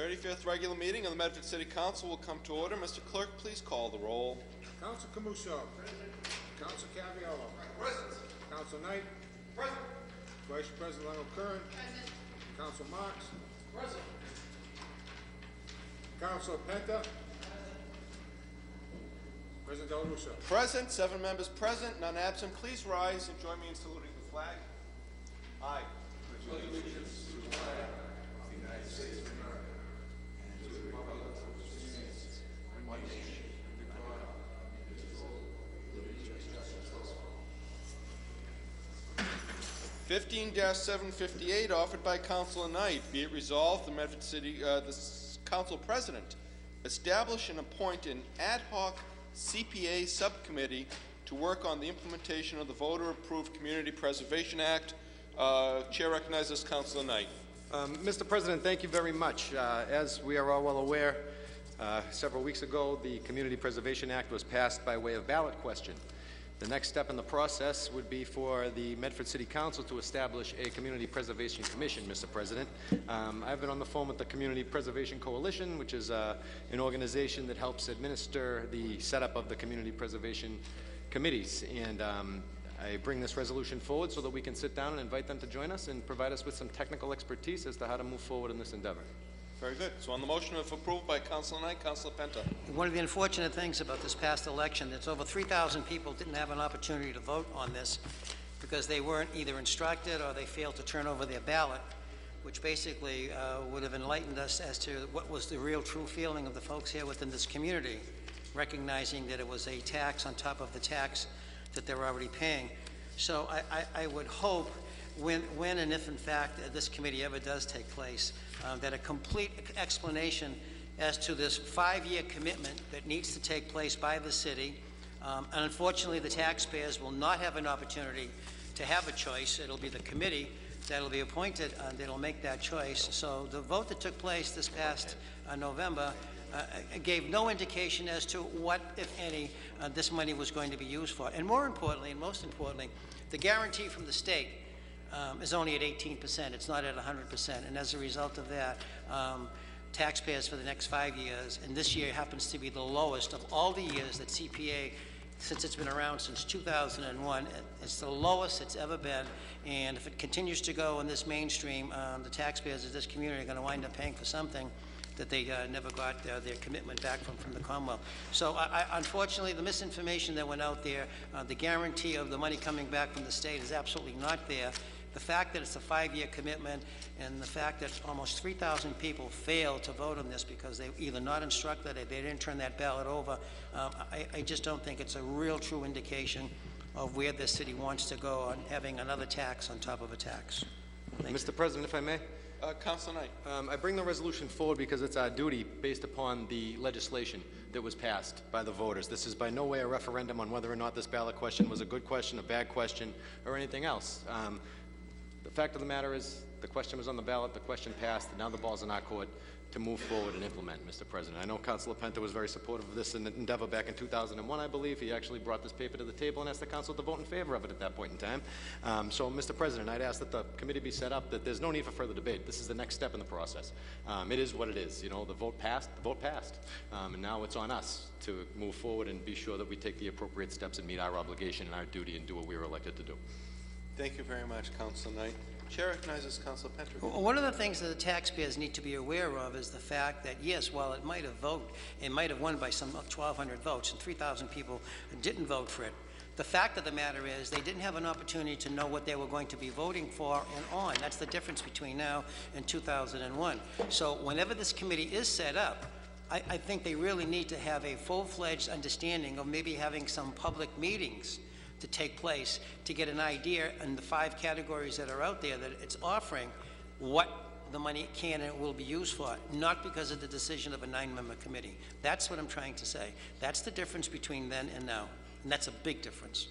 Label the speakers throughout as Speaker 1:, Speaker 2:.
Speaker 1: 35th regular meeting of the Medford City Council will come to order. Mr. Clerk, please call the roll.
Speaker 2: Council Camuso. Council Caviello.
Speaker 1: Present.
Speaker 2: Council Knight.
Speaker 1: Present.
Speaker 2: Vice President Lionel Curran.
Speaker 3: Present.
Speaker 2: Council Marks.
Speaker 1: Present.
Speaker 2: Council Penta. President Del Russo.
Speaker 1: Present. 7 members present, none absent. Please rise and join me in saluting the flag. I pledge allegiance to the flag of the United States of America and to the republic for which it stands, one nation, under God, indivisible, with liberty and justice for all. 15-758 offered by Councilor Knight. Be it resolved, the Medford City, the Council President establish and appoint an ad hoc CPA subcommittee to work on the implementation of the voter-approved Community Preservation Act. Chair recognizes Councilor Knight.
Speaker 4: Mr. President, thank you very much. As we are all well aware, several weeks ago, the Community Preservation Act was passed by way of ballot question. The next step in the process would be for the Medford City Council to establish a Community Preservation Commission, Mr. President. I've been on the phone with the Community Preservation Coalition, which is an organization that helps administer the setup of the Community Preservation Committees. And I bring this resolution forward so that we can sit down and invite them to join us and provide us with some technical expertise as to how to move forward in this endeavor.
Speaker 1: Very good. So on the motion of approval by Councilor Knight, Councilor Penta.
Speaker 3: One of the unfortunate things about this past election is over 3,000 people didn't have an opportunity to vote on this because they weren't either instructed or they failed to turn over their ballot, which basically would have enlightened us as to what was the real true feeling of the folks here within this community, recognizing that it was a tax on top of the tax that they're already paying. So I would hope when and if in fact this committee ever does take place, that a complete explanation as to this 5-year commitment that needs to take place by the city. And unfortunately, the taxpayers will not have an opportunity to have a choice. It'll be the committee that'll be appointed that'll make that choice. So the vote that took place this past November gave no indication as to what, if any, this money was going to be used for. And more importantly, and most importantly, the guarantee from the state is only at 18%. It's not at 100%. And as a result of that, taxpayers for the next 5 years, and this year happens to be the lowest of all the years that CPA, since it's been around since 2001, it's the lowest it's ever been. And if it continues to go in this mainstream, the taxpayers of this community are going to wind up paying for something that they never got their commitment back from the Commonwealth. So unfortunately, the misinformation that went out there, the guarantee of the money coming back from the state is absolutely not there. The fact that it's a 5-year commitment and the fact that almost 3,000 people failed to vote on this because they were either not instructed or they didn't turn that ballot over, I just don't think it's a real true indication of where this city wants to go on having another tax on top of a tax.
Speaker 4: Mr. President, if I may?
Speaker 1: Councilor Knight.
Speaker 4: I bring the resolution forward because it's our duty based upon the legislation that was passed by the voters. This is by no way a referendum on whether or not this ballot question was a good question, a bad question, or anything else. The fact of the matter is the question was on the ballot, the question passed, and now the ball's in our court to move forward and implement, Mr. President. I know Councilor Penta was very supportive of this endeavor back in 2001, I believe. He actually brought this paper to the table and asked the council to vote in favor of it at that point in time. So, Mr. President, I'd ask that the committee be set up, that there's no need for further debate. This is the next step in the process. It is what it is. You know, the vote passed, and now it's on us to move forward and be sure that we take the appropriate steps and meet our obligation and our duty and do what we were elected to do. Thank you very much, Councilor Knight.
Speaker 1: Chair recognizes Councilor Penta.
Speaker 3: One of the things that the taxpayers need to be aware of is the fact that, yes, while it might have won by some 1,200 votes and 3,000 people didn't vote for it, the fact of the matter is they didn't have an opportunity to know what they were going to be voting for and on. That's the difference between now and 2001. So whenever this committee is set up, I think they really need to have a full-fledged understanding of maybe having some public meetings to take place to get an idea in the 5 categories that are out there that it's offering what the money can and will be used for, not because of the decision of a 9-member committee. That's what I'm trying to say. That's the difference between then and now, and that's a big difference.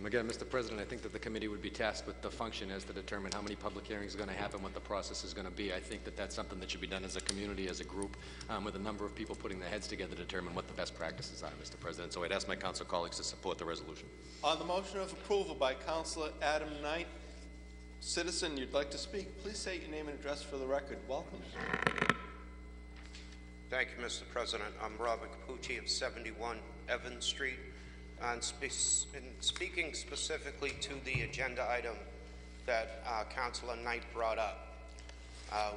Speaker 4: Again, Mr. President, I think that the committee would be tasked with the function as to determine how many public hearings are going to happen, what the process is going to be. I think that that's something that should be done as a community, as a group, with a number of people putting their heads together to determine what the best practices are, Mr. President. So I'd ask my council colleagues to support the resolution.
Speaker 1: On the motion of approval by Councilor Adam Knight, citizen, you'd like to speak, please state your name and address for the record. Welcome.
Speaker 5: Thank you, Mr. President. I'm Robert Capucci of 71 Evans Street. And speaking specifically to the agenda item that Councilor Knight brought up,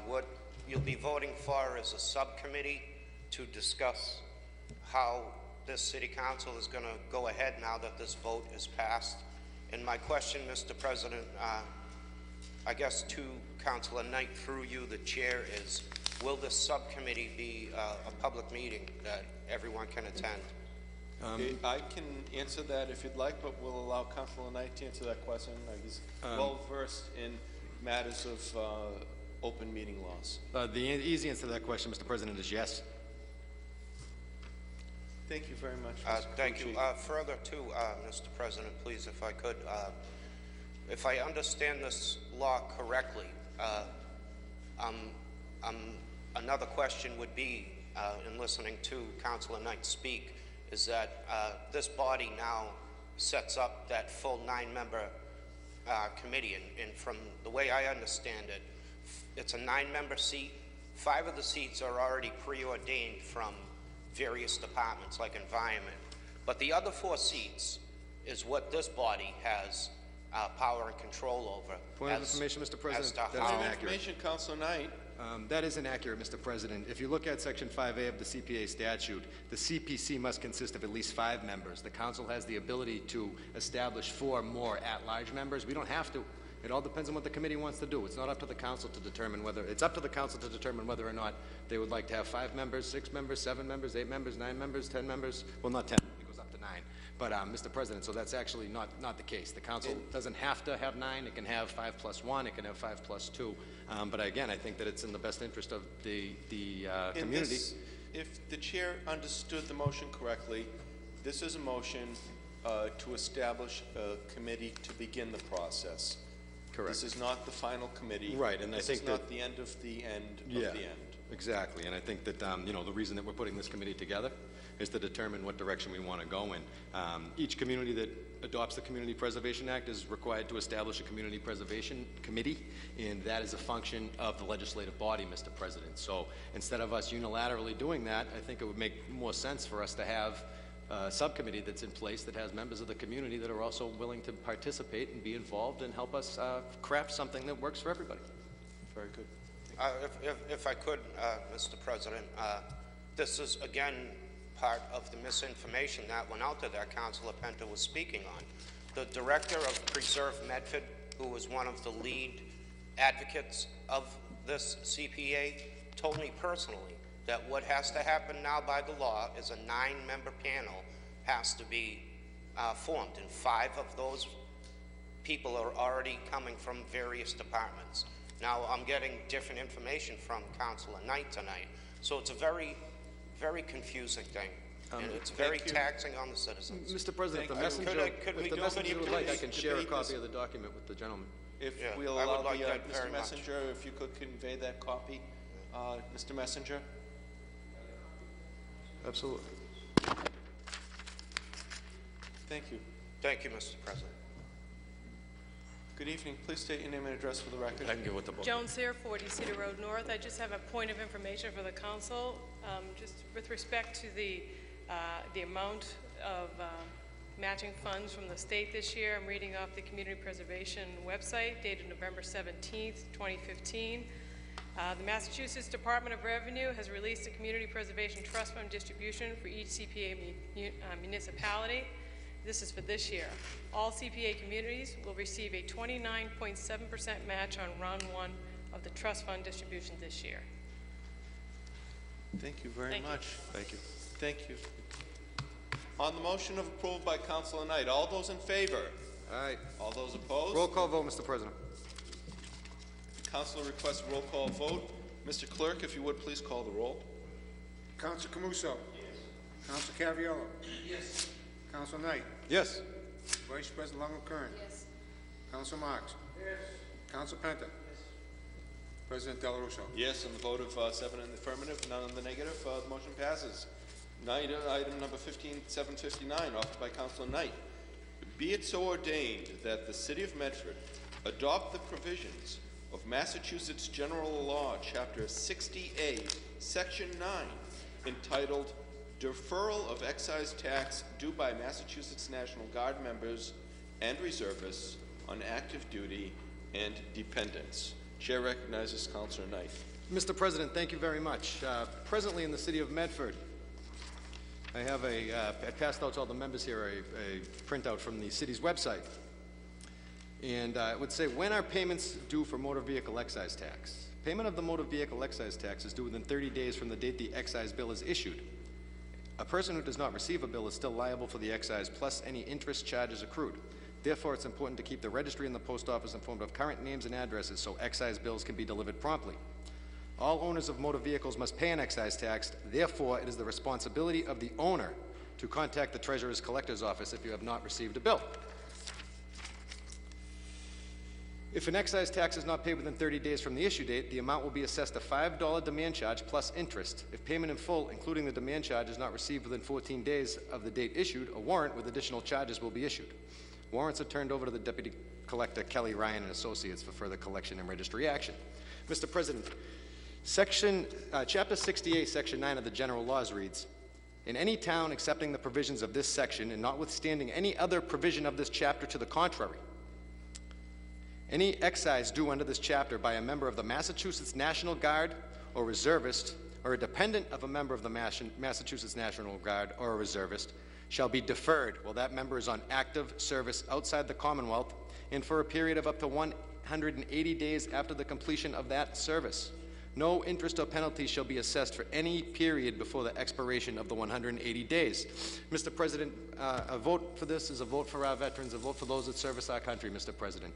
Speaker 5: what you'll be voting for is a subcommittee to discuss how this City Council is going to go ahead now that this vote is passed. And my question, Mr. President, I guess to Councilor Knight through you, the chair, is will this subcommittee be a public meeting that everyone can attend?
Speaker 1: I can answer that if you'd like, but we'll allow Councilor Knight to answer that question. He's well versed in matters of open meeting laws.
Speaker 4: The easy answer to that question, Mr. President, is yes.
Speaker 1: Thank you very much, Mr.
Speaker 5: Thank you.
Speaker 1: Capucci.
Speaker 5: Further to Mr. President, please, if I could, if I understand this law correctly, another question would be, in listening to Councilor Knight speak, is that this body now sets up that full 9-member committee, and from the way I understand it, it's a 9-member seat. 5 of the seats are already preordained from various departments like environment, but the other 4 seats is what this body has power and control over.
Speaker 4: Point of information, Mr. President, that's
Speaker 1: Point of
Speaker 4: inaccurate.
Speaker 1: information, Councilor Knight.
Speaker 4: That is inaccurate, Mr. President. If you look at Section 5A of the CPA statute, the CPC must consist of at least 5 members. The council has the ability to establish 4 more at-large members. We don't have to. It all depends on what the committee wants to do. It's not up to the council to determine whether, it's up to the council to determine whether or not they would like to have 5 members, 6 members, 7 members, 8 members, 9 members, 10 members. Well, not 10, it goes up to 9. But, Mr. President, so that's actually not the case. The council doesn't have to have 9. It can have 5 plus 1. It can have 5 plus 2. But again, I think that it's in the best interest of the community.
Speaker 1: If the chair understood the motion correctly, this is a motion to establish a committee to begin the process.
Speaker 4: Correct.
Speaker 1: This is not the final committee.
Speaker 4: Right, and I think
Speaker 1: this is not the end of the end of the end.
Speaker 4: Exactly, and I think that you know, the reason that we're putting this committee together is to determine what direction we want to go in. Each community that adopts the Community Preservation Act is required to establish a community preservation committee, and that is a function of the legislative body, Mr. President. So instead of us unilaterally doing that, I think it would make more sense for us to have a subcommittee that's in place that has members of the community that are also willing to participate and be involved and help us craft something that works for everybody.
Speaker 1: Very good.
Speaker 5: If I could, Mr. President, this is again part of the misinformation that went out there that Councilor Penta was speaking on. The director of Preserve Medford, who was one of the lead advocates of this CPA, told me personally that what has to happen now by the law is a 9-member panel has to be formed, and 5 of those people are already coming from various departments. Now, I'm getting different information from Councilor Knight tonight, so it's a very, very confusing thing, and it's very taxing on the citizens.
Speaker 4: Mr. President, if the messenger would like, I can share a copy of the document with the gentleman.
Speaker 1: If
Speaker 5: Yeah,
Speaker 1: we'll
Speaker 5: I would
Speaker 1: allow
Speaker 5: like that
Speaker 1: Mr.
Speaker 5: very much.
Speaker 1: Messenger, if you could convey that copy, Mr. Messenger.
Speaker 4: Absolutely.
Speaker 1: Thank you.
Speaker 5: Thank you, Mr. President.
Speaker 1: Good evening. Please state your name and address for the record.
Speaker 4: I can get with the book.
Speaker 6: Joan Sear, 40 Cedar Road North. I just have a point of information for the council. Just with respect to the amount of matching funds from the state this year, I'm reading off the Community Preservation website dated November 17th, 2015. The Massachusetts Department of Revenue has released a Community Preservation Trust Fund distribution for each CPA municipality. This is for this year. All CPA communities will receive a 29.7% match on round 1 of the trust fund distribution this year.
Speaker 1: Thank you very
Speaker 6: Thank you.
Speaker 1: much.
Speaker 4: Thank you.
Speaker 1: Thank you. On the motion of approval by Councilor Knight, all those in favor?
Speaker 4: All right.
Speaker 1: All those opposed?
Speaker 4: Roll call vote, Mr. President.
Speaker 1: Councilor requests roll call vote. Mr. Clerk, if you would, please call the roll.
Speaker 2: Council Camuso. Yes. Council Caviola. Yes. Council Knight.
Speaker 4: Yes.
Speaker 2: Vice President Longo Kern.
Speaker 6: Yes.
Speaker 2: Council Marks. Yes. Council Penta. Yes. President Del Russo.
Speaker 1: Yes, on the vote of 7 in the affirmative, none in the negative, the motion passes. Item number 759, offered by Councilor Knight. Be it so ordained that the City of Medford adopt the provisions of Massachusetts General Law, Chapter 60A, Section 9, entitled Deferral of Excise Tax Due by Massachusetts National Guard Members and Reservists on Active Duty and Dependents. Chair recognizes Councilor Knight.
Speaker 4: Mr. President, thank you very much. Presently in the city of Medford, I have I passed out to all the members here a printout from the city's website. And it would say, when are payments due for motor vehicle excise tax? Payment of the motor vehicle excise tax is due within 30 days from the date the excise bill is issued. A person who does not receive a bill is still liable for the excise plus any interest charges accrued. Therefore, it's important to keep the registry and the post office informed of current names and addresses so excise bills can be delivered promptly. All owners of motor vehicles must pay an excise tax. Therefore, it is the responsibility of the owner to contact the Treasurer's Collector's Office if you have not received a bill. If an excise tax is not paid within 30 days from the issue date, the amount will be assessed a $5 demand charge plus interest. If payment in full, including the demand charge, is not received within 14 days of the date issued, a warrant with additional charges will be issued. Warrants are turned over to the Deputy Collector Kelly Ryan and Associates for further collection and registry action. Mr. President, Chapter 68, Section 9 of the General Laws reads, in any town accepting the provisions of this section and notwithstanding any other provision of this chapter to the contrary, any excise due under this chapter by a member of the Massachusetts National Guard or reservist or a dependent of a member of the Massachusetts National Guard or a reservist shall be deferred while that member is on active service outside the Commonwealth and for a period of up to 180 days after the completion of that service. No interest or penalty shall be assessed for any period before the expiration of the 180 days. Mr. President, a vote for this is a vote for our veterans, a vote for those that service our country, Mr. President.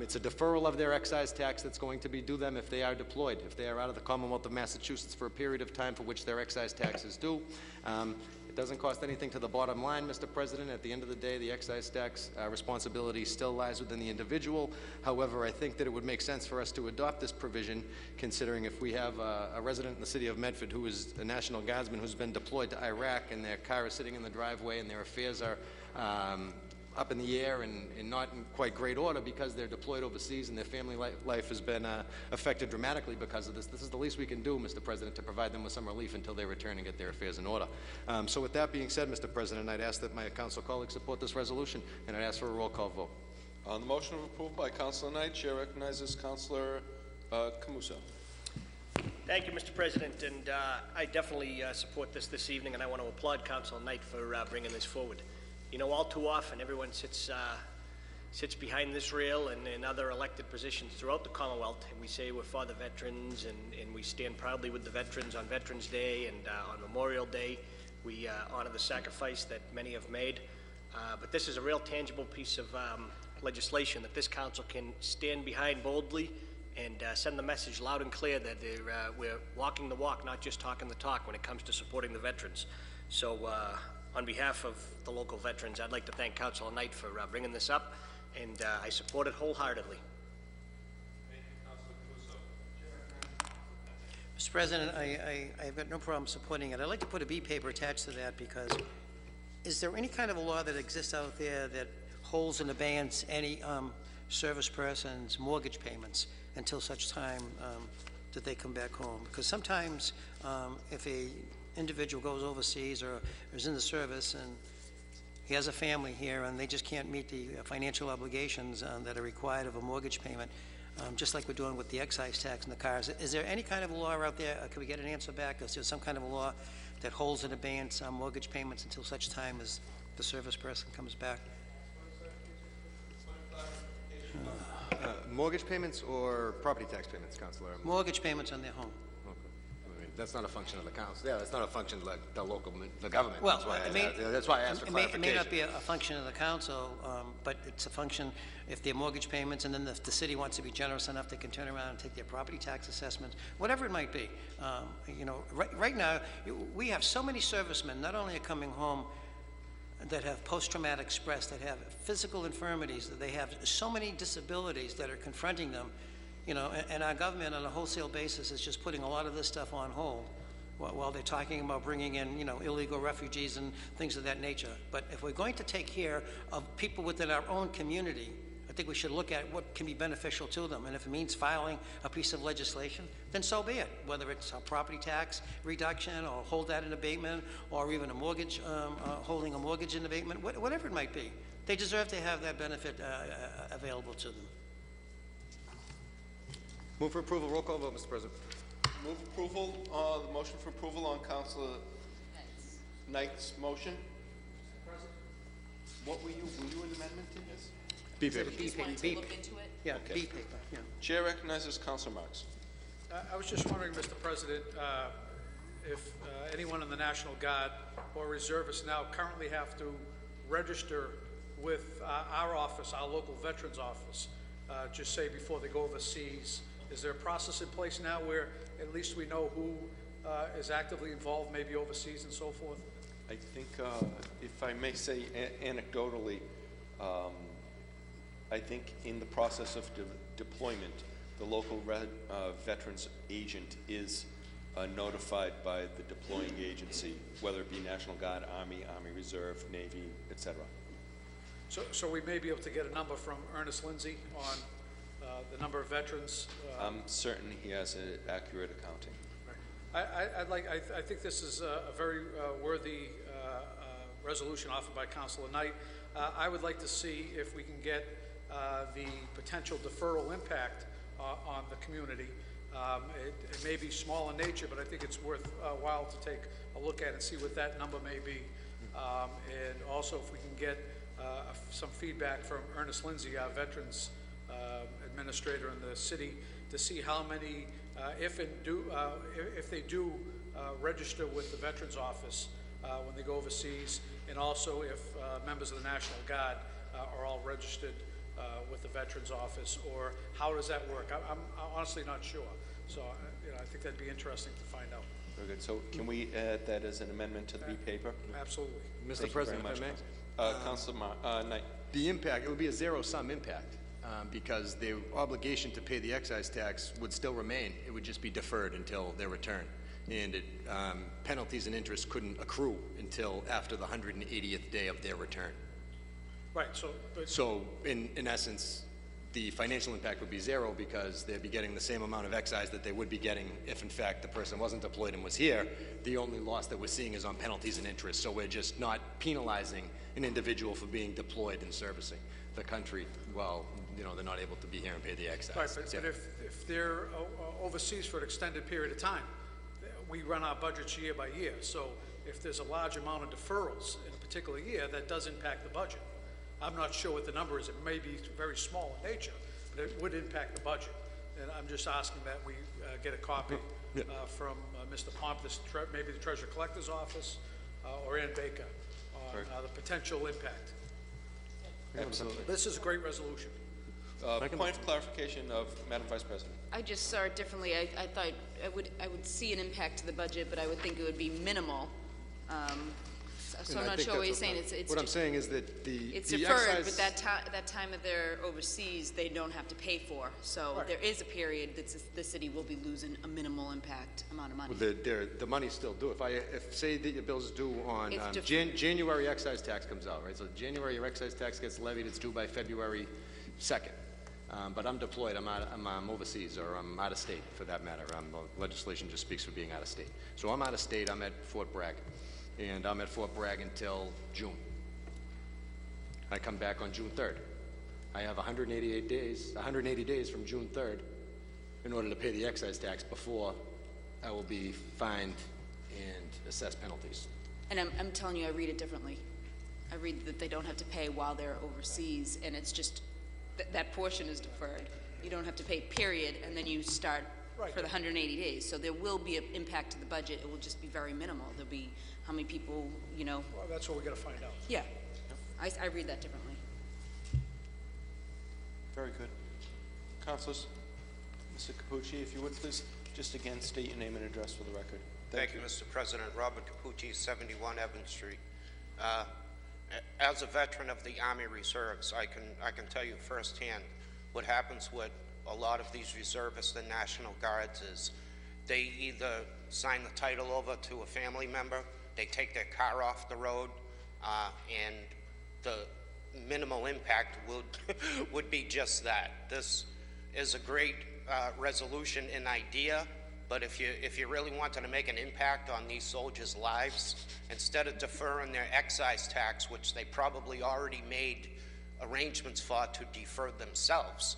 Speaker 4: It's a deferral of their excise tax that's going to be due them if they are deployed, if they are out of the Commonwealth of Massachusetts for a period of time for which their excise tax is due. It doesn't cost anything to the bottom line, Mr. President. At the end of the day, the excise tax responsibility still lies within the individual. However, I think that it would make sense for us to adopt this provision, considering if we have a resident in the city of Medford who is a National Guardsman who's been deployed to Iraq and their car is sitting in the driveway and their affairs are up in the air and not in quite great order because they're deployed overseas and their family life has been affected dramatically because of this. This is the least we can do, Mr. President, to provide them with some relief until they return and get their affairs in order. So with that being said, Mr. President, I'd ask that my council colleagues support this resolution, and I'd ask for a roll call vote.
Speaker 1: On the motion of approval by Councilor Knight, Chair recognizes Councilor Camuso.
Speaker 7: Thank you, Mr. President, and I definitely support this evening, and I want to applaud Councilor Knight for bringing this forward. You know, all too often, everyone sits behind this rail and in other elected positions throughout the Commonwealth, and we say we're for the veterans, and we stand proudly with the veterans on Veterans Day and on Memorial Day. We honor the sacrifice that many have made, but this is a real tangible piece of legislation that this council can stand behind boldly and send the message loud and clear that we're walking the walk, not just talking the talk when it comes to supporting the veterans. So on behalf of the local veterans, I'd like to thank Councilor Knight for bringing this up, and I support it wholeheartedly.
Speaker 1: Thank you, Councilor Camuso.
Speaker 3: Mr. President, I've got no problem supporting it. I'd like to put a B paper attached to that because is there any kind of a law that exists out there that holds in abeyance any service person's mortgage payments until such time that they come back home? Because sometimes if a individual goes overseas or is in the service and he has a family here and they just can't meet the financial obligations that are required of a mortgage payment, just like we're doing with the excise tax and the cars. Is there any kind of a law out there? Can we get an answer back? Is there some kind of a law that holds in abeyance mortgage payments until such time as the service person comes back?
Speaker 4: Mortgage payments or property tax payments, Councilor?
Speaker 3: Mortgage payments on their home.
Speaker 4: Okay. I mean, that's not a function of the council. Yeah, that's not a function of the government.
Speaker 3: Well,
Speaker 4: that's why I asked for clarification.
Speaker 3: It may not be a function of the council, but it's a function if they're mortgage payments, and then if the city wants to be generous enough, they can turn around and take their property tax assessments, whatever it might be. You know, right now, we have so many servicemen not only are coming home that have post-traumatic stress, that have physical infirmities, that they have so many disabilities that are confronting them, you know, and our government on a wholesale basis is just putting a lot of this stuff on hold while they're talking about bringing in, you know, illegal refugees and things of that nature. But if we're going to take care of people within our own community, think we should look at what can be beneficial to them, and if it means filing a piece of legislation, then so be it, whether it's a property tax reduction, or hold that in abatement, or even a mortgage, holding a mortgage in abatement, whatever it might be. They deserve to have that benefit available to them.
Speaker 4: Move for approval. Roll call vote, Mr. President.
Speaker 1: Move approval, the motion for approval on Councilor Knight's motion. What were you an amendment to this?
Speaker 4: B paper.
Speaker 8: Just wanted to look into it.
Speaker 3: Yeah,
Speaker 1: Okay.
Speaker 3: B paper, yeah.
Speaker 1: Chair recognizes Councilor Marks.
Speaker 2: I was just wondering, Mr. President, if anyone in the National Guard or reservists now currently have to register with our office, our local veterans office, just say before they go overseas. Is there a process in place now where at least we know who is actively involved, maybe overseas and so forth?
Speaker 1: I think, if I may say anecdotally, I think in the process of deployment, the local veterans agent is notified by the deploying agency, whether it be National Guard, Army, Army Reserve, Navy, etc.
Speaker 2: So we may be able to get a number from Ernest Lindsay on the number of veterans.
Speaker 1: I'm certain he has an accurate accounting.
Speaker 2: I think this is a very worthy resolution offered by Councilor Knight. I would like to see if we can get the potential deferral impact on the community. It may be small in nature, but I think it's worthwhile to take a look at and see what that number may be. And also if we can get some feedback from Ernest Lindsay, our veterans administrator in the city, to see how many, if they do register with the Veterans Office when they go overseas, and also if members of the National Guard are all registered with the Veterans Office, or how does that work? I'm honestly not sure. So I think that'd be interesting to find out.
Speaker 1: Very good. So can we add that as an amendment to the B paper?
Speaker 2: Absolutely.
Speaker 4: Mr. President, if I may?
Speaker 1: Councilor Knight.
Speaker 4: The impact, it would be a zero-sum impact, because the obligation to pay the excise tax would still remain. It would just be deferred until their return. And penalties and interest couldn't accrue until after the 180th day of their return.
Speaker 2: Right,
Speaker 4: So in essence, the financial impact would be zero, because they'd be getting the same amount of excise that they would be getting if in fact the person wasn't deployed and was here. The only loss that we're seeing is on penalties and interest. So we're just not penalizing an individual for being deployed and servicing the country while they're not able to be here and pay the excise.
Speaker 2: right, but if they're overseas for an extended period of time, we run our budgets year by year. So if there's a large amount of deferrals in a particular year, that does impact the budget. I'm not sure what the number is. It may be very small in nature, but it would impact the budget. And I'm just asking that we get a copy from Mr. Pompous, maybe the Treasurer Collector's Office, or Ann Baker, on the potential impact.
Speaker 1: Absolutely.
Speaker 2: This is a great resolution.
Speaker 1: Point of clarification of Madam Vice President.
Speaker 8: I just saw it differently. I thought I would see an impact to the budget, but I would think it would be minimal. So I'm not sure what you're saying. It's
Speaker 4: what I'm
Speaker 8: just-
Speaker 4: saying is that
Speaker 8: It's
Speaker 4: the
Speaker 8: deferred,
Speaker 4: excise,
Speaker 8: but that time that they're overseas, they don't have to pay for. So
Speaker 2: Right.
Speaker 8: there is a period that the city will be losing a minimal impact amount of money.
Speaker 4: the money's still due. If say that your bill's due on
Speaker 8: It's deferred.
Speaker 4: January, excise tax comes out, right? So January, your excise tax gets levied. It's due by February 2nd. But I'm deployed. I'm overseas, or I'm out of state, for that matter. Legislation just speaks for being out of state. So I'm out of state. I'm at Fort Bragg, and I'm at Fort Bragg until June. I come back on June 3rd. I have 180 days from June 3rd in order to pay the excise tax before I will be fined and assessed penalties.
Speaker 8: And I'm telling you, I read it differently. I read that they don't have to pay while they're overseas, and it's just that portion is deferred. You don't have to pay, period, and then you start
Speaker 2: Right.
Speaker 8: for the 180 days. So there will be an impact to the budget. It will just be very minimal. There'll be how many people,
Speaker 2: Well, that's what we got to find out.
Speaker 8: Yeah. I read that differently.
Speaker 1: Very good. Councilors, Mr. Capucci, if you would please just again state your name and address for the record.
Speaker 5: Thank you, Mr. President. Robert Capucci, 71 Evans Street. As a veteran of the Army Reserves, I can tell you firsthand what happens with a lot of these reservists and National Guards is they either sign the title over to a family member, they take their car off the road, and the minimal impact would be just that. This is a great resolution and idea, but if you really wanted to make an impact on these soldiers' lives, instead of deferring their excise tax, which they probably already made arrangements for to defer themselves,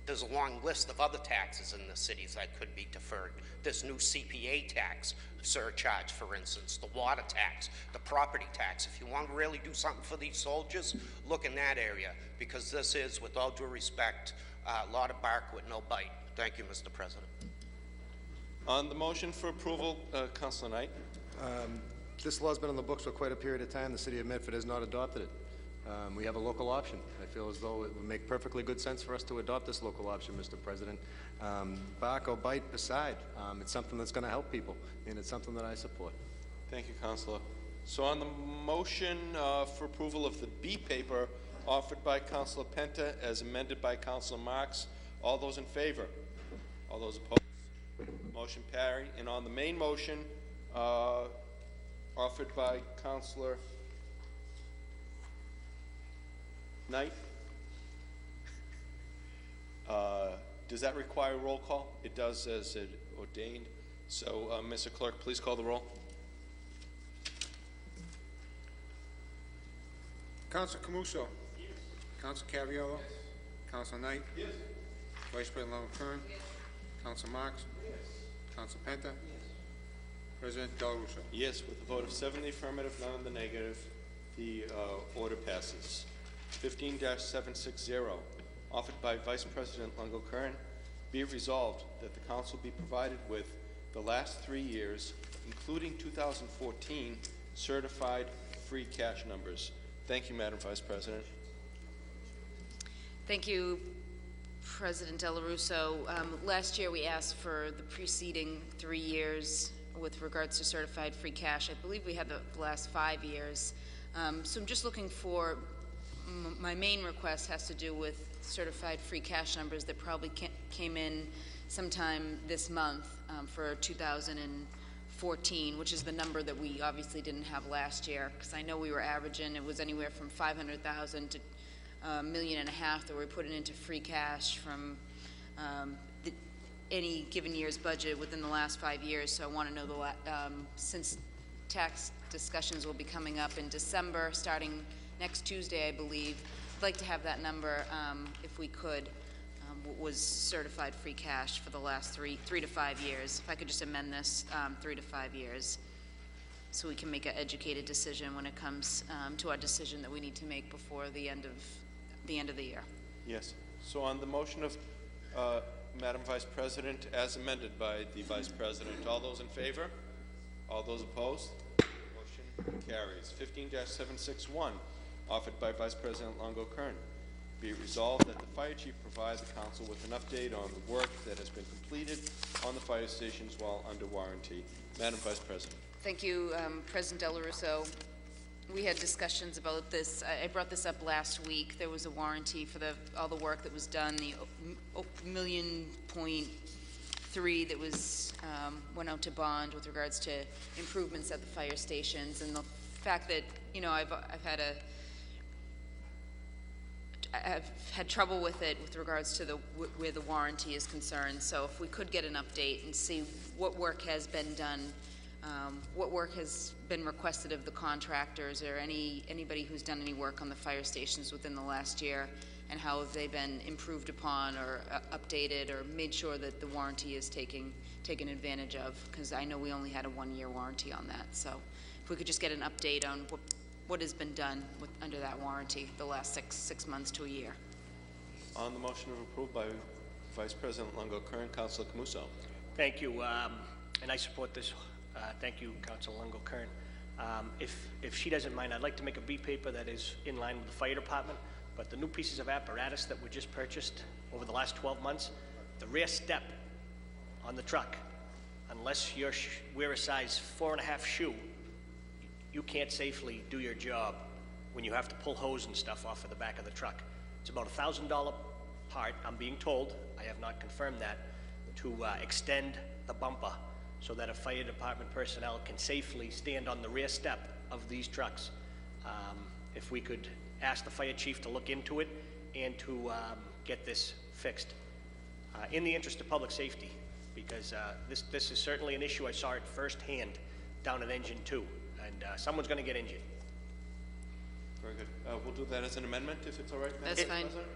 Speaker 5: there's a long list of other taxes in the cities that could be deferred. This new CPA tax surcharge, for instance, the water tax, the property tax. If you want to really do something for these soldiers, look in that area, because this is, with all due respect, a lot of bark with no bite. Thank you, Mr. President.
Speaker 1: On the motion for approval, Councilor Knight.
Speaker 4: This law's been on the books for quite a period of time. The city of Medford has not adopted it. We have a local option. I feel as though it would make perfectly good sense for us to adopt this local option, Mr. President. Bark or bite aside, it's something that's going to help people, and it's something that I support.
Speaker 1: Thank you, Councilor. So on the motion for approval of the B paper offered by Councilor Penta as amended by Councilor Marks, all those in favor? All those opposed? Motion carried. And on the main motion offered by Councilor Knight, does that require a roll call? It does, as it ordained. So, Mr. Clerk, please call the roll.
Speaker 9: Council Camuso. Yes. Council Caviola. Yes. Council Knight. Yes. Vice President Longo-Kern. Yes. Council Marks. Yes. Council Penta. Yes. President Del Russo.
Speaker 1: Yes, with a vote of 7 in the affirmative, none in the negative, the order passes. 15-760, offered by Vice President Longo-Kern, be it resolved that the council be provided with the last 3 years, including 2014, certified free cash numbers. Thank you, Madam Vice President.
Speaker 8: Thank you, President Del Russo. Last year we asked for the preceding 3 years with regards to certified free cash. I believe we had the last 5 years. So I'm just looking for, my main request has to do with certified free cash numbers that probably came in sometime this month for 2014, which is the number that we obviously didn't have last year, because I know we were averaging, it was anywhere from 500,000 to $1.5 million that we're putting into free cash from any given year's budget within the last 5 years. So I want to know since tax discussions will be coming up in December, starting next Tuesday, I believe, I'd like to have that number, if we could, was certified free cash for the last 3 to 5 years. If I could just amend this, 3 to 5 years, so we can make an educated decision when it comes to our decision that we need to make before the end of the year.
Speaker 1: Yes. So on the motion of Madam Vice President, as amended by the Vice President, all those in favor? All those opposed? Motion carries. 15-761, offered by Vice President Longo-Kern. Be it resolved that the Fire Chief provide the Council with an update on the work that has been completed on the fire stations while under warranty. Madam Vice President.
Speaker 8: Thank you, President Del Russo. We had discussions about this. I brought this up last week. There was a warranty for all the work that was done, the $1.3 million that was went out to bond with regards to improvements at the fire stations, and the fact that, you know, I've had trouble with it with regards to where the warranty is concerned. So if we could get an update and see what work has been done, what work has been requested of the contractors or anybody who's done any work on the fire stations within the last year, and how have they been improved upon or updated or made sure that the warranty is taken advantage of, because I know we only had a 1-year warranty on that. So if we could just get an update on what has been done under that warranty the last six months to a year.
Speaker 1: On the motion of approval by Vice President Longo-Kern, Councilor Camuso.
Speaker 7: Thank you, and I support this. Thank you, Councilor Longo-Kern. If she doesn't mind, I'd like to make a B paper that is in line with the fire department, but the new pieces of apparatus that were just purchased over the last 12 months, the rear step on the truck, unless you wear a size 4.5 shoe, you can't safely do your job when you have to pull hose and stuff off of the back of the truck. It's about a $1,000 part, I'm being told, I have not confirmed that, to extend the bumper so that a fire department personnel can safely stand on the rear step of these trucks. if we could ask the fire chief to look into it and to get this fixed in the interest of public safety, because this is certainly an issue. I saw it firsthand down at Engine 2, and someone's going to get injured.
Speaker 1: Very good. We'll do that as an amendment, if it's all right, Madam
Speaker 8: That's fine.
Speaker 1: President.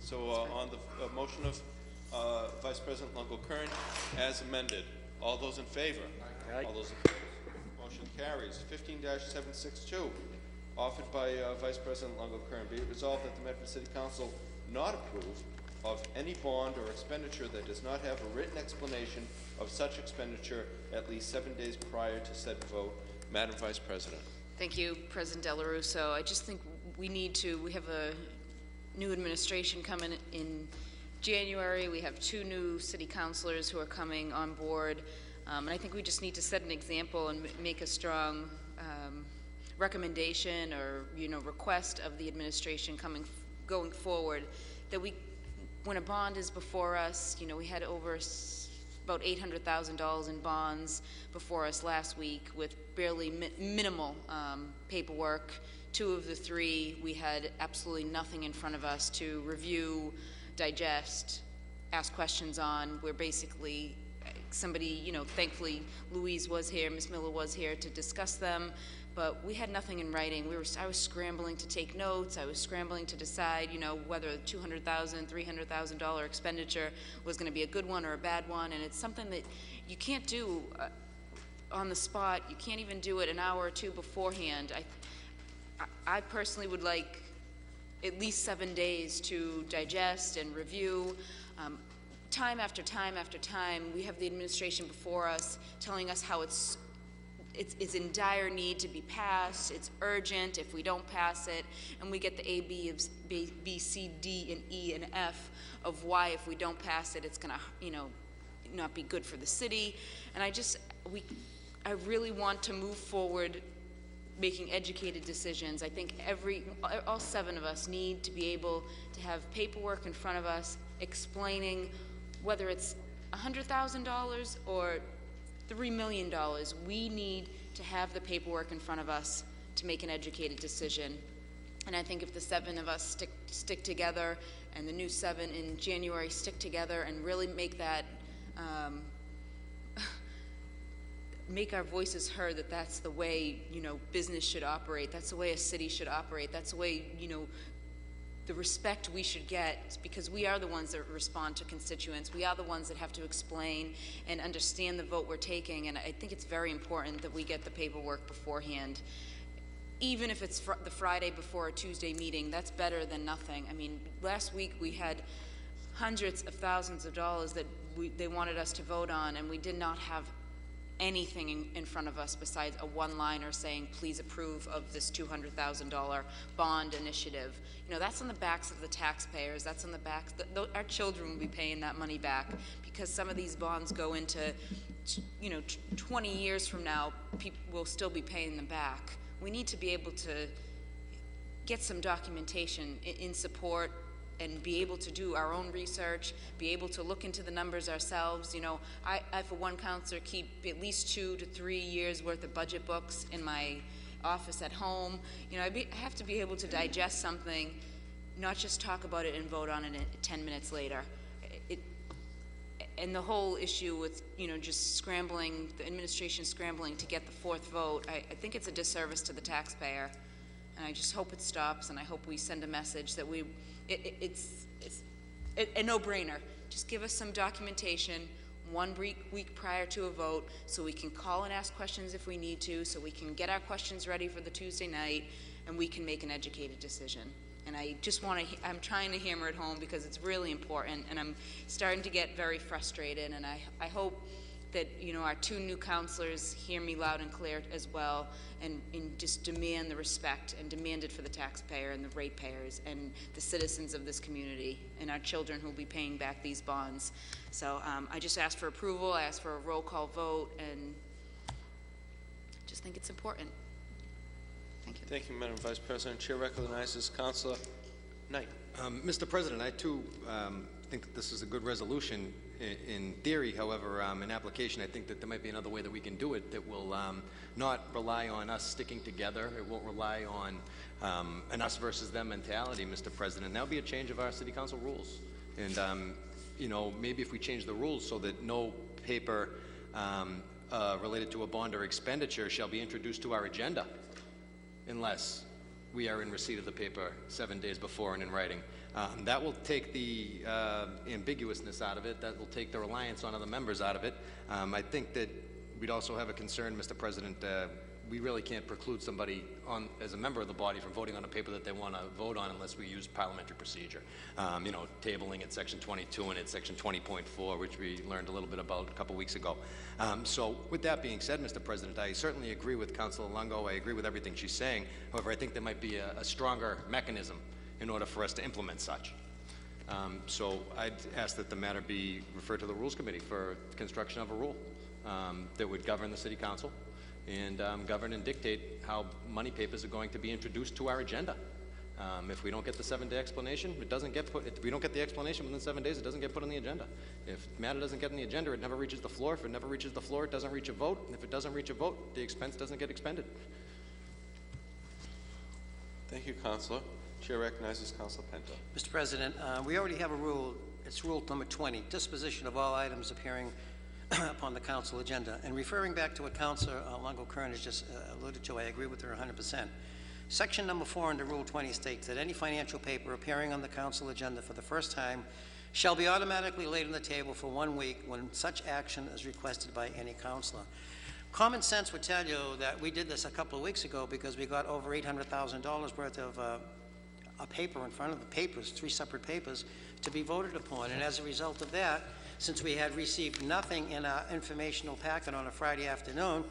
Speaker 1: So on the motion of Vice President Longo-Kern as amended, all those in favor?
Speaker 7: Aye.
Speaker 1: All those opposed? Motion carries. 15-762, offered by Vice President Longo-Kern. Be it resolved that the Medford City Council not approve of any bond or expenditure that does not have a written explanation of such expenditure at least 7 days prior to said vote. Madam Vice President.
Speaker 8: Thank you, President Del Russo. I just think we have a new administration coming in January. We have 2 new city councilors who are coming on board. And I think we just need to set an example and make a strong recommendation or, request of the administration going forward that when a bond is before us, we had over about $800,000 in bonds before us last week with barely minimal paperwork. 2 of the 3, we had absolutely nothing in front of us to review, digest, ask questions on. We're basically somebody, thankfully Louise was here, Ms. Miller was here to discuss them, but we had nothing in writing. I was scrambling to take notes. I was scrambling to decide, whether a $200,000, $300,000 expenditure was going to be a good one or a bad one, and it's something that you can't do on the spot. You can't even do it an hour or 2 beforehand. I personally would like at least 7 days to digest and review. Time after time after time, we have the administration before us telling us how it's in dire need to be passed, it's urgent if we don't pass it, and we get the A, B, C, D, and E, and F of why if we don't pass it, it's gonna, not be good for the city. And I really want to move forward making educated decisions. I think all 7 of us need to be able to have paperwork in front of us explaining whether it's $100,000 or $3 million. We need to have the paperwork in front of us to make an educated decision. And I think if the 7 of us stick together, and the new 7 in January stick together and really make that, make our voices heard, that's the way, business should operate. That's the way a city should operate. That's the way, the respect we should get, because we are the ones that respond to constituents. We are the ones that have to explain and understand the vote we're taking, and I think it's very important that we get the paperwork beforehand. Even if it's the Friday before a Tuesday meeting, that's better than nothing. I mean, last week we had hundreds of thousands of dollars that they wanted us to vote on, and we did not have anything in front of us besides a one-liner saying, please approve of this $200,000 bond initiative. That's on the backs of the taxpayers. That's on the backs, our children will be paying that money back, because some of these bonds go into, 20 years from now, people will still be paying them back. We need to be able to get some documentation in support and be able to do our own research, be able to look into the numbers ourselves. I for one counselor, keep at least 2 to 3 years worth of budget books in my office at home. I have to be able to digest something, not just talk about it and vote on it 10 minutes later. And the whole issue with, just scrambling, the administration scrambling to get the 4th vote, I think it's a disservice to the taxpayer. And I just hope it stops, and I hope we send a message that it's a no-brainer. Just give us some documentation 1 week prior to a vote, so we can call and ask questions if we need to, so we can get our questions ready for the Tuesday night, and we can make an educated decision. And I just I'm trying to hammer it home because it's really important, and I'm starting to get very frustrated, and I hope that, our 2 new counselors hear me loud and clear as well, and just demand the respect and demand it for the taxpayer and the ratepayers and the citizens of this community and our children who will be paying back these bonds. So I just asked for approval. I asked for a roll call vote, and just think it's important. Thank you.
Speaker 1: Thank you, Madam Vice President. Chair recognizes Councilor Knight.
Speaker 4: Mr. President, I too think that this is a good resolution, in theory. However, in application, I think that there might be another way that we can do it that will not rely on us sticking together. It won't rely on an us versus them mentality, Mr. President. That would be a change of our city council rules. And, you know, maybe if we change the rules so that no paper related to a bond or expenditure shall be introduced to our agenda unless we are in receipt of the paper 7 days before and in writing. That will take the ambiguousness out of it. That will take the reliance on other members out of it. I think that we'd also have a concern, Mr. President. We really can't preclude somebody as a member of the body from voting on a paper that they want to vote on unless we use parliamentary procedure. You know, tabling at section 22 and at section 20.4, which we learned a little bit about a couple weeks ago. So with that being said, Mr. President, I certainly agree with Councilor Longo. I agree with everything she's saying. However, I think there might be a stronger mechanism in order for us to implement such. So I'd ask that the matter be referred to the Rules Committee for construction of a rule that would govern the City Council and govern and dictate how money papers are going to be introduced to our agenda. If we don't get the 7-day explanation, it doesn't get put. If we don't get the explanation within 7 days, it doesn't get put on the agenda. If matter doesn't get on the agenda, it never reaches the floor. If it never reaches the floor, it doesn't reach a vote. And if it doesn't reach a vote, the expense doesn't get expended.
Speaker 1: Thank you, Councilor. Chair recognizes Councilor Penta.
Speaker 3: Mr. President, we already have a rule. It's rule number 20, disposition of all items appearing upon the council agenda. And referring back to what Councilor Longo-Kern has just alluded to, I agree with her 100%. Section number 4 under Rule 20 states that any financial paper appearing on the council agenda for the first time shall be automatically laid on the table for 1 week when such action is requested by any councilor. Common sense would tell you that we did this a couple of weeks ago because we got over $800,000 worth of a paper in front of the papers, 3 separate papers, to be voted upon. And as a result of that, since we had received nothing in our informational packet on a Friday afternoon,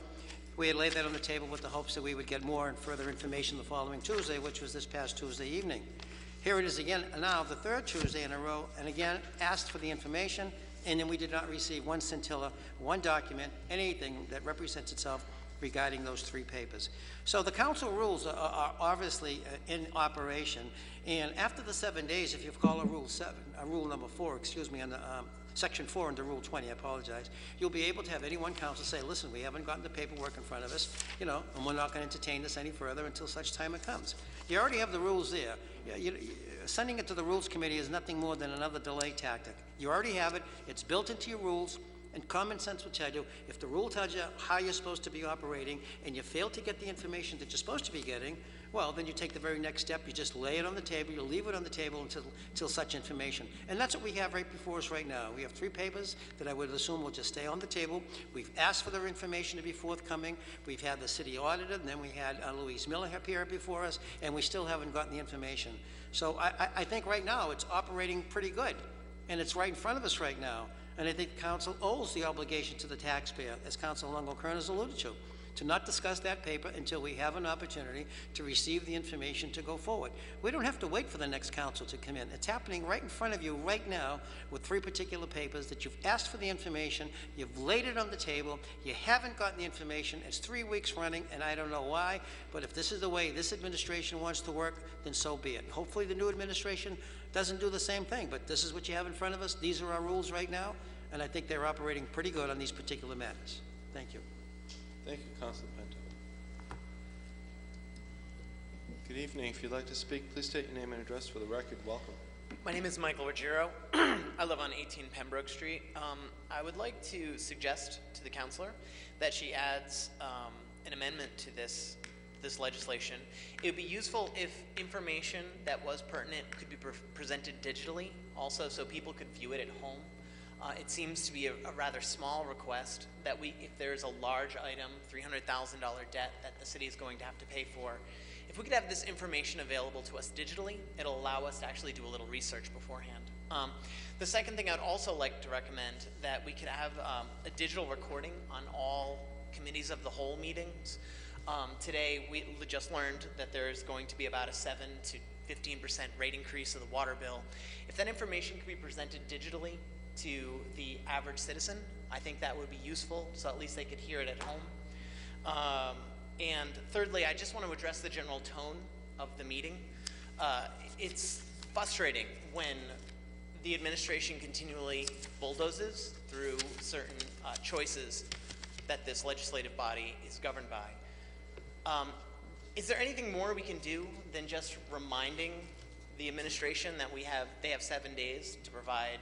Speaker 3: we had laid that on the table with the hopes that we would get more and further information the following Tuesday, which was this past Tuesday evening. Here it is again now, the 3rd Tuesday in a row, and again asked for the information, and then we did not receive one scintilla, one document, anything that represents itself regarding those 3 papers. So the council rules are obviously in operation, and after the 7 days, if you call a rule number 4, excuse me, on the Section 4 under Rule 20, I apologize, you'll be able to have any one council say, listen, we haven't gotten the paperwork in front of us, you know, and we're not going to entertain this any further until such time it comes. You already have the rules there. Sending it to the Rules Committee is nothing more than another delay tactic. You already have it. It's built into your rules. And common sense will tell you, if the rule tells you how you're supposed to be operating and you fail to get the information that you're supposed to be getting, well, then you take the very next step. You just lay it on the table. You leave it on the table until such information. And that's what we have right before us right now. We have 3 papers that I would assume will just stay on the table. We've asked for their information to be forthcoming. We've had the city auditor, and then we had Louise Miller here before us, and we still haven't gotten the information. So I think right now it's operating pretty good, and it's right in front of us right now. And I think the council owes the obligation to the taxpayer, as Councilor Longo-Kern has alluded to not discuss that paper until we have an opportunity to receive the information to go forward. We don't have to wait for the next council to come in. It's happening right in front of you right now with 3 particular papers that you've asked for the information, you've laid it on the table, you haven't gotten the information, it's 3 weeks running, and I don't know why, but if this is the way this administration wants to work, then so be it. Hopefully the new administration doesn't do the same thing, but this is what you have in front of us. These are our rules right now, and I think they're operating pretty good on these particular matters. Thank you.
Speaker 1: Thank you, Councilor Penta. Good evening. If you'd like to speak, please state your name and address for the record. Welcome.
Speaker 10: My name is Michael Ruggiero. I live on 18 Pembroke Street. I would like to suggest to the councilor that she adds an amendment to this legislation. It would be useful if information that was pertinent could be presented digitally also, so people could view it at home. It seems to be a rather small request that if there's a large item, $300,000 debt that the city is going to have to pay for, if we could have this information available to us digitally, it'll allow us to actually do a little research beforehand. The second thing I'd also like to recommend that we could have a digital recording on all committees of the whole meetings. Today, we just learned that there's going to be about a 7 to 15% rate increase of the water bill. If that information could be presented digitally to the average citizen, I think that would be useful, so at least they could hear it at home. And thirdly, I just want to address the general tone of the meeting. It's frustrating when the administration continually bulldozes through certain choices that this legislative body is governed by. Is there anything more we can do than just reminding the administration that they have 7 days to provide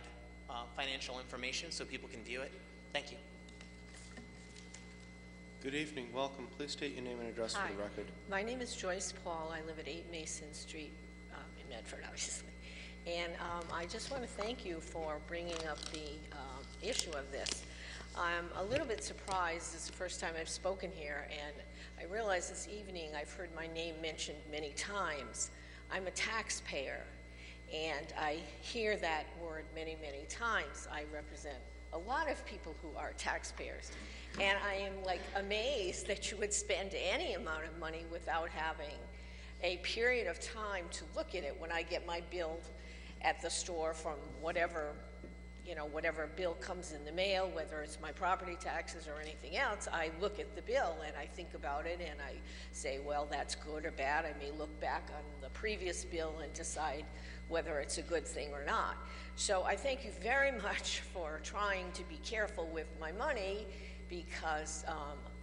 Speaker 10: financial information so people can view it? Thank you.
Speaker 1: Good evening, welcome. Please state your name and address for the record.
Speaker 11: My name is Joyce Paul. I live at 8 Mason Street in Medford, obviously. And I just want to thank you for bringing up the issue of this. I'm a little bit surprised. This is the first time I've spoken here, and I realize this evening I've heard my name mentioned many times. I'm a taxpayer, and I hear that word many, many times. I represent a lot of people who are taxpayers. And I am like amazed that you would spend any amount of money without having a period of time to look at it. When I get my bill at the store from whatever, whatever bill comes in the mail, whether it's my property taxes or anything else, I look at the bill and I think about it and I say, well, that's good or bad. I may look back on the previous bill and decide whether it's a good thing or not. So I thank you very much for trying to be careful with my money, because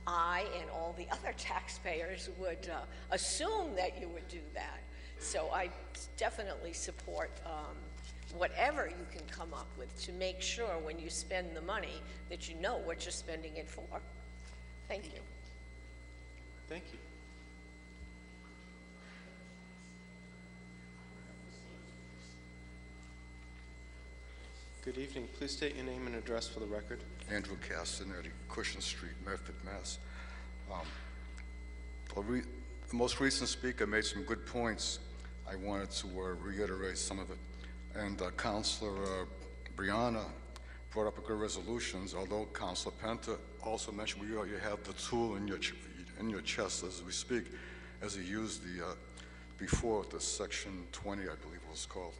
Speaker 11: I and all the other taxpayers would assume that you would do that. So I definitely support whatever you can come up with to make sure when you spend the money that you know what you're spending it for. Thank you.
Speaker 1: Thank you. Good evening. Please state your name and address for the record.
Speaker 12: Andrew Castanetti, Cushion Street, Medford, Mass. The most recent speaker made some good points. I wanted to reiterate some of it. And Councilor Brianna brought up a good resolutions, although Councilor Penta also mentioned you have the tool in your chest as we speak, as he used the before the Section 20, I believe it was called.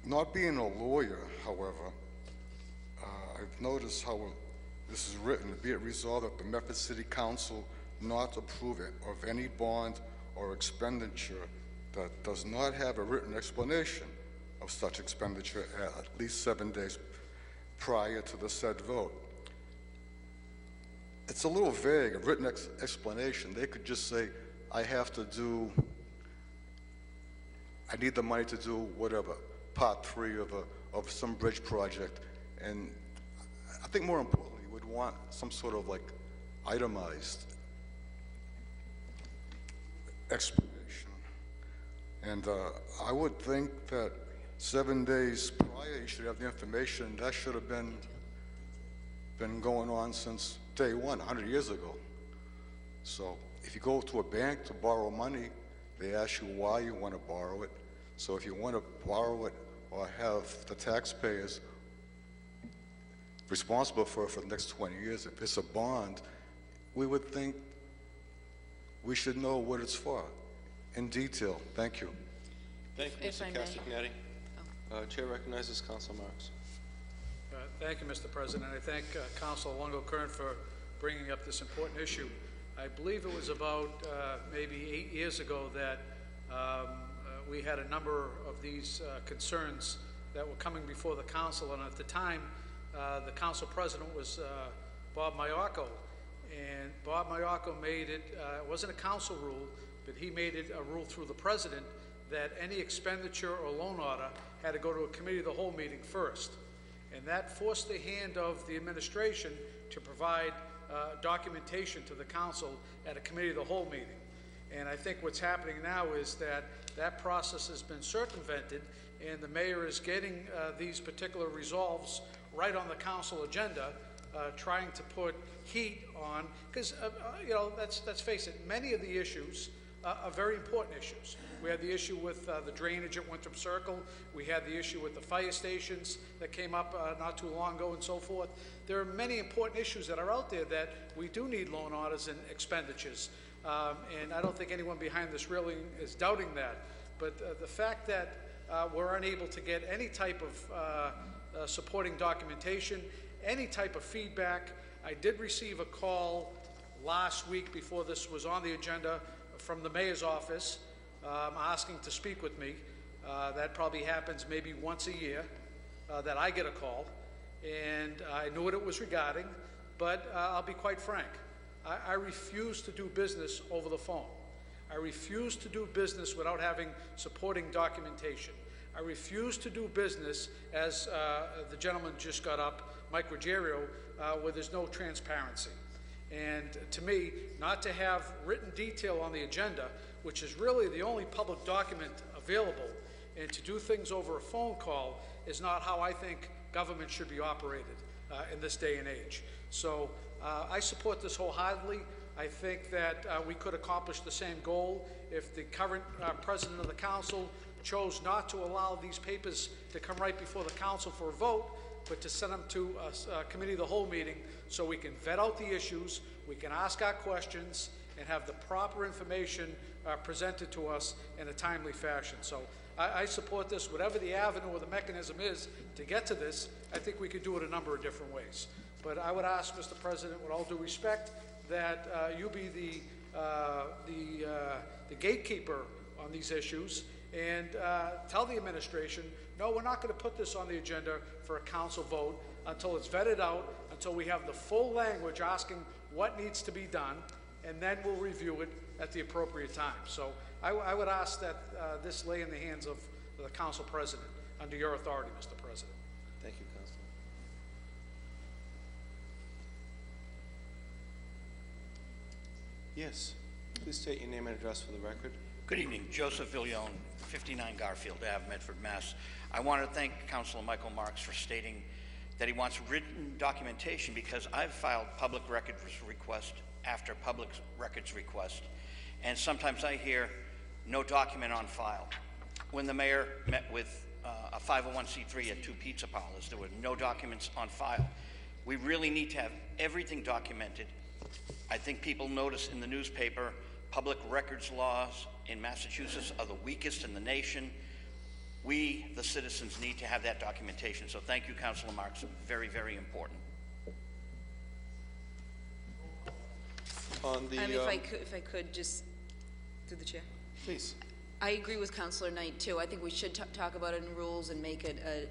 Speaker 12: Not being a lawyer, however, I've noticed how this is written: be it resolved that the Medford City Council not approve it of any bond or expenditure that does not have a written explanation of such expenditure at least 7 days prior to the said vote. It's a little vague, a written explanation. They could just say, I need the money to do whatever, part 3 of some bridge project. And I think more importantly, you would want some sort of like itemized explanation. And I would think that 7 days prior, you should have the information. That should have been going on since day one, 100 years ago. So if you go to a bank to borrow money, they ask you why you want to borrow it. So if you want to borrow it or have the taxpayers responsible for it for the next 20 years, if it's a bond, we would think we should know what it's for in detail. Thank you.
Speaker 1: Thank you, Mr. Castagnetti. Chair recognizes Council Marks.
Speaker 2: Thank you, Mr. President. I thank Councilor Longo-Kern for bringing up this important issue. I believe it was about maybe 8 years ago that we had a number of these concerns that were coming before the council, and at the time the council president was Bob Maiocco, and Bob Maiocco made it, it wasn't a council rule, but he made it a rule through the president that any expenditure or loan order had to go to a committee of the whole meeting first. And that forced the hand of the administration to provide documentation to the council at a committee of the whole meeting. And I think what's happening now is that that process has been circumvented, and the mayor is getting these particular resolves right on the council agenda, trying to put heat on, because you know, let's face it, many of the issues are very important issues. We had the issue with the drainage at Winthrop Circle. We had the issue with the fire stations that came up not too long ago and so forth. There are many important issues that are out there that we do need loan orders and expenditures. And I don't think anyone behind this really is doubting that. But the fact that we're unable to get any type of supporting documentation, any type of feedback. I did receive a call last week before this was on the agenda from the mayor's office asking to speak with me. That probably happens maybe once a year that I get a call, and I knew what it was regarding, but I'll be quite frank. I refuse to do business over the phone. I refuse to do business without having supporting documentation. I refuse to do business, as the gentleman just got up, Mike Ruggiero, where there's no transparency. And to me, not to have written detail on the agenda, which is really the only public document available, and to do things over a phone call is not how I think government should be operated in this day and age. So I support this wholeheartedly. I think that we could accomplish the same goal if the current president of the council chose not to allow these papers to come right before the council for a vote, but to send them to a committee of the whole meeting so we can vet out the issues, we can ask our questions, and have the proper information presented to us in a timely fashion. So I support this. Whatever the avenue or the mechanism is to get to this, I think we could do it a number of different ways. But I would ask, Mr. President, with all due respect, that you be the gatekeeper on these issues and tell the administration, no, we're not going to put this on the agenda for a council vote until it's vetted out, until we have the full language asking what needs to be done, and then we'll review it at the appropriate time. So I would ask that this lay in the hands of the council president under your authority, Mr. President.
Speaker 1: Thank you, Councilor. Yes, please state your name and address for the record.
Speaker 13: Good evening, Joseph Villione, 59 Garfield Ave, Medford, Mass. I want to thank Councilor Michael Marks for stating that he wants written documentation, because I've filed public records request after public records request, and sometimes I hear no document on file. When the mayor met with a 501c3 at 2 pizza parlors, there were no documents on file. We really need to have everything documented. I think people notice in the newspaper, public records laws in Massachusetts are the weakest in the nation. We, the citizens, need to have that documentation. So thank you, Councilor Marks. Very, very important.
Speaker 1: On the,
Speaker 8: if I could, just through the chair.
Speaker 1: please.
Speaker 8: I agree with Councilor Knight, too. I think we should talk about it in rules and make it a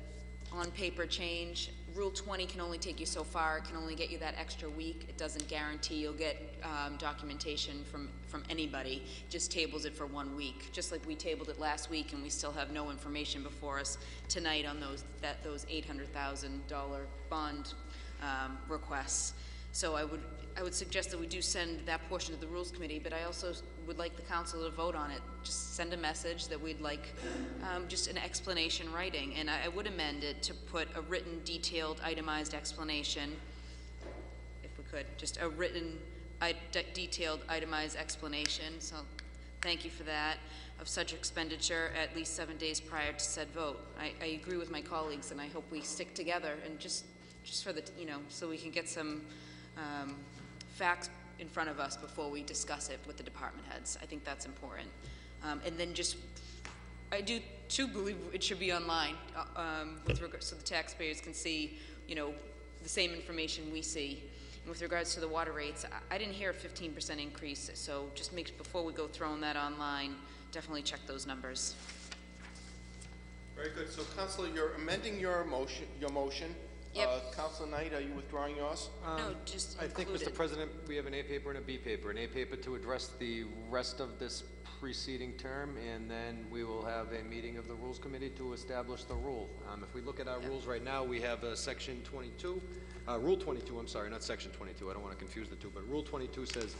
Speaker 8: on-paper change. Rule 20 can only take you so far. It can only get you that extra week. It doesn't guarantee you'll get documentation from anybody. It just tables it for 1 week, just like we tabled it last week, and we still have no information before us tonight on those $800,000 bond requests. So I would suggest that we do send that portion to the Rules Committee, but I also would like the council to vote on it. Just send a message that we'd like just an explanation writing, and I would amend it to put a written, detailed, itemized explanation, if we could, just a written, detailed, itemized explanation. So thank you for that, of such expenditure at least 7 days prior to said vote. I agree with my colleagues, and I hope we stick together and just for the, so we can get some facts in front of us before we discuss it with the department heads. I think that's important. And then I do too believe it should be online with regards so the taxpayers can see, the same information we see. And with regards to the water rates, I didn't hear a 15% increase, so just before we go throwing that online, definitely check those numbers.
Speaker 1: Very good. So, Councilor, you're amending your motion.
Speaker 8: Yep.
Speaker 1: Councilor Knight, are you withdrawing yours?
Speaker 8: No, just
Speaker 4: I think,
Speaker 8: include
Speaker 4: Mr.
Speaker 8: it.
Speaker 4: President, we have an A paper and a B paper. An A paper to address the rest of this preceding term, and then we will have a meeting of the Rules Committee to establish the rule. If we look at our rules right now, we have Section 22, Rule 22, I'm sorry, not Section 22, I don't want to confuse the two, but Rule 22 says,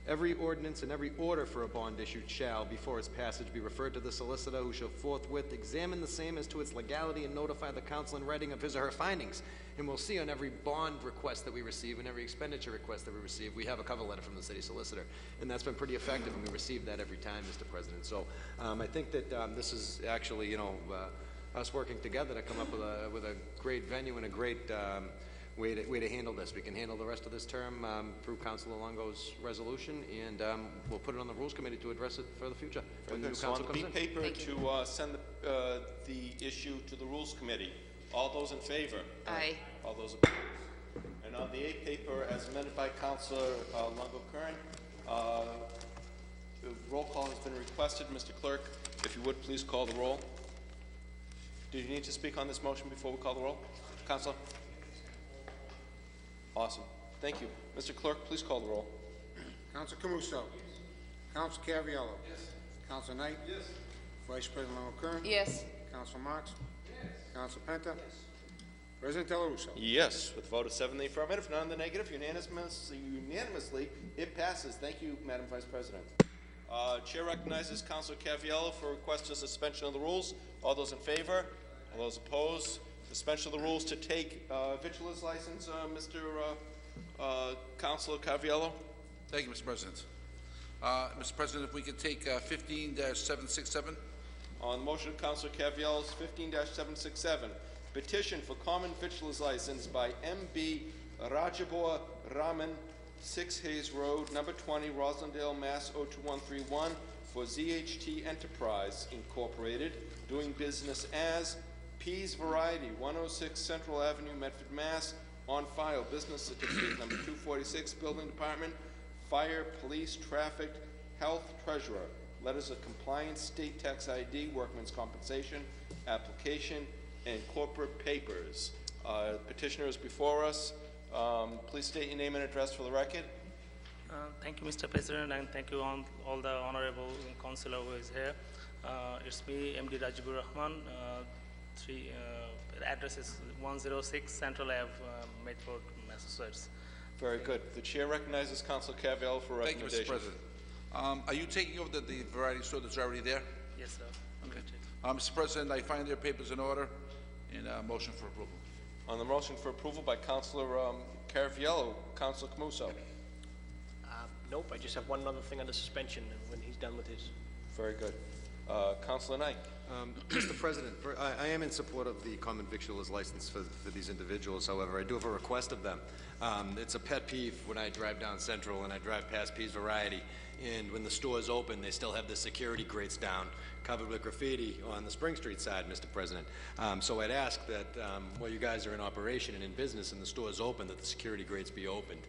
Speaker 4: every ordinance and every order for a bond issued shall, before its passage, be referred to the solicitor, who shall forthwith examine the same as to its legality and notify the council in writing of his or her findings. And we'll see on every bond request that we receive and every expenditure request that we receive, we have a cover letter from the city solicitor. And that's been pretty effective, and we receive that every time, Mr. President. So I think that this is actually, us working together to come up with a great venue and a great way to handle this. We can handle the rest of this term through Councilor Longo's resolution, and we'll put it on the Rules Committee to address it for the future when the new
Speaker 1: So
Speaker 4: council
Speaker 1: on the
Speaker 4: comes
Speaker 1: B
Speaker 4: in.
Speaker 1: paper to send the issue to the Rules Committee. All those in favor?
Speaker 8: Aye.
Speaker 1: All those opposed? And on the A paper, as amended by Councilor Longo-Kern, roll call has been requested. Mr. Clerk, if you would please call the roll. Did you need to speak on this motion before we call the roll? Councilor? Awesome. Thank you. Mr. Clerk, please call the roll.
Speaker 9: Counsel Camuso. Counsel Cavallaro. Yes. Counsel Knight. Yes. Vice President Longo-Kern.
Speaker 8: Yes.
Speaker 9: Counsel Marks. Yes. Counsel Penta. Yes. President Del Russo.
Speaker 1: Yes, with a vote of 7 in the affirmative, none in the negative, unanimously, it passes. Thank you, Madam Vice President. Chair recognizes Councilor Cavallaro for a request of suspension of the rules. All those in favor? All those opposed? Suspension of the rules to take victualer's license, Mr. Councilor Cavallaro.
Speaker 14: Thank you, Mr. President. Mr. President, if we could take 15-767.
Speaker 1: On the motion of Councilor Caviello's 15-767, petition for common victualer's license by M.B. Rajabor Raman, 6 Hayes Road, number 20, Roslindale, Mass. 02131, for ZHT Enterprise, Incorporated, doing business as Pease Variety, 106 Central Avenue, Medford, Mass. On file, business certificate number 246, Building Department, Fire, Police, Traffic, Health, Treasurer. Letters of compliance, state tax ID, workman's compensation, application, and corporate papers. Petitioner is before us. Please state your name and address for the record.
Speaker 15: Thank you, Mr. President, and thank you on all the honorable councilor who is here. It's me, MD Rajibur Rahman. Address is 106 Central Ave, Medford, Massachusetts.
Speaker 1: Very good. The chair recognizes Councilor Cavallaro for recommendation.
Speaker 14: Thank you, Mr. President. Are you taking over the variety store that's already there?
Speaker 15: Yes, sir.
Speaker 14: Okay. Mr. President, I find their papers in order and motion for approval.
Speaker 1: On the motion for approval by Councilor Caraviello, Councilor Camuso.
Speaker 7: Nope, I just have one other thing under suspension when he's done with his.
Speaker 1: Very good. Councilor Knight.
Speaker 4: Mr. President, I am in support of the common victualer's license for these individuals. However, I do have a request of them. It's a pet peeve when I drive down Central and I drive past Pease Variety, and when the store's open, they still have the security grates down, covered with graffiti on the Spring Street side, Mr. President. So I'd ask that while you guys are in operation and in business and the store's open, that the security grates be opened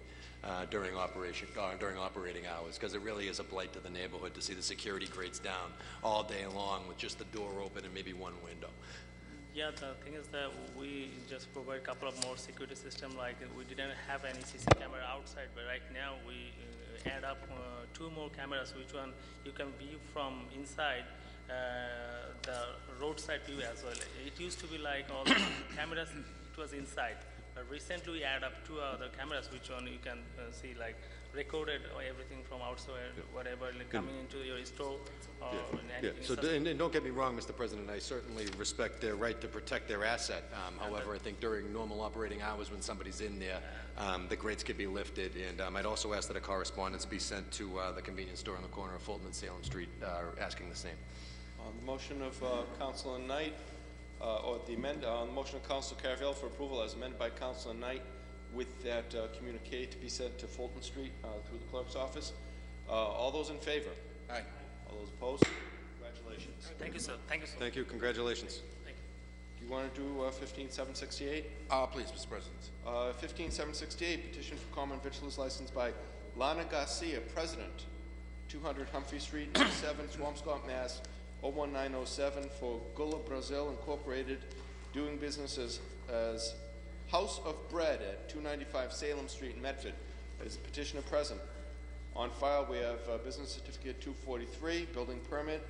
Speaker 4: during operating hours, because it really is a blight to the neighborhood to see the security grates down all day long with just the door open and maybe one window.
Speaker 15: Yeah, the thing is that we just provide a couple of more security system. Like we didn't have any CC camera outside, but right now we add up 2 more cameras, which one you can view from inside the roadside view as well. It used to be like all the cameras, it was inside. But recently we add up 2 other cameras, which one you can see like recorded or everything from outside, whatever, like coming into your store or anything.
Speaker 4: So and don't get me wrong, Mr. President, I certainly respect their right to protect their asset. However, I think during normal operating hours when somebody's in there, the grates could be lifted, and I'd also ask that a correspondence be sent to the convenience store on the corner of Fulton and Salem Street asking the same.
Speaker 1: On the motion of Councilor Knight, on the motion of Councilor Caraviello for approval as amended by Councilor Knight, with that communique to be sent to Fulton Street through the clerk's office. All those in favor?
Speaker 14: Aye.
Speaker 1: All those opposed? Congratulations.
Speaker 15: Thank you, sir. Thank you, sir.
Speaker 4: Thank you. Congratulations.
Speaker 15: Thank you.
Speaker 1: Do you want to do 15768?
Speaker 14: Please, Mr. President.
Speaker 1: 15768, petition for common victualer's license by Lana Garcia, President, 200 Humphrey Street, 7 Swampscott, Mass. 01907 for Gula Brazil Incorporated, doing business as House of Bread at 295 Salem Street in Medford. Is the petitioner present? On file, we have business certificate 243, building permit,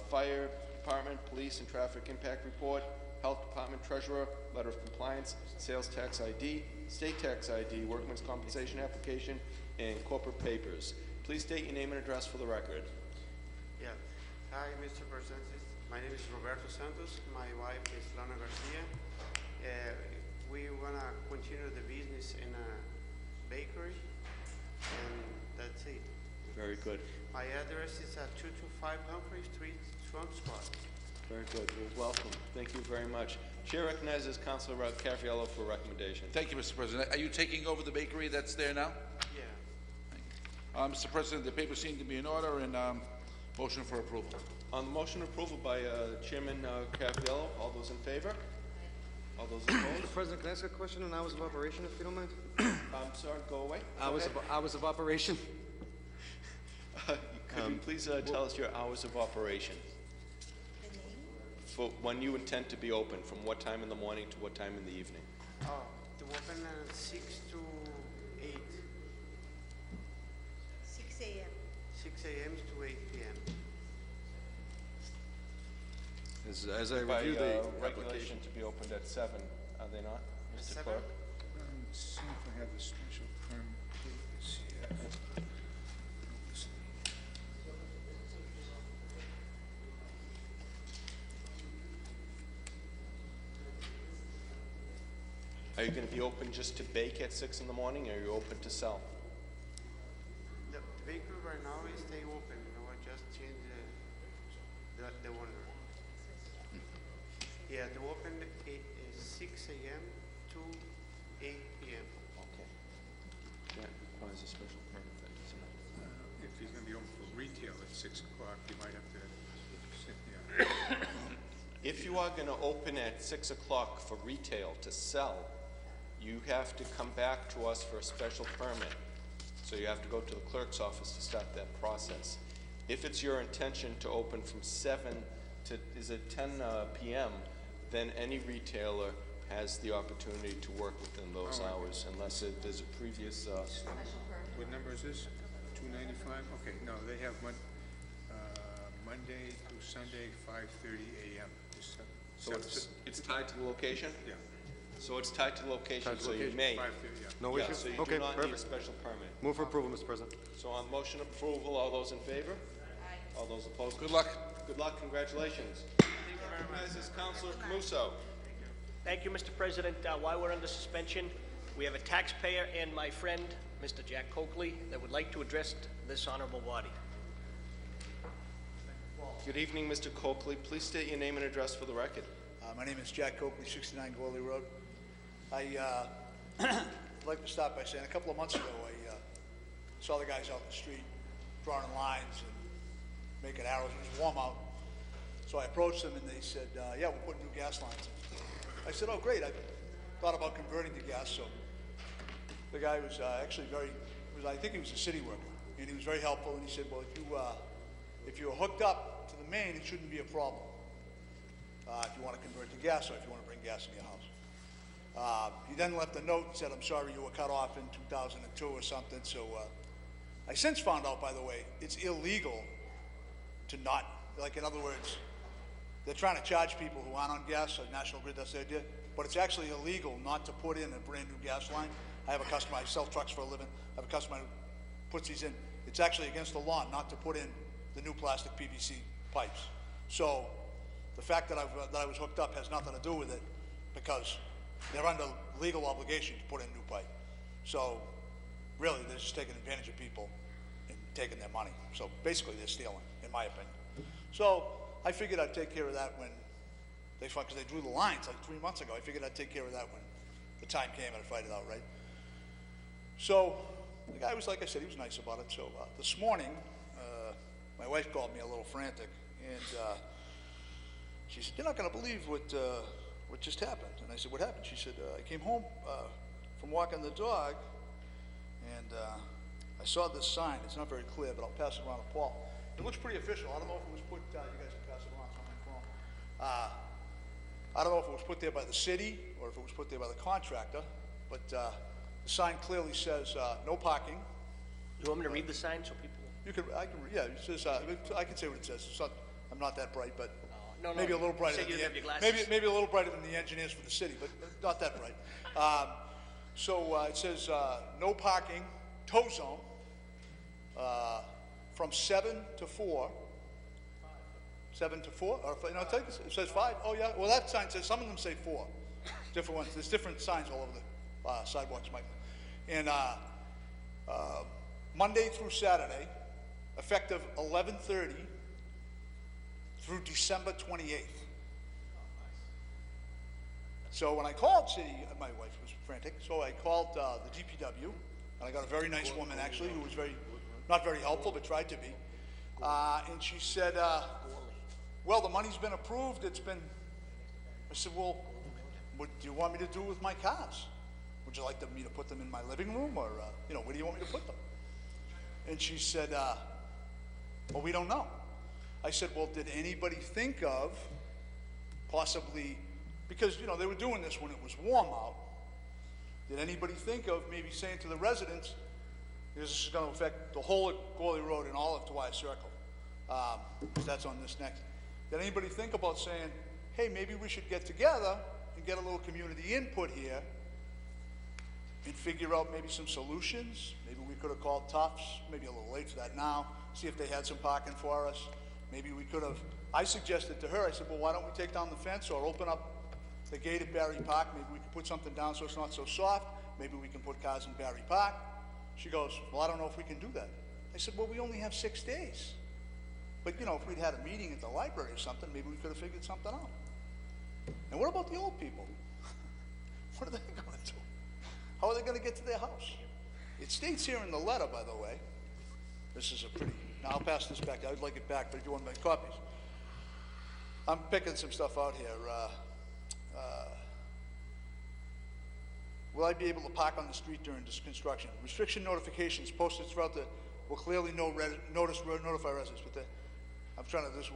Speaker 1: fire department, police and traffic impact report, health department treasurer, letter of compliance, sales tax ID, state tax ID, workman's compensation application, and corporate papers. Please state your name and address for the record.
Speaker 16: Yeah. Hi, Mr. President. My name is Roberto Santos. My wife is Lana Garcia. We want to continue the business in a bakery, and that's it.
Speaker 1: Very good.
Speaker 16: My address is at 225 Humphrey Street, Swampscott.
Speaker 1: Very good. Well, welcome. Thank you very much. Chair recognizes Councilor Caraviello for recommendation.
Speaker 14: Thank you, Mr. President. Are you taking over the bakery that's there now?
Speaker 16: Yeah.
Speaker 14: Mr. President, the papers seem to be in order, and motion for approval.
Speaker 1: On the motion approval by Chairman Caraviello, all those in favor? All those opposed?
Speaker 4: Mr. President, can I ask a question on hours of operation, if you don't mind?
Speaker 1: I'm sorry, go away.
Speaker 4: Hours of operation?
Speaker 1: Could you please tell us your hours of operation? for when you intend to be open, from what time in the morning to what time in the evening?
Speaker 16: Oh, to open 6 to 8.
Speaker 11: 6 a.m.
Speaker 16: 6 a.m. to 8 p.m.
Speaker 12: As I review the
Speaker 1: By regulation
Speaker 12: application,
Speaker 1: to be opened at 7, are they not, Mr.
Speaker 16: 7?
Speaker 1: Clerk?
Speaker 9: Let's see if I have the special permit. Let's see.
Speaker 1: Are you going to be open just to bake at 6 in the morning, or are you open to sell?
Speaker 16: The bakery right now is stay open. I will just change the owner. Yeah, the open is 6 a.m. to 8 p.m.
Speaker 1: Okay. That requires a special permit, then, doesn't it?
Speaker 9: If he's gonna be open for retail at 6 o'clock, he might have to sit there.
Speaker 1: If you are going to open at 6 o'clock for retail to sell, you have to come back to us for a special permit. So you have to go to the clerk's office to start that process. If it's your intention to open from 7 to, is it 10 p.m., then any retailer has the opportunity to work within those hours, unless there's a previous...
Speaker 9: What number is this? 295? Okay, no, they have Monday through Sunday, 5:30 a.m.
Speaker 1: So it's tied to the location?
Speaker 9: Yeah.
Speaker 1: So it's tied to the location,
Speaker 4: Tied to
Speaker 1: so you
Speaker 4: location.
Speaker 1: may.
Speaker 9: 5:30, yeah.
Speaker 4: No
Speaker 1: Yeah,
Speaker 4: issue?
Speaker 1: so you
Speaker 4: Okay,
Speaker 1: do not need a
Speaker 4: perfect.
Speaker 1: special permit.
Speaker 4: Move for approval, Mr. President.
Speaker 1: So on motion of approval, all those in favor? Aye. All those opposed?
Speaker 14: Good luck.
Speaker 1: Good luck, congratulations. Recognizes Councilor Camuso.
Speaker 7: Thank you, Mr. President. While we're under suspension, we have a taxpayer and my friend, Mr. Jack Coakley, that would like to address this honorable body.
Speaker 1: Good evening, Mr. Coakley. Please state your name and address for the record.
Speaker 17: My name is Jack Coakley, 69 Gorley Road. I would like to start by saying a couple of months ago, I saw the guys out in the street drawing lines and making arrows. It was warm out. So I approached them and they said, yeah, we're putting new gas lines in. I said, oh, great. I thought about converting to gas. So the guy was actually I think he was a city worker, and he was very helpful. And he said, well, if you were hooked up to the main, it shouldn't be a problem. If you want to convert to gas or if you want to bring gas in your house. He then left a note and said, I'm sorry you were cut off in 2002 or something. So I since found out, by the way, it's illegal to not, like in other words, they're trying to charge people who aren't on gas, so National Grid, that's the idea, but it's actually illegal not to put in a brand new gas line. I have a customer, I sell trucks for a living, I have a customer who puts these in. It's actually against the law not to put in the new plastic PVC pipes. So the fact that I was hooked up has nothing to do with it because they're under legal obligation to put in new pipe. So really, they're just taking advantage of people and taking their money. So basically, they're stealing, in my opinion. So I figured I'd take care of that when because they drew the lines like 3 months ago. I figured I'd take care of that when the time came and I'd fight it out, right? So the guy was, like I said, he was nice about it. So this morning, my wife called me a little frantic, and she said, you're not going to believe what just happened. And I said, what happened? She said, I came home from walking the dog, and I saw this sign. It's not very clear, but I'll pass it around to Paul. It looks pretty official. I don't know if it was put, you guys can pass it around, it's on my phone. I don't know if it was put there by the city or if it was put there by the contractor, but the sign clearly says no parking.
Speaker 7: Do you want me to read the sign so people?
Speaker 17: Yeah, it says, I can say what it says. It's not, I'm not that bright, but
Speaker 7: No,
Speaker 17: maybe a little brighter
Speaker 7: you said
Speaker 17: than
Speaker 7: you have your glasses.
Speaker 17: maybe a little brighter than the engineers for the city, but not that bright. So it says no parking, tow zone, from 7 to 4. 7 to 4? Or, no, it says 5. Oh, yeah. Well, that sign says, some of them say 4. Different ones. There's different signs all over the sidewalks, Mike. And Monday through Saturday, effective 11:30 through December 28th. So when I called city, my wife was frantic, so I called the DPW, and I got a very nice woman, actually, who was not very helpful, but tried to be. And she said, well, the money's been approved, I said, well, what do you want me to do with my cars? Would you like me to put them in my living room, or, where do you want me to put them? And she said, well, we don't know. I said, well, did anybody think of possibly, because, you know, they were doing this when it was warm out. Did anybody think of maybe saying to the residents, this is going to affect the whole of Gorley Road and all of Dwyer Circle, because that's on this next. Did anybody think about saying, hey, maybe we should get together and get a little community input here and figure out maybe some solutions? Maybe we could have called Tufts, maybe a little late for that now, see if they had some parking for us. Maybe we could have, I suggested to her, I said, well, why don't we take down the fence or open up the gate at Barry Park? Maybe we could put something down so it's not so soft. Maybe we can put cars in Barry Park. She goes, well, I don't know if we can do that. I said, well, we only have 6 days. But, you know, if we'd had a meeting at the library or something, maybe we could have figured something out. And what about the old people? What are they going to do? How are they going to get to their house? It states here in the letter, by the way, this is a pretty, now I'll pass this back. I would like it back, but if you want to make copies. I'm picking some stuff out here. Will I be able to park on the street during this construction? Restriction notifications posted throughout the, will clearly notify residents, but I'm trying to, this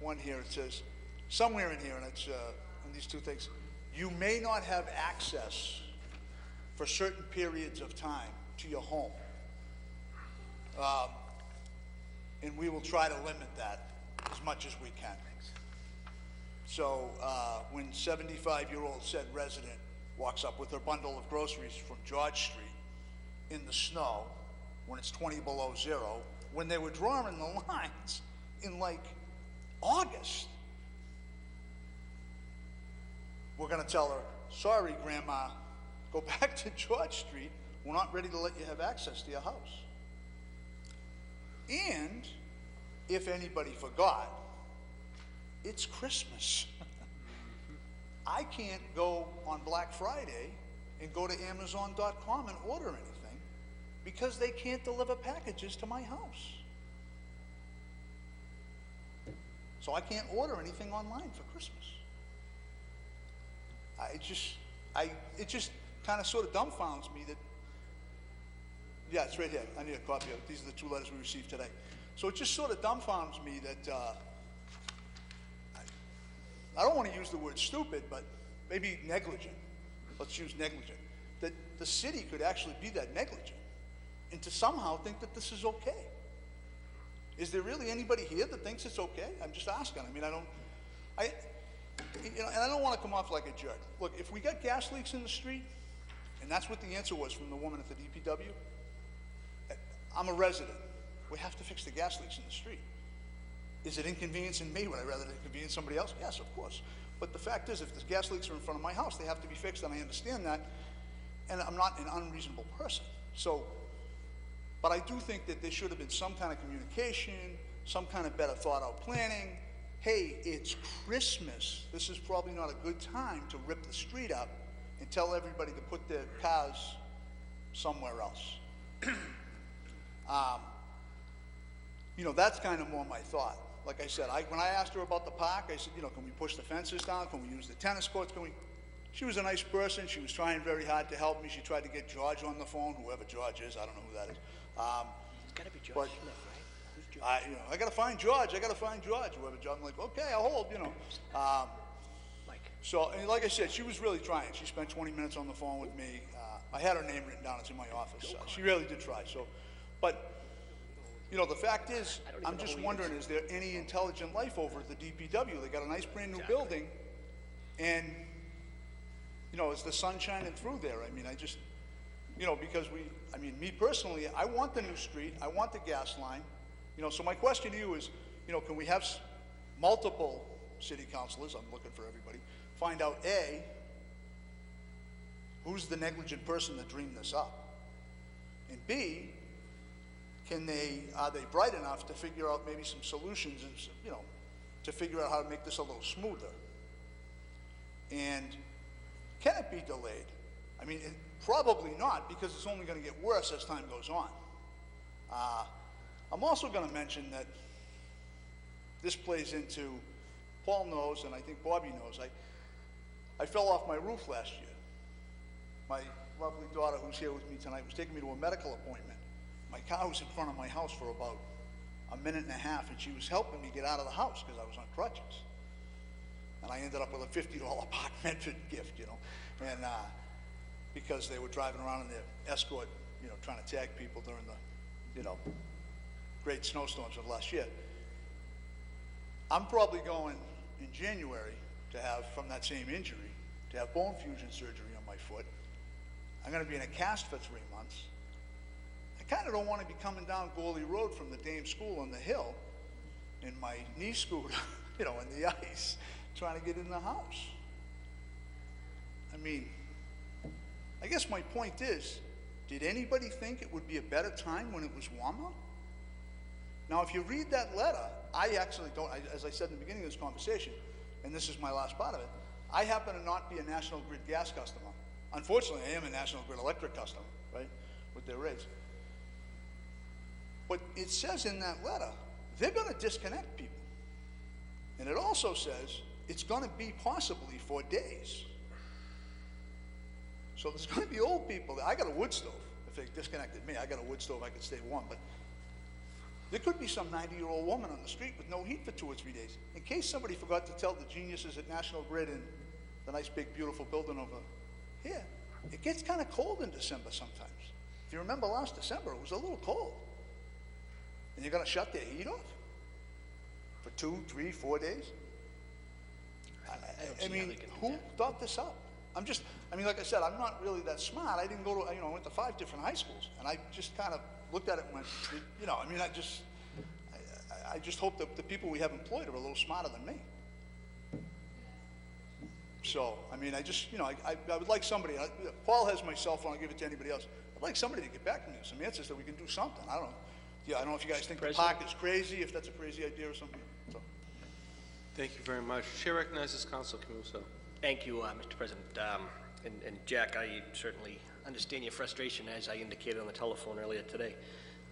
Speaker 17: one here, it says, somewhere in here, and it's in these two things, you may not have access for certain periods of time to your home. And we will try to limit that as much as we can. So when 75-year-old said resident walks up with her bundle of groceries from George Street in the snow, when it's 20 below zero, when they were drawing the lines in like August, we're gonna tell her, sorry, Grandma, go back to George Street. We're not ready to let you have access to your house. And if anybody forgot, it's Christmas. I can't go on Black Friday and go to Amazon.com and order anything because they can't deliver packages to my house. So I can't order anything online for Christmas. It just kind of sort of dumbfounds me that, yeah, it's right here. I need a copy of it. These are the 2 letters we received today. So it just sort of dumbfounds me that, I don't want to use the word stupid, but maybe negligent. Let's use negligent. That the city could actually be that negligent and to somehow think that this is okay. Is there really anybody here that thinks it's okay? I'm just asking. I mean, you know, and I don't want to come off like a jerk. Look, if we got gas leaks in the street, and that's what the answer was from the woman at the DPW, I'm a resident. We have to fix the gas leaks in the street. Is it inconveniencing me? Would I rather inconvenience somebody else? Yes, of course. But the fact is, if the gas leaks are in front of my house, they have to be fixed, and I understand that, and I'm not an unreasonable person. So, but I do think that there should have been some kind of communication, some kind of better thought out planning. Hey, it's Christmas. This is probably not a good time to rip the street up and tell everybody to put their cars somewhere else. You know, that's kind of more my thought. Like I said, when I asked her about the park, I said, you know, can we push the fences down? Can we use the tennis courts? She was a nice person. She was trying very hard to help me. She tried to get George on the phone, whoever George is. I don't know who that is.
Speaker 7: It's got to be George Smith, right? Who's George?
Speaker 17: You know, I got to find George. I got to find George, whoever George. I'm like, okay, I'll hold, you know.
Speaker 7: Mike.
Speaker 17: So, and like I said, she was really trying. She spent 20 minutes on the phone with me. I had her name written down. It's in my office. She really did try. So, but, you know, the fact is, I'm just wondering, is there any intelligent life over at the DPW? They got a nice brand new building, and, you know, is the sun shining through there? I mean, I just, you know, because me personally, I want the new street. I want the gas line. You know, so my question to you is, you know, can we have multiple city councilors, I'm looking for everybody, find out, A, who's the negligent person that dreamed this up? And B, are they bright enough to figure out maybe some solutions and, you know, to figure out how to make this a little smoother? And can it be delayed? I mean, probably not, because it's only going to get worse as time goes on. I'm also going to mention that this plays into, Paul knows, and I think Bobby knows, I fell off my roof last year. My lovely daughter, who's here with me tonight, was taking me to a medical appointment. My car was in front of my house for about a minute and a half, and she was helping me get out of the house because I was on crutches. And I ended up with a $50 Park Medford gift, you know, and because they were driving around in their Escort, you know, trying to tag people during the, you know, great snowstorms of last year. I'm probably going in January to have, from that same injury, to have bone fusion surgery on my foot. I'm going to be in a cast for 3 months. I kind of don't want to be coming down Gorley Road from the Dame School on the hill in my knee scooter, you know, in the ice, trying to get in the house. I mean, I guess my point is, did anybody think it would be a better time when it was warmer? Now, if you read that letter, I actually don't, as I said in the beginning of this conversation, and this is my last part of it, I happen to not be a National Grid gas customer. Unfortunately, I am a National Grid electric customer, right, with their rates. But it says in that letter, they're going to disconnect people. And it also says it's going to be possibly for days. So there's going to be old people. I got a wood stove. If they disconnected me, I got a wood stove, I could stay warm. But there could be some 90-year-old woman on the street with no heat for 2 or 3 days. In case somebody forgot to tell the geniuses at National Grid in the nice big beautiful building over here, it gets kind of cold in December sometimes. If you remember last December, it was a little cold. And you're going to shut their heat off for 2, 3, 4 days? I mean, who thought this up? I mean, like I said, I'm not really that smart. I didn't go to, you know, I went to 5 different high schools, and I just kind of looked at it and went, you know, I mean, I just hope that the people we have employed are a little smarter than me. So, I mean, I just, you know, I would like somebody, Paul has my cell phone, I'll give it to anybody else. I'd like somebody to get back to me with some answers that we can do something. I don't know. Yeah, I don't know if you guys think the park is crazy, if that's a crazy idea or something. So.
Speaker 1: Thank you very much. Chair recognizes Councilor Camuso.
Speaker 7: Thank you, Mr. President. And Jack, I certainly understand your frustration, as I indicated on the telephone earlier today.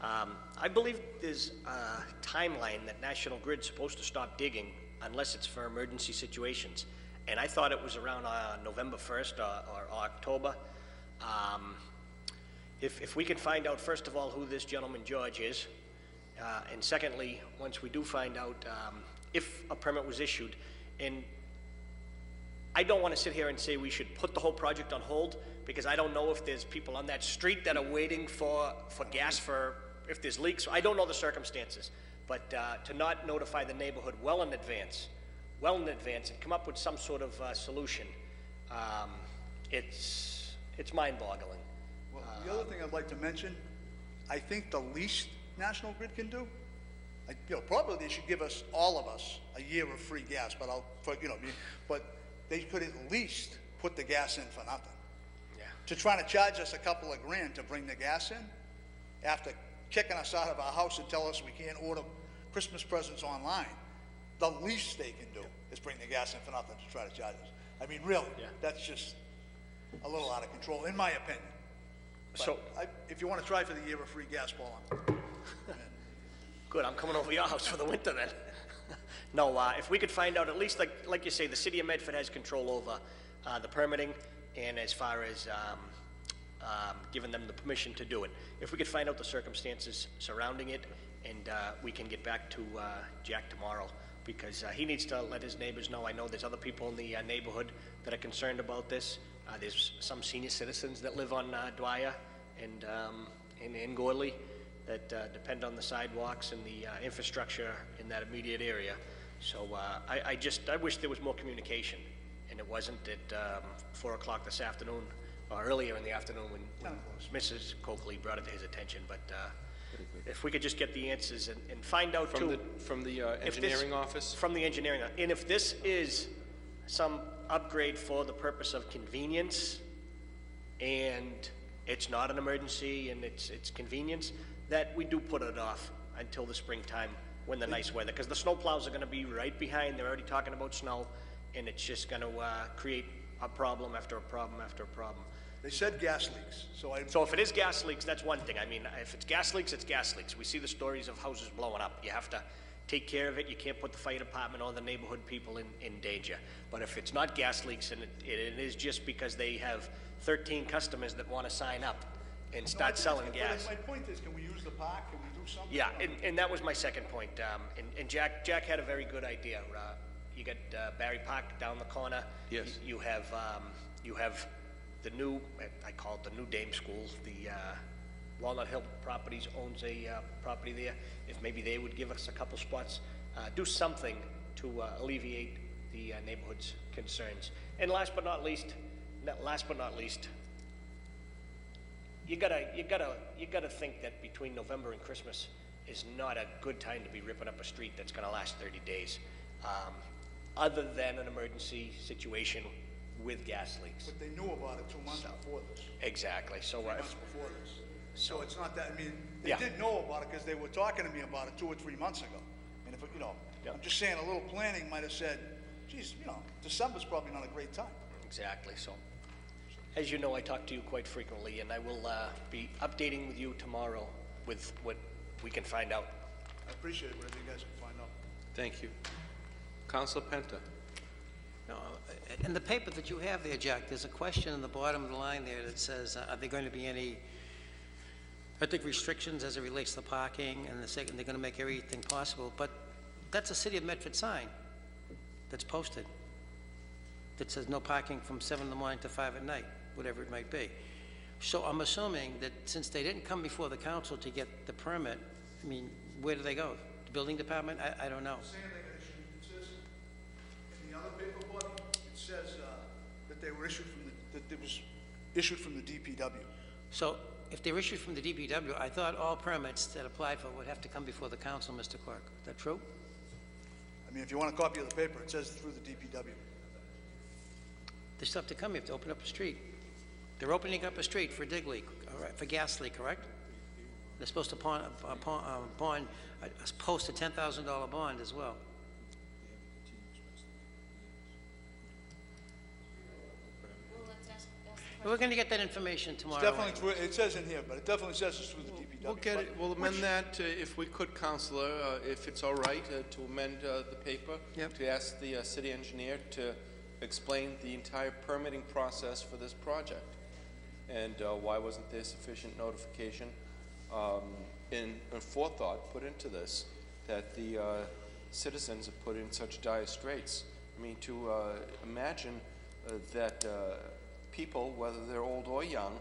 Speaker 7: I believe there's a timeline that National Grid's supposed to stop digging unless it's for emergency situations. And I thought it was around November 1st or October. If we could find out, first of all, who this gentleman George is, and secondly, once we do find out if a permit was issued, and I don't want to sit here and say we should put the whole project on hold, because I don't know if there's people on that street that are waiting for gas for, if there's leaks. I don't know the circumstances, but to not notify the neighborhood well in advance, and come up with some sort of solution, it's mind-boggling.
Speaker 17: Well, the other thing I'd like to mention, I think the least National Grid can do, you know, probably they should give us, all of us, a year of free gas, but but they could at least put the gas in for nothing.
Speaker 7: Yeah.
Speaker 17: To try to charge us a couple of grand to bring the gas in, after kicking us out of our house and tell us we can't order Christmas presents online, the least they can do is bring the gas in for nothing to try to charge us. I mean, really, that's just a little out of control, in my opinion. But
Speaker 7: so,
Speaker 17: if you want to try for the year of free gas, Paul,
Speaker 7: good, I'm coming over your house for the winter then. No, if we could find out, at least like you say, the city of Medford has control over the permitting, and as far as giving them the permission to do it. If we could find out the circumstances surrounding it, and we can get back to Jack tomorrow, because he needs to let his neighbors know. I know there's other people in the neighborhood that are concerned about this. There's some senior citizens that live on Dwyer and in Gorley that depend on the sidewalks and the infrastructure in that immediate area. So I wish there was more communication, and it wasn't at 4 o'clock this afternoon, or earlier in the afternoon when Mrs. Coakley brought it to his attention. But if we could just get the answers and find out
Speaker 1: from the engineering office?
Speaker 7: From the engineering, and if this is some upgrade for the purpose of convenience, and it's not an emergency and it's convenience, that we do put it off until the springtime when the nice weather, because the snow plows are going to be right behind. They're already talking about snow, and it's just going to create a problem after a problem after a problem.
Speaker 17: They said gas leaks,
Speaker 7: so if it is gas leaks, that's one thing. I mean, if it's gas leaks, it's gas leaks. We see the stories of houses blowing up. You have to take care of it. You can't put the fire department or the neighborhood people in danger. But if it's not gas leaks, and it is just because they have 13 customers that want to sign up and start selling gas.
Speaker 17: My point is, can we use the park? Can we do something?
Speaker 7: Yeah, and that was my second point. And Jack had a very good idea. you got Barry Park down the corner.
Speaker 14: Yes.
Speaker 7: You have the new, I call it the new Dame School. The Walnut Hill Properties owns a property there. If maybe they would give us a couple spots, do something to alleviate the neighborhood's concerns. And last but not least, you gotta think that between November and Christmas is not a good time to be ripping up a street that's gonna last 30 days, other than an emergency situation with gas leaks.
Speaker 17: But they knew about it 2 months before this.
Speaker 7: Exactly, so,
Speaker 17: 3 months before this. So it's not that, I mean, they
Speaker 7: Yeah.
Speaker 17: did know about it because they were talking to me about it 2 or 3 months ago. And if, I'm just saying, a little planning might have said, geez, December's probably not a great time.
Speaker 7: exactly, so. As you know, I talk to you quite frequently, and I will be updating with you tomorrow with what we can find out.
Speaker 17: I appreciate whatever you guys can find out.
Speaker 1: Thank you. Councilor Penta.
Speaker 3: No, in the paper that you have there, Jack, there's a question in the bottom of the line there that says, are there going to be any, I think, restrictions as it relates to parking, and they're going to make everything possible, but that's a City of Medford sign that's posted that says no parking from 7 in the morning to 5 at night, whatever it might be. So I'm assuming that since they didn't come before the council to get the permit, I mean, where do they go? The building department? I don't know.
Speaker 17: Saying they got issued, it says, in the other paper body, it says that they were issued from that it was issued from the DPW.
Speaker 3: So if they're issued from the DPW, I thought all permits that applied for would have to come before the council, Mr. Clerk. Is that true?
Speaker 17: I mean, if you want a copy of the paper, it says through the DPW.
Speaker 3: They still have to come, you have to open up a street. They're opening up a street for a dig leak, all right, for gas leak, correct? They're supposed to post a $10,000 bond as well. We're going to get that information tomorrow.
Speaker 17: It's definitely through, it says in here, but it definitely says it's through the DPW.
Speaker 1: We'll get it, we'll amend that, if we could, Councilor, if it's all right, to amend the paper.
Speaker 3: Yep.
Speaker 1: To ask the city engineer to explain the entire permitting process for this project. And why wasn't there sufficient notification and forethought put into this, that the citizens have put in such dire straits. I mean, to imagine that people, whether they're old or young,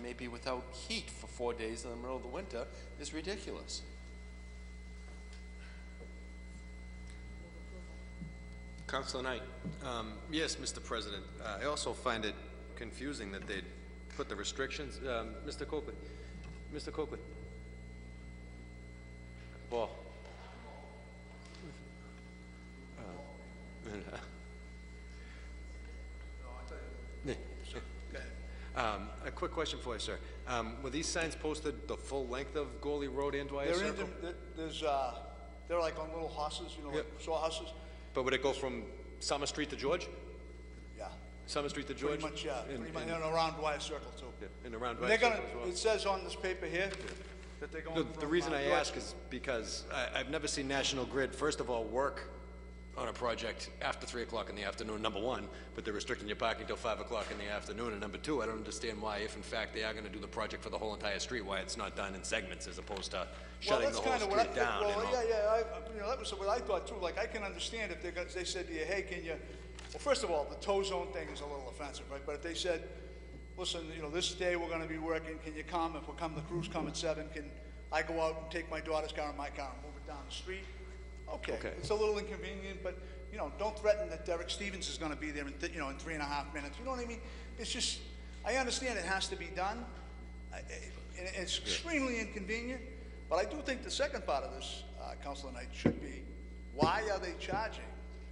Speaker 1: may be without heat for 4 days in the middle of the winter is ridiculous. Councilor Knight.
Speaker 4: Yes, Mr. President. I also find it confusing that they'd put the restrictions. Mr. Coakley. Mr. Coakley. Well. A quick question for you, sir. Were these signs posted the full length of Goalie Road and Dwyer Circle?
Speaker 17: They're like on little horses, like saw horses.
Speaker 4: But would it go from Summer Street to George?
Speaker 17: Yeah.
Speaker 4: Summer Street to George?
Speaker 17: Pretty much, yeah. And around Dwyer Circle, too.
Speaker 4: Yeah, and around
Speaker 17: And
Speaker 4: Dwyer
Speaker 17: they're
Speaker 4: Circle
Speaker 17: gonna,
Speaker 4: as well?
Speaker 17: it says on this paper here that they're going
Speaker 4: The
Speaker 17: from,
Speaker 4: reason I
Speaker 17: Dwyer-
Speaker 4: ask is because I've never seen National Grid, first of all, work on a project after 3 o'clock in the afternoon, number one, but they're restricting your parking till 5 o'clock in the afternoon, and number two, I don't understand why, if in fact they are gonna do the project for the whole entire street, why it's not done in segments as opposed to shutting the whole street down.
Speaker 17: Well,
Speaker 4: you know?
Speaker 17: that was what I thought too. Like, I can understand if they said to you, hey, can you, well, first of all, the tow zone thing is a little offensive, right? But if they said, listen, this day we're gonna be working, can you come, if the crews come at 7, can I go out and take my daughter's car and my car and move it down the street? Okay. It's a little inconvenient, but, don't threaten that Derek Stevens is gonna be there in 3.5 minutes. You know what I mean? It's just, I understand it has to be done. And it's extremely inconvenient, but I do think the second part of this, Councilor Knight, should be, why are they charging,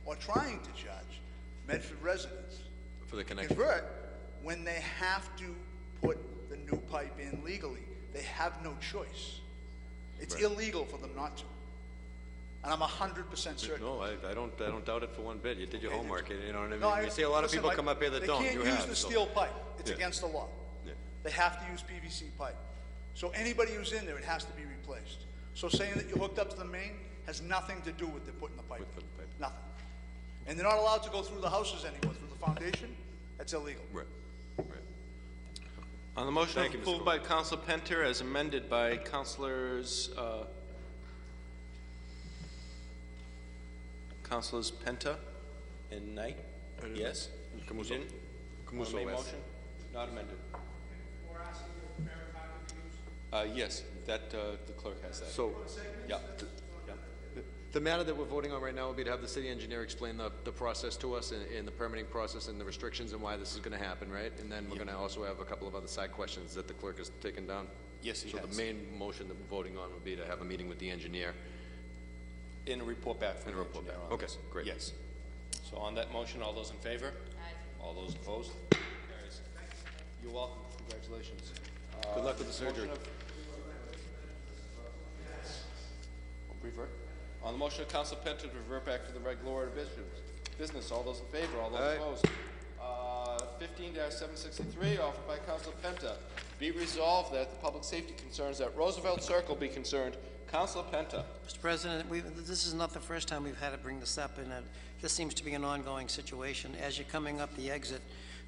Speaker 17: or trying to charge, Medford residents
Speaker 4: For the connection.
Speaker 17: convert when they have to put the new pipe in legally? They have no choice. It's illegal for them not to. And I'm 100% certain.
Speaker 4: No, I don't doubt it for one bit. You did your homework, you know what I mean?
Speaker 17: No,
Speaker 4: You see a lot of
Speaker 17: listen,
Speaker 4: people come up here that don't, you
Speaker 17: They
Speaker 4: have.
Speaker 17: can't use the
Speaker 4: so-
Speaker 17: steel pipe. It's
Speaker 4: Yeah.
Speaker 17: against the law.
Speaker 4: Yeah.
Speaker 17: They have to use PVC pipe. So anybody who's in there, it has to be replaced. So saying that you're hooked up to the main has nothing to do with them putting the pipe in. Nothing. And they're not allowed to go through the houses anymore, through the foundation. That's illegal.
Speaker 4: Right.
Speaker 1: On the motion
Speaker 4: Thank you, Mr.
Speaker 1: moved by Councilor Penter as amended by Councilors Penta and Knight? Yes?
Speaker 4: Camuso.
Speaker 1: You didn't?
Speaker 4: Camuso,
Speaker 1: On the main
Speaker 4: yes.
Speaker 1: motion? Not amended.
Speaker 2: We're asking if Mary Poppins used.
Speaker 1: Yes, that, the clerk has that.
Speaker 4: So,
Speaker 1: Yeah.
Speaker 4: the matter that we're voting on right now would be to have the city engineer explain the process to us in the permitting process and the restrictions and why this is gonna happen, right? And then we're gonna also have a couple of other side questions that the clerk has taken down.
Speaker 1: Yes, he
Speaker 4: So
Speaker 1: has.
Speaker 4: the main motion that we're voting on would be to have a meeting with the engineer.
Speaker 1: In a report back from
Speaker 4: And a
Speaker 1: the
Speaker 4: report
Speaker 1: engineer
Speaker 4: back.
Speaker 1: on
Speaker 4: Okay,
Speaker 1: this.
Speaker 4: great.
Speaker 1: Yes. So on that motion, all those in favor? Aye. All those opposed? Carries. You're welcome. Congratulations.
Speaker 4: Good luck with the surgery.
Speaker 1: Revert. On the motion of Council Penta to revert back to the regular order of business, all those in favor, all those
Speaker 4: Aye.
Speaker 1: opposed? 15-763, offered by Council Penta. Be resolved that the public safety concerns at Roosevelt Circle be concerned. Council Penta.
Speaker 3: Mr. President, this is not the first time we've had to bring this up, and this seems to be an ongoing situation. As you're coming up the exit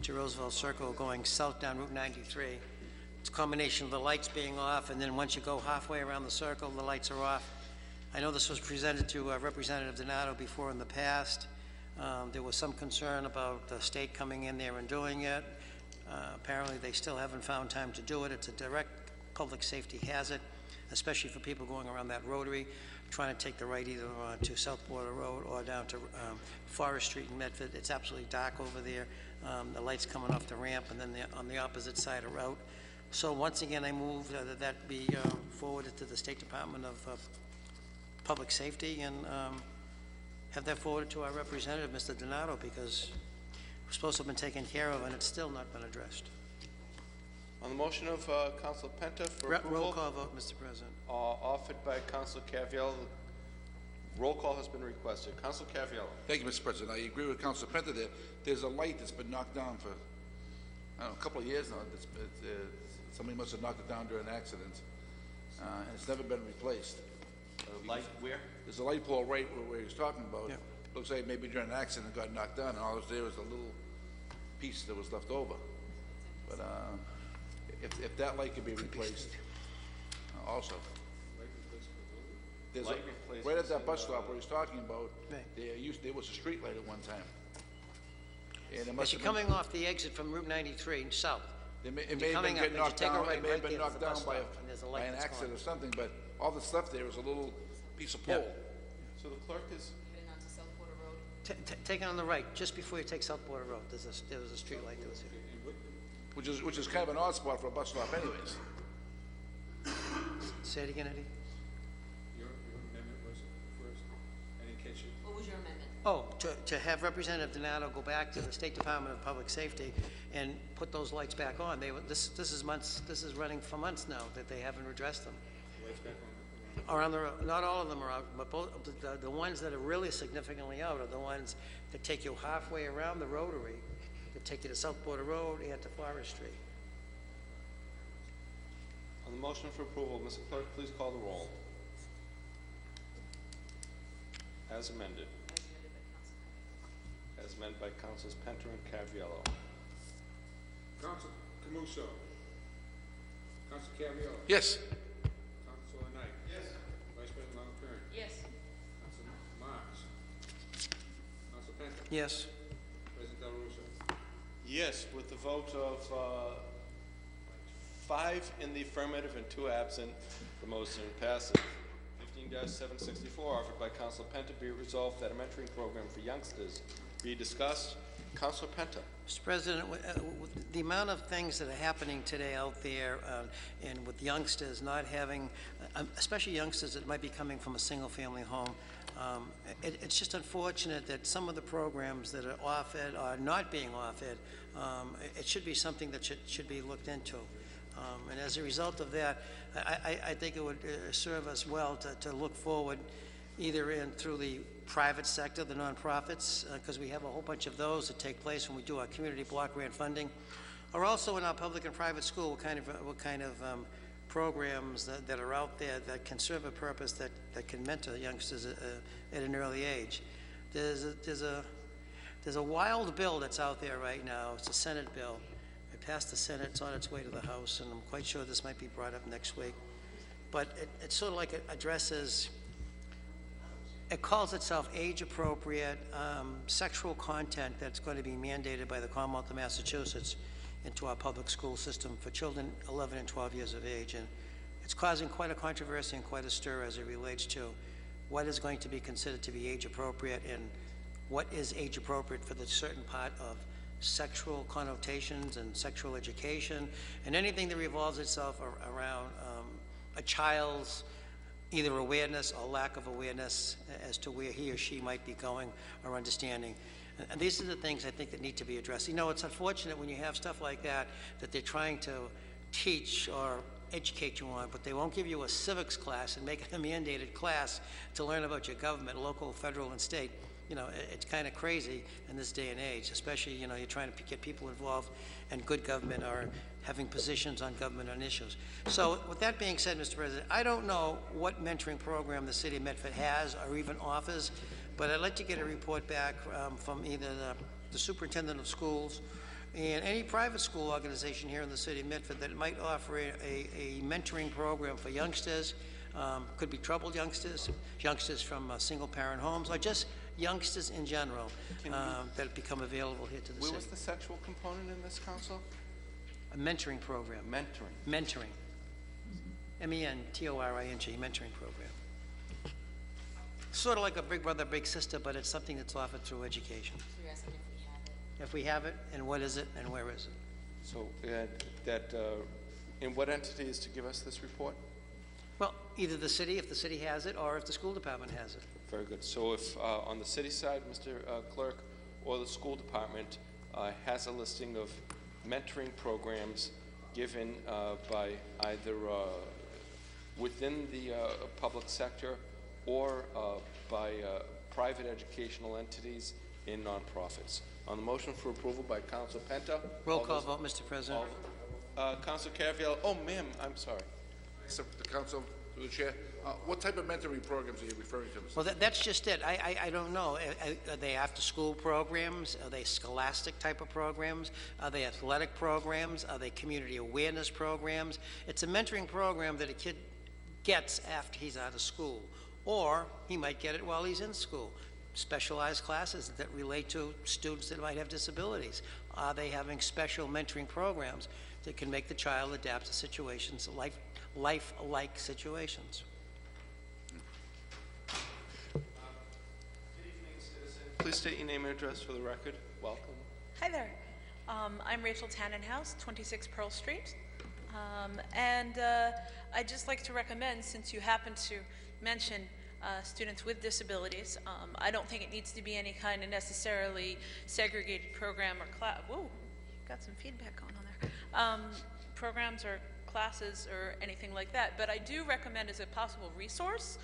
Speaker 3: to Roosevelt Circle, going south down Route 93, it's a combination of the lights being off, and then once you go halfway around the circle, the lights are off. I know this was presented to Representative Donato before in the past. There was some concern about the state coming in there and doing it. Apparently, they still haven't found time to do it. It's a direct public safety hazard, especially for people going around that rotary, trying to take the right either to South Border Road or down to Forest Street in Medford. It's absolutely dark over there. The lights coming off the ramp, and then on the opposite side of route. So once again, I move that be forwarded to the State Department of Public Safety and have that forwarded to our representative, Mr. Donato, because we're supposed to have been taken care of and it's still not been addressed.
Speaker 1: On the motion of Council Penta for approval.
Speaker 3: Roll call vote, Mr. President.
Speaker 1: Offered by Council Caviello. Roll call has been requested. Council Caviello.
Speaker 14: Thank you, Mr. President. I agree with Council Penta there. There's a light that's been knocked down for, I don't know, a couple of years now. Somebody must have knocked it down during an accident, and it's never been replaced.
Speaker 1: Light where?
Speaker 14: There's a light pole right where he's talking about.
Speaker 3: Yeah.
Speaker 14: Looks like maybe during an accident it got knocked down, and all that was there was a little piece that was left over. But if that light could be replaced, also. There's
Speaker 1: Light
Speaker 14: right at that bus
Speaker 1: replacements,
Speaker 14: stop where he's talking about,
Speaker 3: Right.
Speaker 14: there was a street light at one time. And it
Speaker 3: As
Speaker 14: must
Speaker 3: you're
Speaker 14: have been,
Speaker 3: coming off the exit from Route 93 south,
Speaker 14: it may
Speaker 3: You're
Speaker 14: have been
Speaker 3: coming up,
Speaker 14: getting
Speaker 3: as you
Speaker 14: knocked
Speaker 3: take a
Speaker 14: down,
Speaker 3: right,
Speaker 14: it may have
Speaker 3: right
Speaker 14: been
Speaker 3: there
Speaker 14: knocked
Speaker 3: to the
Speaker 14: down
Speaker 3: bus
Speaker 14: by
Speaker 3: stop, and there's a light
Speaker 14: an
Speaker 3: that's
Speaker 14: accident
Speaker 3: gone.
Speaker 14: or something, but all the stuff there was a little piece of
Speaker 3: Yeah.
Speaker 14: pole.
Speaker 1: So the clerk is,
Speaker 8: Heading onto South Border Road.
Speaker 3: take it on the right, just before you take South Border Road. There was a street light that was here.
Speaker 14: Which is kind of an odd spot for a bus stop anyways.
Speaker 3: Say it again, Eddie.
Speaker 9: Your amendment was first. I didn't catch it.
Speaker 8: What was your amendment?
Speaker 3: Oh, to have Representative Donato go back to the State Department of Public Safety and put those lights back on. This is running for months now that they haven't addressed them.
Speaker 9: Lights back on.
Speaker 3: Not all of them are out, but the ones that are really significantly out are the ones that take you halfway around the rotary, that take you to South Border Road and to Forest Street.
Speaker 1: on the motion for approval, Mr. Clerk, please call the roll. As amended. As amended by Councils Penta and Caviello.
Speaker 9: Council Camuso. Council Caviello.
Speaker 14: Yes.
Speaker 9: Councilor Knight. Yes. Vice President Longcurrent.
Speaker 8: Yes.
Speaker 9: Council Marks. Council Penta.
Speaker 3: Yes.
Speaker 9: President Del Russo.
Speaker 1: Yes, with the vote of 5 in the affirmative and 2 absent, the motion passes. 15-764, offered by Council Penta, be it resolved that a mentoring program for youngsters be discussed. Councilor Penta.
Speaker 3: Mr. President, with the amount of things that are happening today out there, and with youngsters not having, especially youngsters that might be coming from a single-family home, it's just unfortunate that some of the programs that are offered are not being offered. It should be something that should be looked into. And as a result of that, I think it would serve us well to look forward either through the private sector, the nonprofits, because we have a whole bunch of those that take place when we do our community block grant funding, or also in our public and private school, what kind of programs that are out there that can serve a purpose that can mentor youngsters at an early age. There's a wild bill that's out there right now. It's a Senate bill. It passed the Senate. It's on its way to the House, and I'm quite sure this might be brought up next week. But it sort of like it addresses It calls itself age-appropriate sexual content that's going to be mandated by the Commonwealth of Massachusetts into our public school system for children 11 and 12 years of age. And it's causing quite a controversy and quite a stir as it relates to what is going to be considered to be age-appropriate and what is age-appropriate for the certain part of sexual connotations and sexual education and anything that revolves itself around a child's either awareness or lack of awareness as to where he or she might be going or understanding. And these are the things I think that need to be addressed. You know, it's unfortunate when you have stuff like that they're trying to teach or educate you on, but they won't give you a civics class and make it a mandated class to learn about your government, local, federal, and state. You know, it's kind of crazy in this day and age, especially, you know, you're trying to get people involved in good government or having positions on government on issues. So with that being said, Mr. President, I don't know what mentoring program the city of Medford has or even offers, but I'd like to get a report back from either the superintendent of schools and any private school organization here in the city of Medford that might offer a mentoring program for youngsters. Could be troubled youngsters, youngsters from single-parent homes, or just youngsters in general that become available here to the city.
Speaker 1: Where was the sexual component in this, Council?
Speaker 3: A mentoring program.
Speaker 1: Mentoring.
Speaker 3: Mentoring. M-E-N-T-O-R-I-N-G, mentoring program. Sort of like a big brother, big sister, but it's something that's offered through education.
Speaker 8: You're asking if we have it.
Speaker 3: If we have it, and what is it, and where is it?
Speaker 1: So in what entity is to give us this report?
Speaker 3: Well, either the city, if the city has it, or if the school department has it.
Speaker 1: Very good. So if on the city side, Mr. Clerk, or the school department has a listing of mentoring programs given by either within the public sector or by private educational entities in nonprofits. On the motion for approval by Council Penta.
Speaker 3: Roll call vote, Mr. President.
Speaker 1: Council Caraviello. Oh, ma'am, I'm sorry.
Speaker 14: Mr. The Council, through the Chair, what type of mentoring programs are you referring to, Mr.
Speaker 3: Well, that's just it. I don't know. Are they after-school programs? Are they scholastic type of programs? Are they athletic programs? Are they community awareness programs? It's a mentoring program that a kid gets after he's out of school, or he might get it while he's in school. Specialized classes that relate to students that might have disabilities. Are they having special mentoring programs that can make the child adapt to situations, life-like situations?
Speaker 1: Please state your name and address for the record. Welcome.
Speaker 18: Hi there. I'm Rachel Tannenhouse, 26 Pearl Street. I'd just like to recommend, since you happen to mention students with disabilities, I don't think it needs to be any kind of necessarily segregated program or class. Whoa, got some feedback going on there. Programs or classes or anything like that, but I do recommend as a possible resource.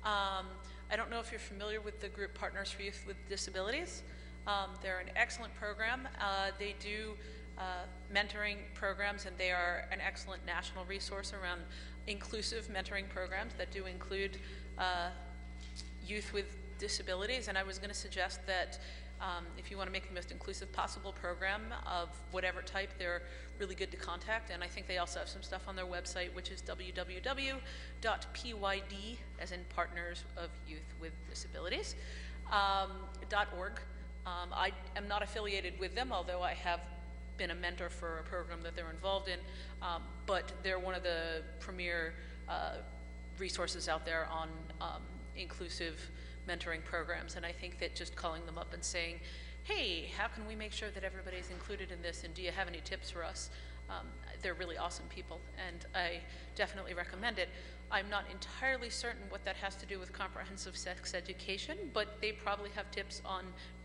Speaker 18: I don't know if you're familiar with the group Partners for Youth with Disabilities. They're an excellent program. They do mentoring programs, and they are an excellent national resource around inclusive mentoring programs that do include youth with disabilities. And I was going to suggest that if you want to make the most inclusive possible program of whatever type, they're really good to contact. And I think they also have some stuff on their website, which is www.pyd, as in Partners of Youth with Disabilities, .org. I am not affiliated with them, although I have been a mentor for a program that they're involved in, but they're one of the premier resources out there on inclusive mentoring programs. And I think that just calling them up and saying, hey, how can we make sure that everybody's included in this, and do you have any tips for us? They're really awesome people, and I definitely recommend it. I'm not entirely certain what that has to do with comprehensive sex education, but they probably have tips on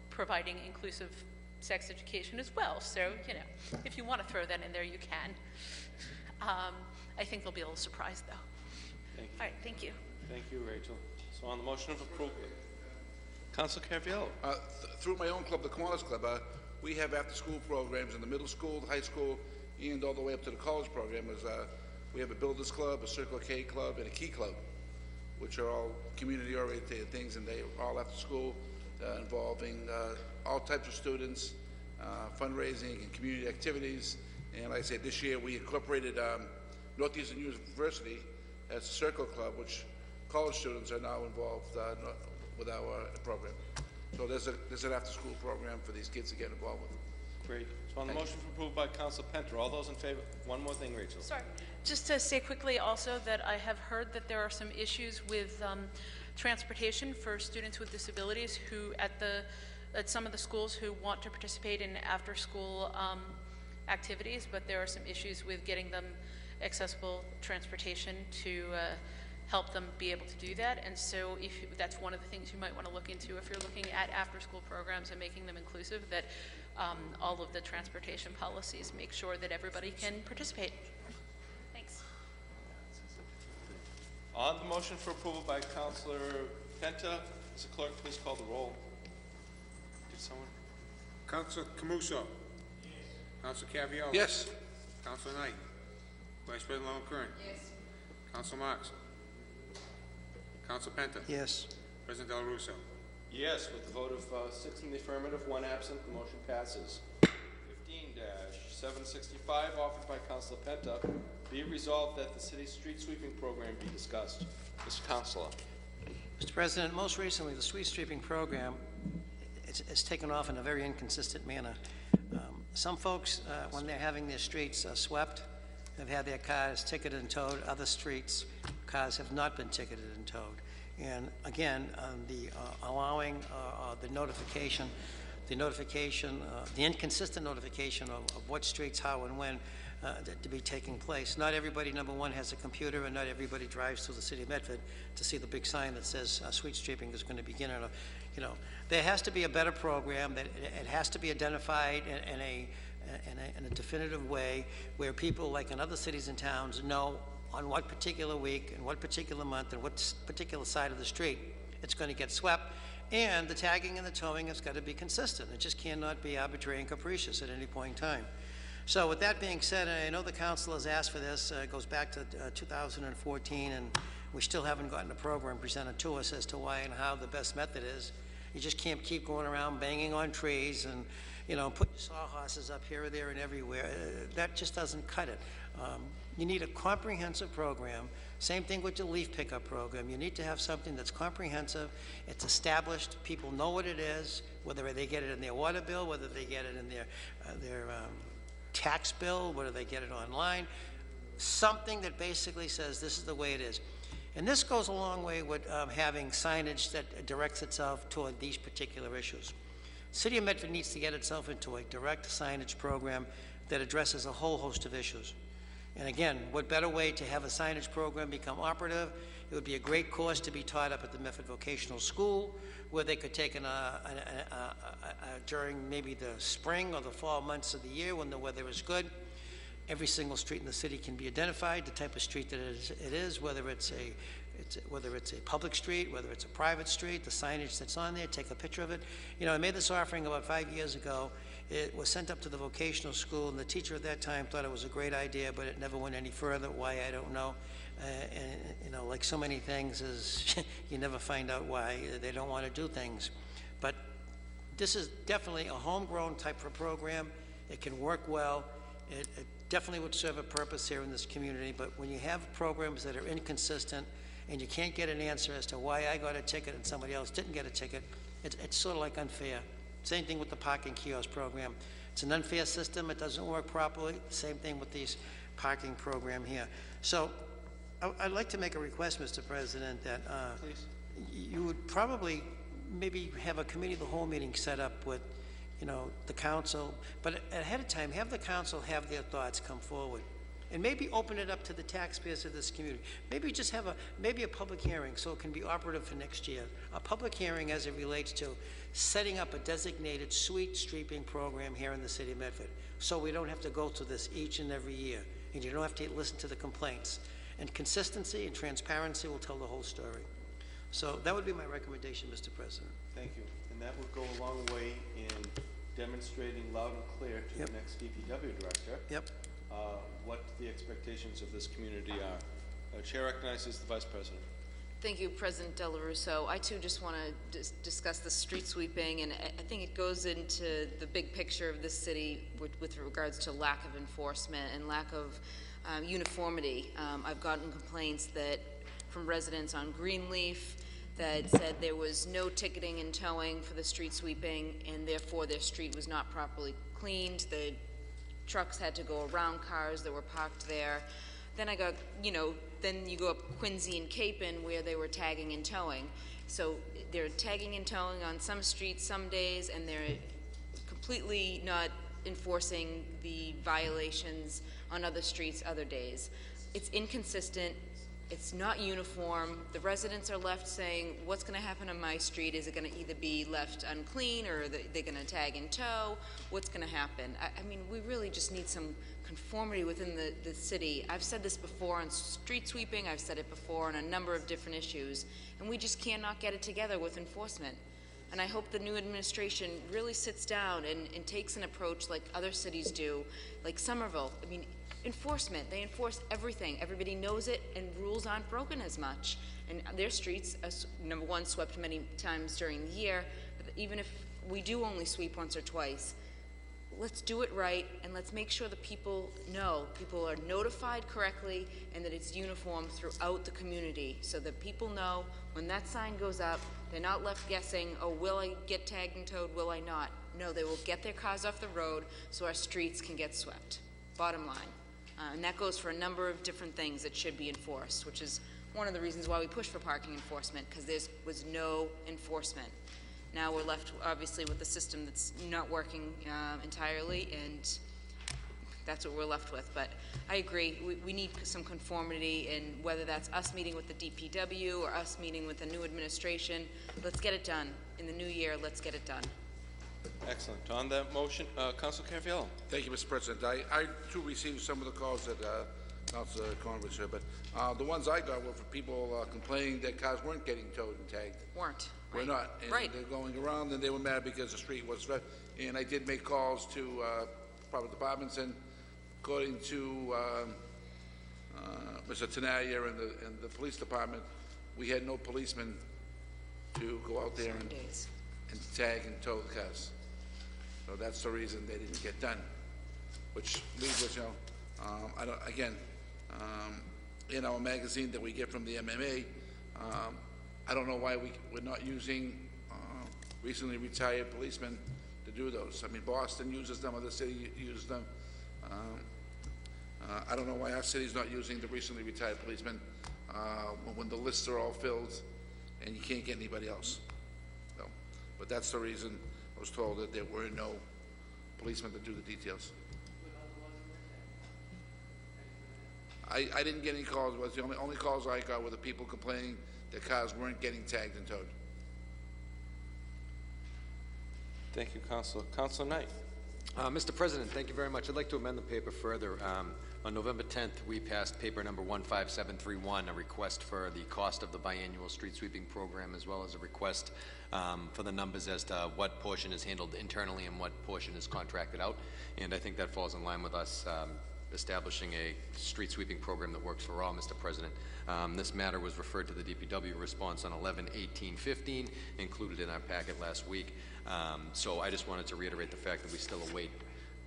Speaker 18: providing inclusive sex education as well. So, you know, if you want to throw that in there, you can. I think they'll be a little surprised, though.
Speaker 1: Thank you.
Speaker 18: All right, thank you.
Speaker 1: Thank you, Rachel. So on the motion of approval, Council Caraviello.
Speaker 14: Through my own club, the Kiwanis Club, we have after-school programs in the middle school, the high school, and all the way up to the college program. We have a Builders Club, a Circle K Club, and a Key Club, which are all community-oriented things, and they are all after school, involving all types of students, fundraising and community activities. And like I said, this year we incorporated Northeastern University as a Circle Club, which college students are now involved with our program. So there's an after-school program for these kids to get involved with.
Speaker 1: Great. So on the motion approved by Council Penta, all those in favor? One more thing, Rachel.
Speaker 18: Sorry, just to say quickly also that I have heard that there are some issues with transportation for students with disabilities who at some of the schools who want to participate in after-school activities, but there are some issues with getting them accessible transportation to help them be able to do that. And so that's one of the things you might want to look into if you're looking at after-school programs and making them inclusive, that all of the transportation policies make sure that everybody can participate. Thanks.
Speaker 1: On the motion for approval by Councilor Penta, Mr. Clerk, please call the roll. Did someone?
Speaker 9: Council Camuso. Yes. Council Caviello.
Speaker 14: Yes.
Speaker 9: Council Knight. Vice President Longcurrent.
Speaker 8: Yes.
Speaker 9: Council Marks. Council Penta.
Speaker 3: Yes.
Speaker 9: President Del Russo.
Speaker 1: Yes, with the vote of 6 in the affirmative, 1 absent, the motion passes. 15-765, offered by Councilor Penta, be it resolved that the city's street sweeping program be discussed. Mr. Councilor.
Speaker 3: Mr. President, most recently, the street sweeping program it's taken off in a very inconsistent manner. Some folks, when they're having their streets swept, have had their cars ticketed and towed. Other streets, cars have not been ticketed and towed. And again, allowing the inconsistent notification of what streets, how, and when to be taking place. Not everybody, number one, has a computer, and not everybody drives through the city of Medford to see the big sign that says street sweeping is going to begin. There has to be a better program. That it has to be identified in a definitive way where people, like in other cities and towns, know on what particular week and what particular month and what particular side of the street it's going to get swept. And the tagging and the towing has got to be consistent. It just cannot be arbitrary and capricious at any point in time. So with that being said, and I know the council has asked for this, it goes back to 2014, and we still haven't gotten a program presented to us as to why and how the best method is. You just can't keep going around banging on trees and, put your sawhorses up here or there and everywhere. That just doesn't cut it. You need a comprehensive program. Same thing with the leaf pickup program. You need to have something that's comprehensive. It's established. People know what it is, whether they get it in their water bill, whether they get it in their tax bill, whether they get it online. Something that basically says this is the way it is. And this goes a long way with having signage that directs itself toward these particular issues. City of Medford needs to get itself into a direct signage program that addresses a whole host of issues. And again, what better way to have a signage program become operative? It would be a great course to be taught up at the Medford Vocational School, where they could take during maybe the spring or the fall months of the year when the weather is good. Every single street in the city can be identified, the type of street that it is, whether it's a public street, whether it's a private street, the signage that's on there, take a picture of it. I made this offering about 5 years ago. It was sent up to the vocational school, and the teacher at that time thought it was a great idea, but it never went any further. Why, I don't know. And like so many things, is you never find out why they don't want to do things. But this is definitely a homegrown type of program. It can work well. It definitely would serve a purpose here in this community, but when you have programs that are inconsistent and you can't get an answer as to why I got a ticket and somebody else didn't get a ticket, it's sort of like unfair. Same thing with the parking kiosk program. It's an unfair system. It doesn't work properly. Same thing with these parking program here. So I'd like to make a request, Mr. President, that you would probably maybe have a committee of the whole meeting set up with the council, but ahead of time, have the council have their thoughts come forward. And maybe open it up to the taxpayers of this community. Maybe just have a public hearing so it can be operative for next year. A public hearing as it relates to setting up a designated street sweeping program here in the city of Medford. So we don't have to go through this each and every year. And you don't have to listen to the complaints. And consistency and transparency will tell the whole story. So that would be my recommendation, Mr. President.
Speaker 1: Thank you. And that would go a long way in demonstrating loud and clear to the next DPW director what the expectations of this community are. Chair recognizes the Vice President.
Speaker 8: Thank you, President Del Russo. I too just want to discuss the street sweeping, and I think it goes into the big picture of this city with regards to lack of enforcement and lack of uniformity. I've gotten complaints from residents on Greenleaf that said there was no ticketing and towing for the street sweeping, and therefore their street was not properly cleaned. The trucks had to go around cars that were parked there. Then I got, then you go up Quincy and Capon where they were tagging and towing. So they're tagging and towing on some streets some days, and they're completely not enforcing the violations on other streets other days. It's inconsistent. It's not uniform. The residents are left saying, what's going to happen on my street? Is it going to either be left unclean, or are they going to tag and tow? What's going to happen? I mean, we really just need some conformity within the city. I've said this before on street sweeping. I've said it before on a number of different issues, and we just cannot get it together with enforcement. And I hope the new administration really sits down and takes an approach like other cities do, like Somerville. I mean, enforcement, they enforce everything. Everybody knows it, and rules aren't broken as much. And their streets are, number one, swept many times during the year, but even if we do only sweep once or twice, let's do it right, and let's make sure that people know, people are notified correctly, and that it's uniform throughout the community, so that people know when that sign goes up, they're not left guessing, oh, will I get tagged and towed, will I not? No, they will get their cars off the road so our streets can get swept, bottom line. And that goes for a number of different things that should be enforced, which is one of the reasons why we push for parking enforcement, because there was no enforcement. Now we're left, obviously, with a system that's not working entirely, and that's what we're left with. But I agree, we need some conformity, and whether that's us meeting with the DPW or us meeting with the new administration, let's get it done. In the new year, let's get it done.
Speaker 1: Excellent. On that motion, Councilor Caraviello.
Speaker 14: Thank you, Mr. President. I too received some of the calls that Councilor Conrad said, but the ones I got were for people complaining that cars weren't getting towed and tagged.
Speaker 8: Weren't.
Speaker 14: We're
Speaker 8: right.
Speaker 14: not. And
Speaker 8: right.
Speaker 14: they're going around, and they were mad because the street was red. And I did make calls to private departments, and according to Mr. Tenaya and the police department, we had no policemen to go out there and tag and tow the cars. So that's the reason they didn't get done, which leaves us, in our magazine that we get from the MMA, I don't know why we're not using recently retired policemen to do those. I mean, Boston uses them, other city uses them. I don't know why our city's not using the recently retired policemen when the lists are all filled and you can't get anybody else. So, but that's the reason I was told that there were no policemen to do the details. I didn't get any calls. It was the only calls I got were the people complaining that cars weren't getting tagged and towed.
Speaker 1: Thank you, Councilor. Councilor Knight.
Speaker 4: Mr. President, thank you very much. I'd like to amend the paper further. On November 10th, we passed paper number 15731, a request for the cost of the biannual street sweeping program, as well as a request for the numbers as to what portion is handled internally and what portion is contracted out. And I think that falls in line with us establishing a street sweeping program that works for all, Mr. President. This matter was referred to the DPW response on 11/18/15, included in our packet last week. So I just wanted to reiterate the fact that we still await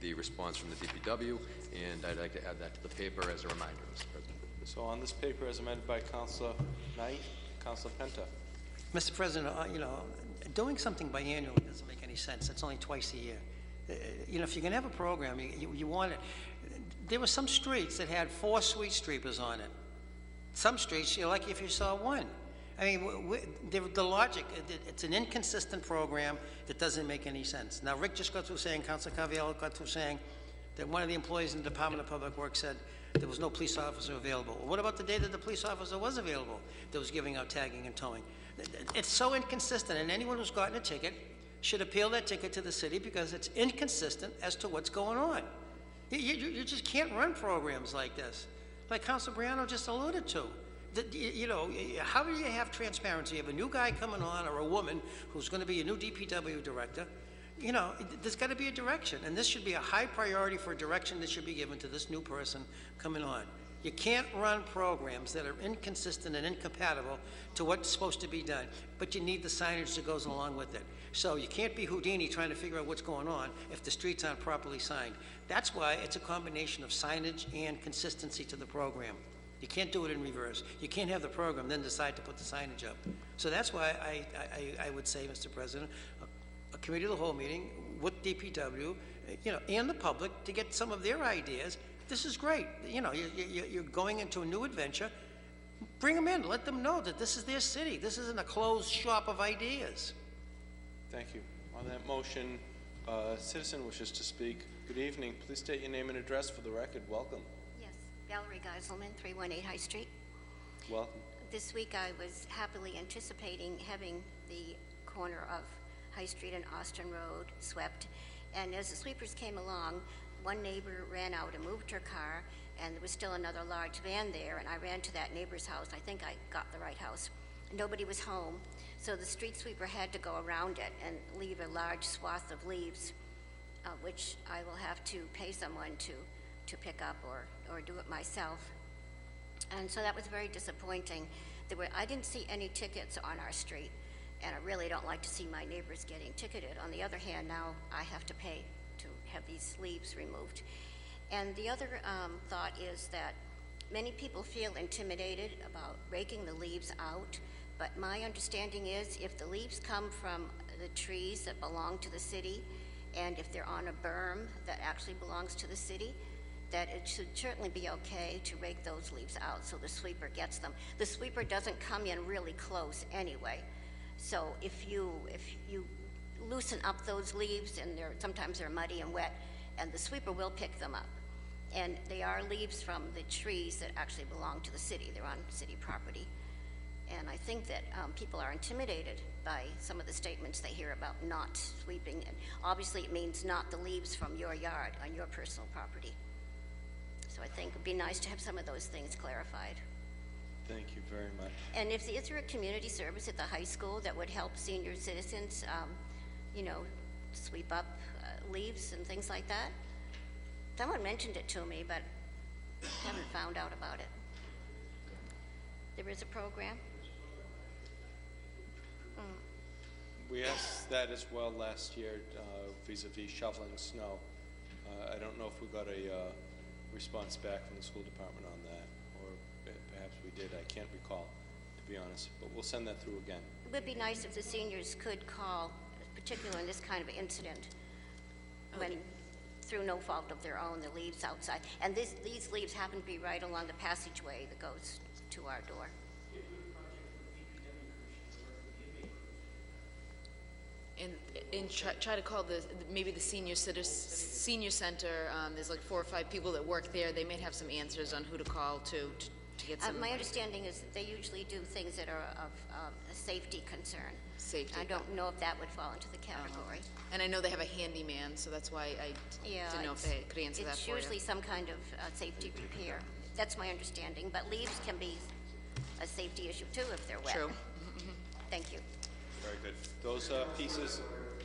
Speaker 4: the response from the DPW, and I'd like to add that to the paper as a reminder, Mr. President.
Speaker 1: So on this paper as amended by Councilor Knight, Councilor Penta.
Speaker 3: Mr. President, doing something biannually doesn't make any sense. It's only twice a year. If you're going to have a program, you want it. There were some streets that had 4 street sweepers on it. Some streets, you're lucky if you saw one. I mean, the logic, it's an inconsistent program that doesn't make any sense. Now, Rick just got through saying, Councilor Caraviello got through saying that one of the employees in the Department of Public Works said there was no police officer available. Well, what about the day that the police officer was available that was giving out tagging and towing? It's so inconsistent, and anyone who's gotten a ticket should appeal that ticket to the city because it's inconsistent as to what's going on. You just can't run programs like this, like Councilor Briano just alluded to. How do you have transparency? You have a new guy coming on or a woman who's going to be a new DPW director. There's got to be a direction, and this should be a high priority for a direction that should be given to this new person coming on. You can't run programs that are inconsistent and incompatible to what's supposed to be done, but you need the signage that goes along with it. So you can't be Houdini trying to figure out what's going on if the streets aren't properly signed. That's why it's a combination of signage and consistency to the program. You can't do it in reverse. You can't have the program, then decide to put the signage up. So that's why I would say, Mr. President, a committee of the whole meeting with DPW, and the public to get some of their ideas. This is great. You're going into a new adventure. Bring them in. Let them know that this is their city. This isn't a closed shop of ideas.
Speaker 1: Thank you. On that motion, a citizen wishes to speak. Good evening. Please state your name and address for the record. Welcome.
Speaker 19: Yes, Valerie Geiselman, 318 High Street.
Speaker 1: Welcome.
Speaker 19: This week I was happily anticipating having the corner of High Street and Austin Road swept. And as the sweepers came along, one neighbor ran out and moved her car, and there was still another large van there, and I ran to that neighbor's house. I think I got the right house. Nobody was home, so the street sweeper had to go around it and leave a large swath of leaves, which I will have to pay someone to pick up or do it myself. And so that was very disappointing. I didn't see any tickets on our street, and I really don't like to see my neighbors getting ticketed. On the other hand, now I have to pay to have these leaves removed. And the other thought is that many people feel intimidated about raking the leaves out, but my understanding is if the leaves come from the trees that belong to the city, and if they're on a berm that actually belongs to the city, that it should certainly be okay to rake those leaves out so the sweeper gets them. The sweeper doesn't come in really close anyway. So if you loosen up those leaves, and sometimes they're muddy and wet, and the sweeper will pick them up. And they are leaves from the trees that actually belong to the city. They're on city property. And I think that people are intimidated by some of the statements they hear about not sweeping. And obviously it means not the leaves from your yard on your personal property. So I think it would be nice to have some of those things clarified.
Speaker 1: Thank you very much.
Speaker 19: And is there a community service at the high school that would help senior citizens, sweep up leaves and things like that? Someone mentioned it to me, but I haven't found out about it. There is a program?
Speaker 1: We asked that as well last year vis-a-vis shoveling snow. I don't know if we got a response back from the school department on that, or perhaps we did. I can't recall, to be honest, but we'll send that through again.
Speaker 19: It would be nice if the seniors could call, particularly in this kind of incident, when through no fault of their own, the leaves outside. And these leaves happen to be right along the passageway that goes to our door.
Speaker 8: And try to call maybe the senior center. There's like 4 or 5 people that work there. They might have some answers on who to call to get some.
Speaker 19: My understanding is that they usually do things that are of a safety concern.
Speaker 8: Safety.
Speaker 19: I don't know if that would fall into the category.
Speaker 8: And I know they have a handyman, so that's why I didn't know if they could answer that for you.
Speaker 19: It's usually some kind of safety repair. That's my understanding. But leaves can be a safety issue too if they're wet.
Speaker 8: True.
Speaker 19: Thank you.
Speaker 1: Very good.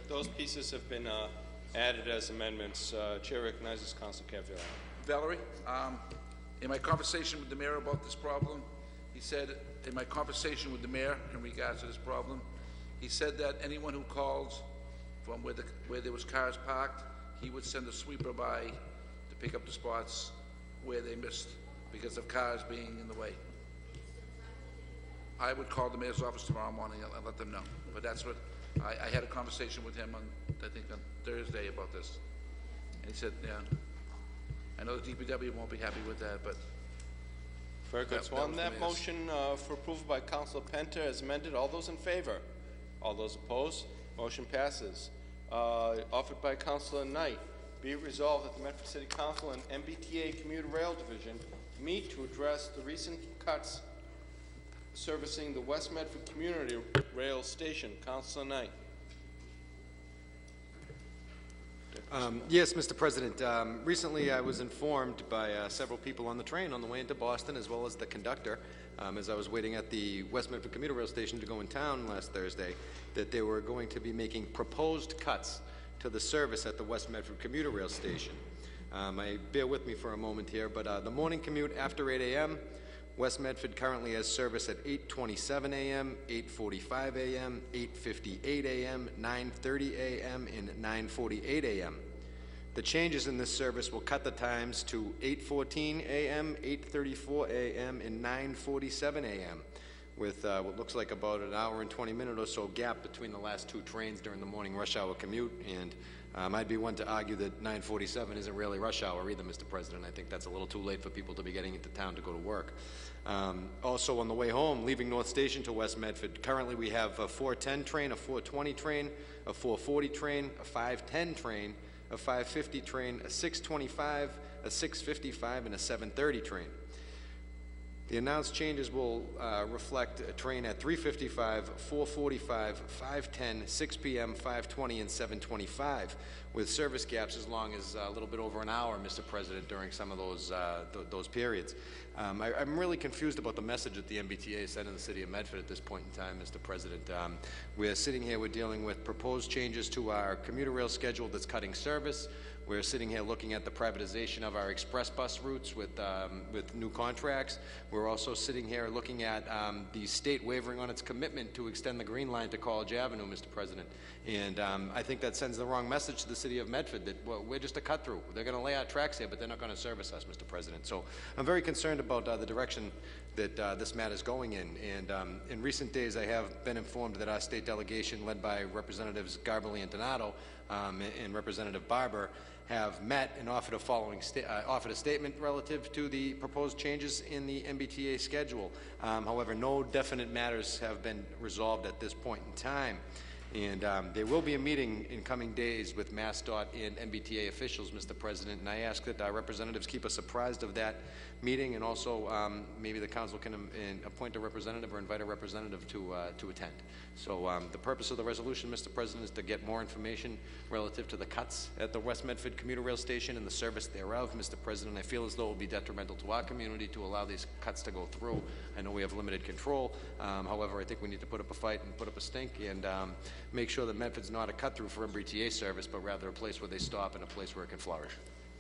Speaker 1: Those pieces have been added as amendments. Chair recognizes Council Caviello.
Speaker 14: Valerie, in my conversation with the mayor about this problem, he said, in my conversation with the mayor in regards to this problem, he said that anyone who calls from where there was cars parked, he would send a sweeper by to pick up the spots where they missed because of cars being in the way. I would call the mayor's office tomorrow morning and let them know. But that's what, I had a conversation with him on, I think on Thursday about this. And he said, yeah, I know the DPW won't be happy with that, but.
Speaker 1: Very good. So on that motion for approval by Councilor Penta as amended, all those in favor? All those opposed? Motion passes. Offered by Councilor Knight. Be it resolved that the Medford City Council and MBTA Commuter Rail Division meet to address the recent cuts servicing the West Medford Community Rail Station. Councilor Knight.
Speaker 4: Yes, Mr. President. Recently I was informed by several people on the train on the way into Boston, as well as the conductor, as I was waiting at the West Medford Commuter Rail Station to go in town last Thursday, that they were going to be making proposed cuts to the service at the West Medford Commuter Rail Station. Bear with me for a moment here, but the morning commute after 8 a.m., West Medford currently has service at 8:27 a.m., 8:45 a.m., 8:58 a.m., 9:30 a.m., and 9:48 a.m. The changes in this service will cut the times to 8:14 a.m., 8:34 a.m., and 9:47 a.m., with what looks like about an hour and 20 minute or so gap between the last two trains during the morning rush hour commute. And I'd be one to argue that 9:47 isn't really rush hour either, Mr. President. I think that's a little too late for people to be getting into town to go to work. Also, on the way home, leaving North Station to West Medford, currently we have a 4:10 train, a 4:20 train, a 4:40 train, a 5:10 train, a 5:50 train, a 6:25, a 6:55, and a 7:30 train. The announced changes will reflect a train at 3:55, 4:45, 5:10, 6 p.m., 5:20, and 7:25, with service gaps as long as a little bit over an hour, Mr. President, during some of those periods. I'm really confused about the message that the MBTA sent in the city of Medford at this point in time, Mr. President. We're sitting here, we're dealing with proposed changes to our commuter rail schedule that's cutting service. We're sitting here looking at the privatization of our express bus routes with new contracts. We're also sitting here looking at the state wavering on its commitment to extend the Green Line to College Avenue, Mr. President. And I think that sends the wrong message to the city of Medford that we're just a cut-through. They're going to lay out tracks here, but they're not going to service us, Mr. President. So I'm very concerned about the direction that this matter is going in. And in recent days, I have been informed that our state delegation, led by Representatives Garbely and Donato and Representative Barber, have met and offered a statement relative to the proposed changes in the MBTA schedule. However, no definite matters have been resolved at this point in time. And there will be a meeting in coming days with MassDOT and MBTA officials, Mr. President, and I ask that our representatives keep us apprised of that meeting, and also maybe the council can appoint a representative or invite a representative to attend. So the purpose of the resolution, Mr. President, is to get more information relative to the cuts at the West Medford commuter rail station and the service thereof, Mr. President. I feel as though it will be detrimental to our community to allow these cuts to go through. I know we have limited control. However, I think we need to put up a fight and put up a stink and make sure that Medford's not a cut-through for MBTA service, but rather a place where they stop and a place where it can flourish.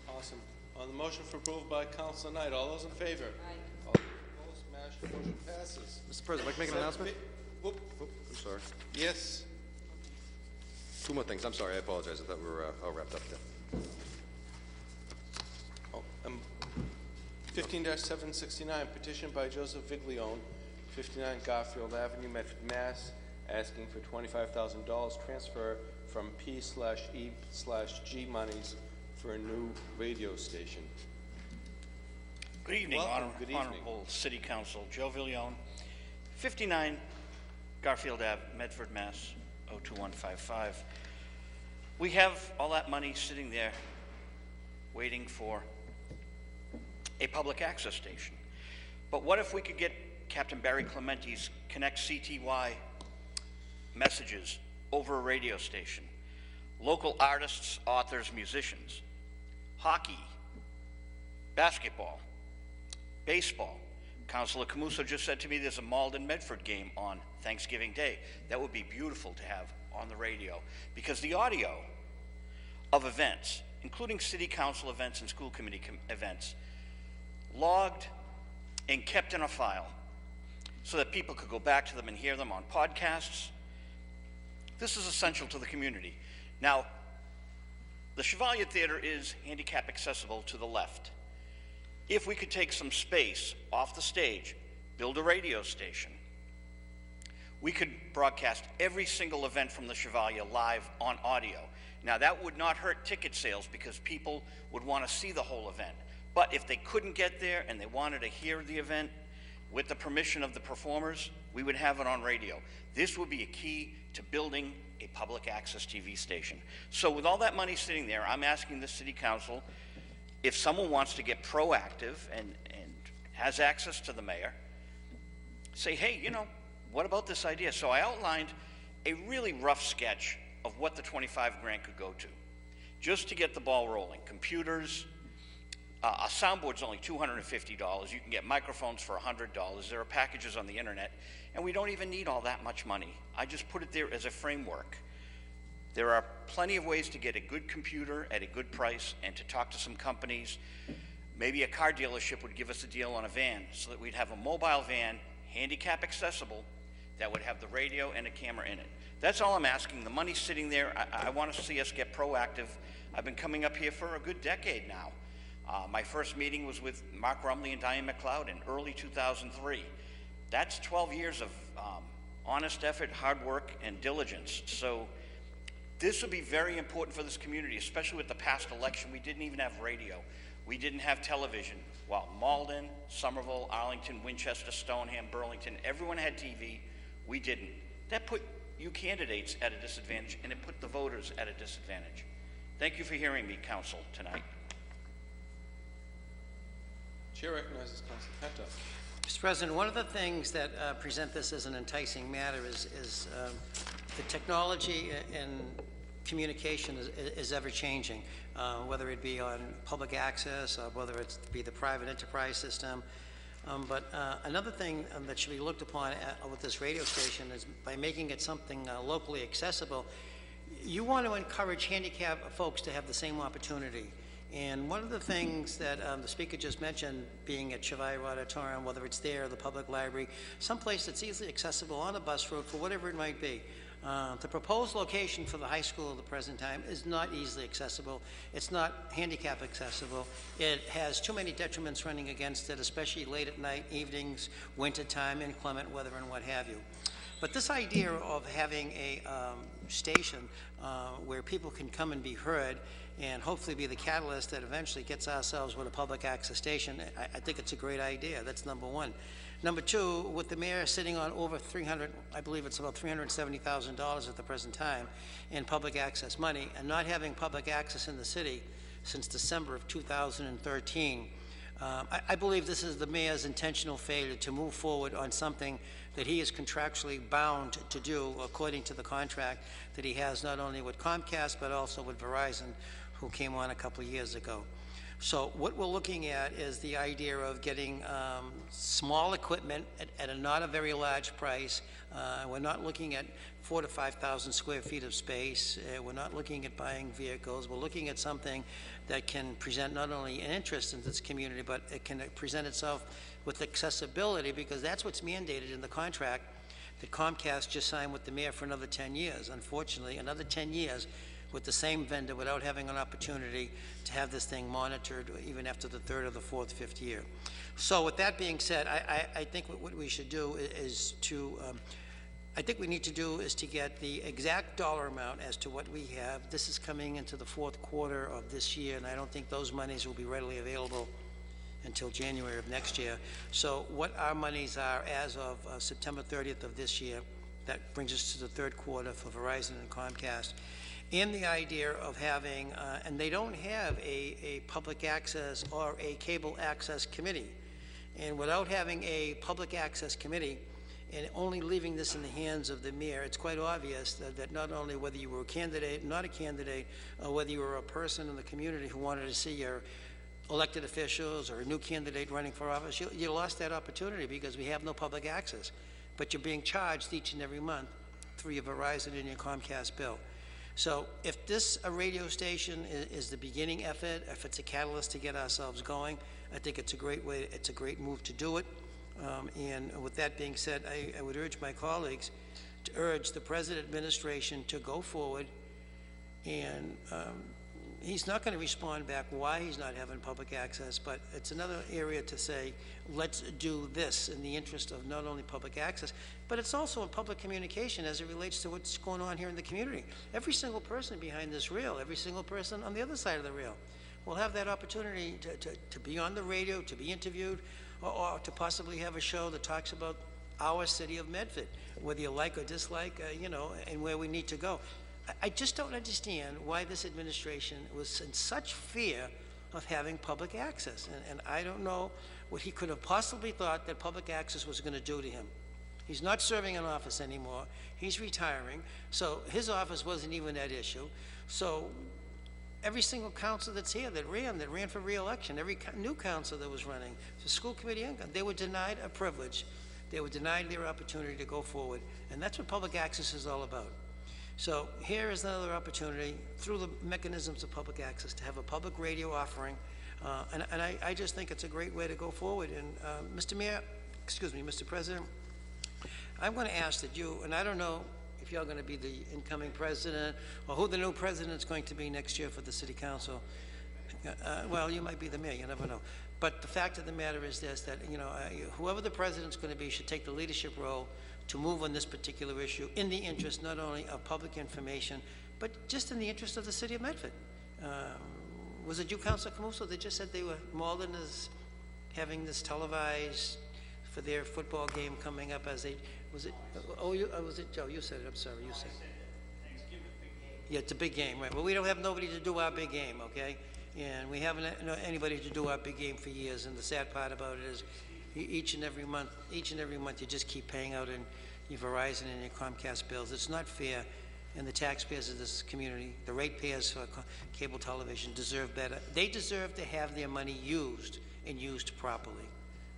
Speaker 1: Awesome. On the motion for approval by Councilor Knight, all those in favor? Aye. All those opposed, motion passes.
Speaker 4: Mr. President, I'd like to make an announcement.
Speaker 1: Whoop.
Speaker 4: I'm sorry.
Speaker 1: Yes.
Speaker 4: Two more things. I'm sorry. I apologize. I thought we were all wrapped up there.
Speaker 1: 15-769, petition by Joseph Viglione, 59 Garfield Avenue, Medford, Mass., asking for $25,000 transfer from P/E/G monies for a new radio station.
Speaker 13: Good evening,
Speaker 1: Welcome.
Speaker 13: Honorable City Council. Joe Viglione, 59 Garfield Ave, Medford, Mass. 02155. We have all that money sitting there waiting for a public access station. But what if we could get Captain Barry Clementi's Connect CTY messages over a radio station? Local artists, authors, musicians, hockey, basketball, baseball. Councilor Camuso just said to me there's a Malden-Medford game on Thanksgiving Day. That would be beautiful to have on the radio, because the audio of events, including city council events and school committee events, logged and kept in a file so that people could go back to them and hear them on podcasts. This is essential to the community. Now, the Chevalier Theater is handicap accessible to the left. If we could take some space off the stage, build a radio station, we could broadcast every single event from the Chevalier live on audio. Now, that would not hurt ticket sales because people would want to see the whole event. But if they couldn't get there and they wanted to hear the event with the permission of the performers, we would have it on radio. This would be a key to building a public access TV station. So with all that money sitting there, I'm asking the City Council, if someone wants to get proactive and has access to the mayor, say, hey, you know, what about this idea? So I outlined a really rough sketch of what the 25 grand could go to, just to get the ball rolling. Computers, a soundboard's only $250. You can get microphones for $100. There are packages on the internet, and we don't even need all that much money. I just put it there as a framework. There are plenty of ways to get a good computer at a good price and to talk to some companies. Maybe a car dealership would give us a deal on a van so that we'd have a mobile van, handicap accessible, that would have the radio and a camera in it. That's all I'm asking. The money's sitting there. I want to see us get proactive. I've been coming up here for a good decade now. My first meeting was with Mark Rumley and Diane McLeod in early 2003. That's 12 years of honest effort, hard work, and diligence. So this will be very important for this community, especially with the past election. We didn't even have radio. We didn't have television. While Malden, Somerville, Arlington, Winchester, Stoneham, Burlington, everyone had TV, we didn't. That put you candidates at a disadvantage, and it put the voters at a disadvantage. Thank you for hearing me, Council, tonight.
Speaker 1: Chair recognizes Councilor Penta.
Speaker 3: Mr. President, one of the things that present this as an enticing matter is the technology and communication is ever-changing, whether it be on public access or whether it be the private enterprise system. But another thing that should be looked upon with this radio station is by making it something locally accessible, you want to encourage handicapped folks to have the same opportunity. And one of the things that the speaker just mentioned, being at Chevalier Auditorium, whether it's there or the public library, someplace that's easily accessible on a bus route for whatever it might be. The proposed location for the high school at the present time is not easily accessible. It's not handicap accessible. It has too many detriments running against it, especially late at night, evenings, wintertime, inclement weather, and what have you. But this idea of having a station where people can come and be heard and hopefully be the catalyst that eventually gets ourselves with a public access station, I think it's a great idea. That's number one. Number two, with the mayor sitting on over I believe it's about $370,000 at the present time in public access money, and not having public access in the city since December of 2013, I believe this is the mayor's intentional failure to move forward on something that he is contractually bound to do according to the contract that he has not only with Comcast but also with Verizon, who came on a couple of years ago. So what we're looking at is the idea of getting small equipment at not a very large price. We're not looking at 4,000 to 5,000 square feet of space. We're not looking at buying vehicles. We're looking at something that can present not only an interest in this community, but it can present itself with accessibility, because that's what's mandated in the contract that Comcast just signed with the mayor for another 10 years. Unfortunately, another 10 years with the same vendor without having an opportunity to have this thing monitored even after the third or the fourth, fifth year. So with that being said, I think what we should do is to, I think we need to do is to get the exact dollar amount as to what we have. This is coming into the fourth quarter of this year, and I don't think those monies will be readily available until January of next year. So what our monies are as of September 30th of this year, that brings us to the third quarter for Verizon and Comcast. And the idea of having, and they don't have a public access or a cable access committee. And without having a public access committee and only leaving this in the hands of the mayor, it's quite obvious that not only whether you were a candidate, not a candidate, or whether you were a person in the community who wanted to see your elected officials or a new candidate running for office, you lost that opportunity because we have no public access. But you're being charged each and every month through your Verizon and your Comcast bill. So if this a radio station is the beginning effort, if it's a catalyst to get ourselves going, I think it's a great way, it's a great move to do it. And with that being said, I would urge my colleagues to urge the President administration to go forward, and he's not going to respond back why he's not having public access, but it's another area to say, let's do this in the interest of not only public access, but it's also in public communication as it relates to what's going on here in the community. Every single person behind this rail, every single person on the other side of the rail will have that opportunity to be on the radio, to be interviewed, or to possibly have a show that talks about our city of Medford, whether you like or dislike, you know, and where we need to go. I just don't understand why this administration was in such fear of having public access. And I don't know what he could have possibly thought that public access was going to do to him. He's not serving in office anymore. He's retiring. So his office wasn't even at issue. So every single council that's here that ran for re-election, every new council that was running, the school committee income, they were denied a privilege. They were denied their opportunity to go forward. And that's what public access is all about. So here is another opportunity through the mechanisms of public access to have a public radio offering. And I just think it's a great way to go forward. And Mr. President, I'm going to ask that you, and I don't know if you're going to be the incoming president, or who the new president's going to be next year for the city council. Well, you might be the mayor, you never know. But the fact of the matter is this, that, whoever the president's going to be should take the leadership role to move on this particular issue in the interest not only of public information, but just in the interest of the city of Medford. Was it you, Councilor Camuso, that just said Malden is having this televised for their football game coming up as they, was it Joe? You said it, I'm sorry, you said it. Yeah, it's a big game, right? Well, we don't have nobody to do our big game, okay? And we haven't anybody to do our big game for years, and the sad part about it is each and every month you just keep paying out in your Verizon and your Comcast bills. It's not fair, and the taxpayers of this community, the ratepayers for cable television, deserve better. They deserve to have their money used and used properly.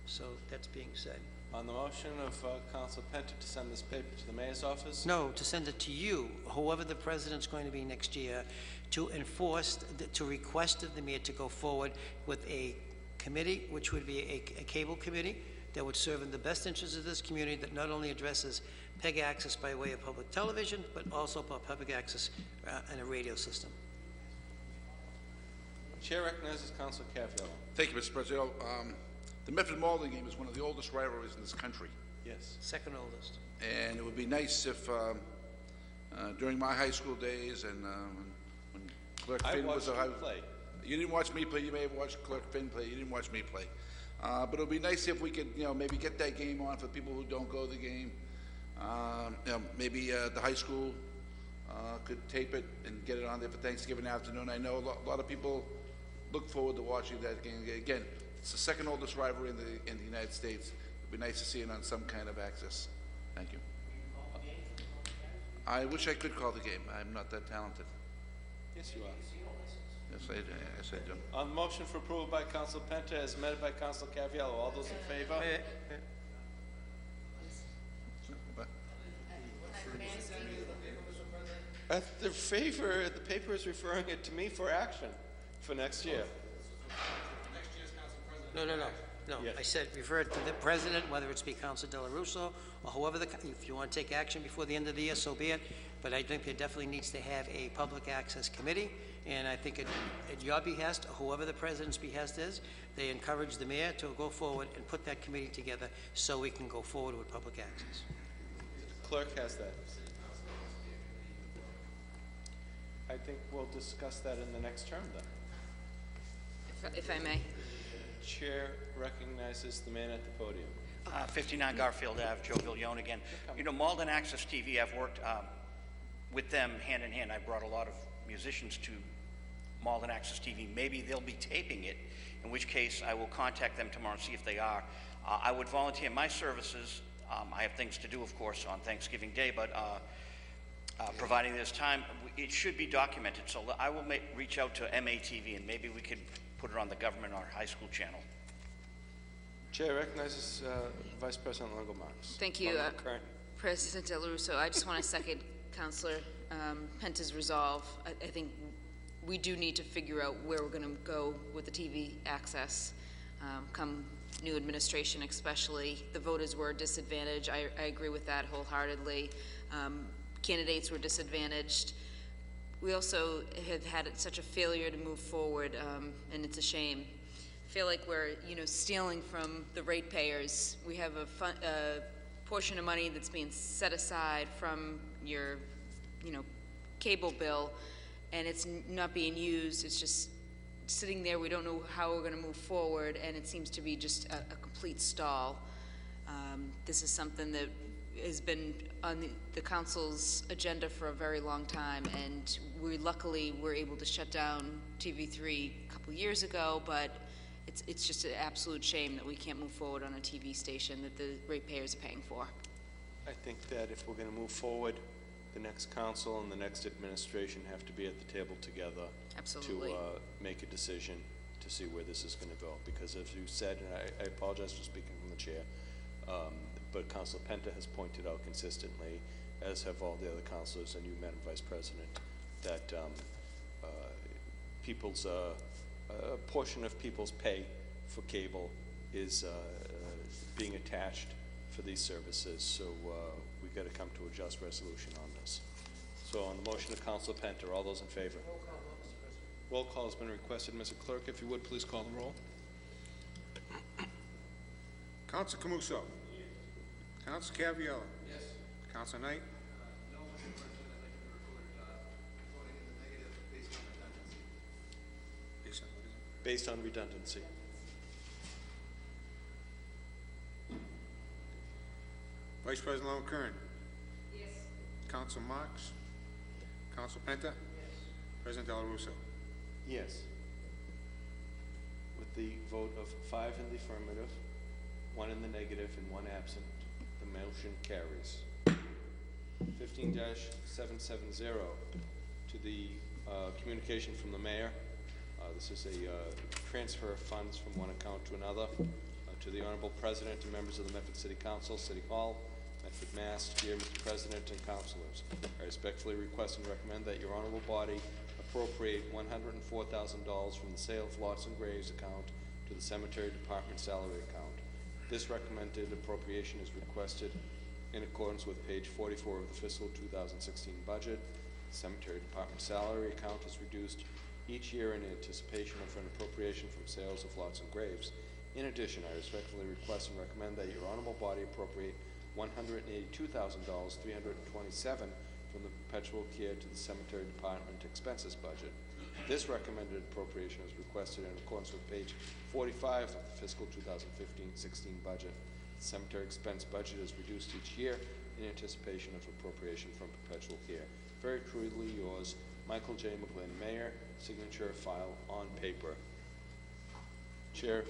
Speaker 3: So that's being said.
Speaker 1: On the motion of Council Penta to send this paper to the mayor's office?
Speaker 3: No, to send it to you, whoever the president's going to be next year, to enforce, to request of the mayor to go forward with a committee, which would be a cable committee that would serve in the best interests of this community, that not only addresses PEG access by way of public television, but also public access and a radio system.
Speaker 1: Chair recognizes Councilor Caviello.
Speaker 14: Thank you, Mr. President. The Medford-Malden game is one of the oldest rivalries in this country.
Speaker 1: Yes.
Speaker 3: Second oldest.
Speaker 14: And it would be nice if, during my high school days and when Clerk Finn was a high...
Speaker 1: play.
Speaker 14: You didn't watch me play. You may have watched Clerk Finn play. You didn't watch me play. But it would be nice if we could, maybe get that game on for people who don't go to the game. Maybe the high school could tape it and get it on there for Thanksgiving afternoon. I know a lot of people look forward to watching that game. Again, it's the second oldest rivalry in the United States. It'd be nice to see it on some kind of access. Thank you. I wish I could call the game. I'm not that talented.
Speaker 1: Yes, you are.
Speaker 14: Yes, I do.
Speaker 1: On the motion for approval by Council Penta as amended by Council Caviello, all those in favor? The favor, the paper is referring it to me for action for next year.
Speaker 3: No. Yes. I said refer it to the president, whether it's be Councilor Dela Russo or whoever if you want to take action before the end of the year, so be it. But I think there definitely needs to have a public access committee, and I think at your behest, or whoever the president's behest is, they encourage the mayor to go forward and put that committee together so we can go forward with public access.
Speaker 1: Clerk has that. I think we'll discuss that in the next term then.
Speaker 8: If I may.
Speaker 1: Chair recognizes the man at the podium.
Speaker 13: 59 Garfield Ave, Joe Villione again. Malden Access TV, I've worked with them hand in hand. I brought a lot of musicians to Malden Access TV. Maybe they'll be taping it, in which case I will contact them tomorrow and see if they are. I would volunteer my services. I have things to do, of course, on Thanksgiving Day, but providing there's time, it should be documented. So I will reach out to MATV, and maybe we could put it on the government or high school channel.
Speaker 1: Chair recognizes Vice President Longo Marx.
Speaker 8: Thank you, President Dela Russo. I just want to second Councilor Penta's resolve. I think we do need to figure out where we're going to go with the TV access come new administration especially. The voters were disadvantaged. I agree with that wholeheartedly. Candidates were disadvantaged. We also have had such a failure to move forward, and it's a shame. I feel like we're, stealing from the ratepayers. We have a portion of money that's being set aside from your, cable bill, and it's not being used. It's just sitting there. We don't know how we're going to move forward, and it seems to be just a complete stall. This is something that has been on the council's agenda for a very long time, and we luckily were able to shut down TV3 a couple years ago, but it's just an absolute shame that we can't move forward on a TV station that the ratepayers are paying for.
Speaker 1: I think that if we're going to move forward, the next council and the next administration have to be at the table together.
Speaker 8: Absolutely.
Speaker 1: To make a decision to see where this is going to go. Because as you said, and I apologize for speaking from the chair, but Councilor Penta has pointed out consistently, as have all the other councilors and you, Madam Vice President, that a portion of people's pay for cable is being attached
Speaker 20: for these services, so we got to come to a just resolution on this. So on the motion of Councilor Penta, all those in favor? Roll call has been requested. Mr. Clerk, if you would, please call the roll.
Speaker 9: Counsel Camuso. Yes. Counsel Caviello. Yes. Counsel Knight.
Speaker 1: No, Mr. President, I'd like to record voting in the negative based on redundancy.
Speaker 9: Based on what is it?
Speaker 20: Based on redundancy.
Speaker 9: Vice President Lone Kern.
Speaker 8: Yes.
Speaker 9: Counsel Marks. Counsel Penta. Yes. President Del Russo.
Speaker 20: Yes. With the vote of 5 in the affirmative, 1 in the negative, and 1 absent, the motion carries. 15-770 to the communication from the mayor. This is a transfer of funds from one account to another. To the Honorable President and members of the Medford City Council, City Hall, Medford, Mass. Dear Mr. President and councilors, I respectfully request and recommend that your honorable body appropriate $104,000 from the sale of lots and graves account to the cemetery department salary account. This recommended appropriation is requested in accordance with page 44 of the fiscal 2016 budget. The cemetery department salary account is reduced each year in anticipation of an appropriation from sales of lots and graves. In addition, I respectfully request and recommend that your honorable body appropriate $182,327 from the perpetual care to the cemetery department expenses budget. This recommended appropriation is requested in accordance with page 45 of the fiscal 2015-16 budget. The cemetery expense budget is reduced each year in anticipation of appropriation from perpetual care. Very truly yours, Michael J. McGlynn, Mayor. Signature file on paper. Chair,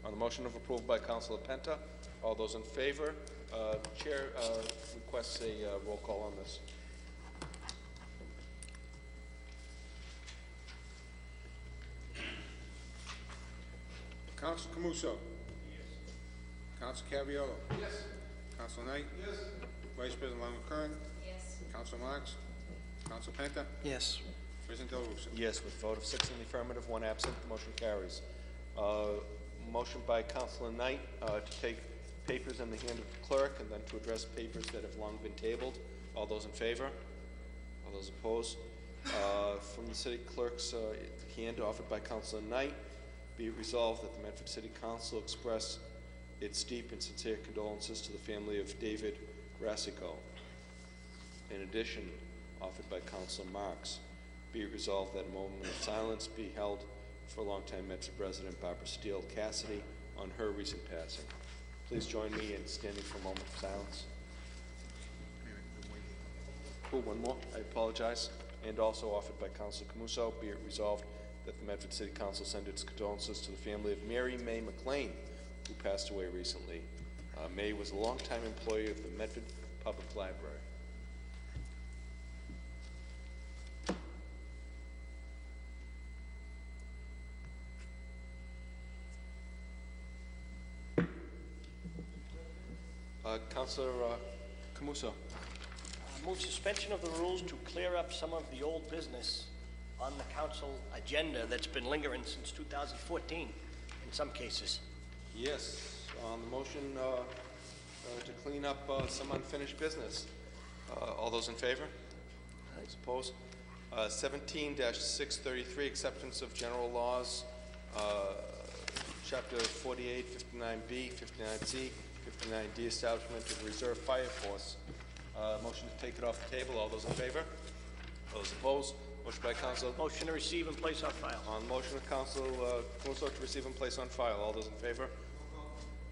Speaker 20: on the motion of approval by Councilor Penta, all those in favor? Chair requests a roll call on this.
Speaker 9: Counsel Camuso. Yes. Counsel Caviello.
Speaker 1: Yes.
Speaker 9: Counsel Knight.
Speaker 1: Yes.
Speaker 9: Vice President Lone Kern.
Speaker 8: Yes.
Speaker 9: Counsel Marks. Counsel Penta.
Speaker 3: Yes.
Speaker 9: President Del Russo.
Speaker 20: Yes, with a vote of 6 in the affirmative, 1 absent, the motion carries. Motion by Councilor Knight to take papers in the hand of the clerk and then to address papers that have long been tabled. All those in favor? All those opposed? From the city clerk's hand offered by Councilor Knight, be it resolved that the Medford City Council express its deep and sincere condolences to the family of David Rassico. In addition, offered by Councilor Marks, be it resolved that a moment of silence be held for longtime Medford resident Barbara Steele Cassidy on her recent passing. Please join me in standing for a moment of silence. Oh, one more. I apologize. And also offered by Councilor Camuso, be it resolved that the Medford City Council send its condolences to the family of Mary Mae McLean, who passed away recently. Mae was a longtime employee of the Medford Public Library. Councilor Camuso.
Speaker 7: Move suspension of the rules to clear up some of the old business on the council agenda that's been lingering since 2014 in some cases.
Speaker 20: Yes, on the motion to clean up some unfinished business. All those in favor? Those opposed? 17-633, acceptance of general laws, Chapter 48, 59B, 59C, 59D, establishment of reserve fire force. Motion to take it off the table. All those in favor? Those opposed? Motion by Council.
Speaker 7: Motion to receive and place on file.
Speaker 20: On motion of Council Camuso to receive and place on file. All those in favor?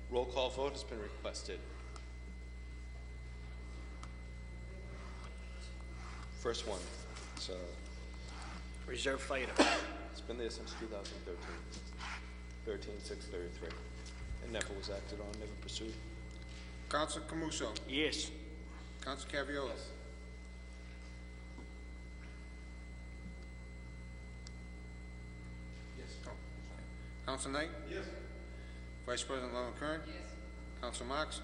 Speaker 20: Roll call vote has been requested. First one. It's,
Speaker 7: Reserve fire department.
Speaker 20: it's been there since 2013. 13-633. It never was acted on, never pursued.
Speaker 9: Counsel Camuso.
Speaker 7: Yes.
Speaker 9: Counsel Caviello.
Speaker 1: Yes.
Speaker 9: Counsel Knight.
Speaker 1: Yes.
Speaker 9: Vice President Lone Kern.
Speaker 8: Yes.
Speaker 9: Counsel Marks.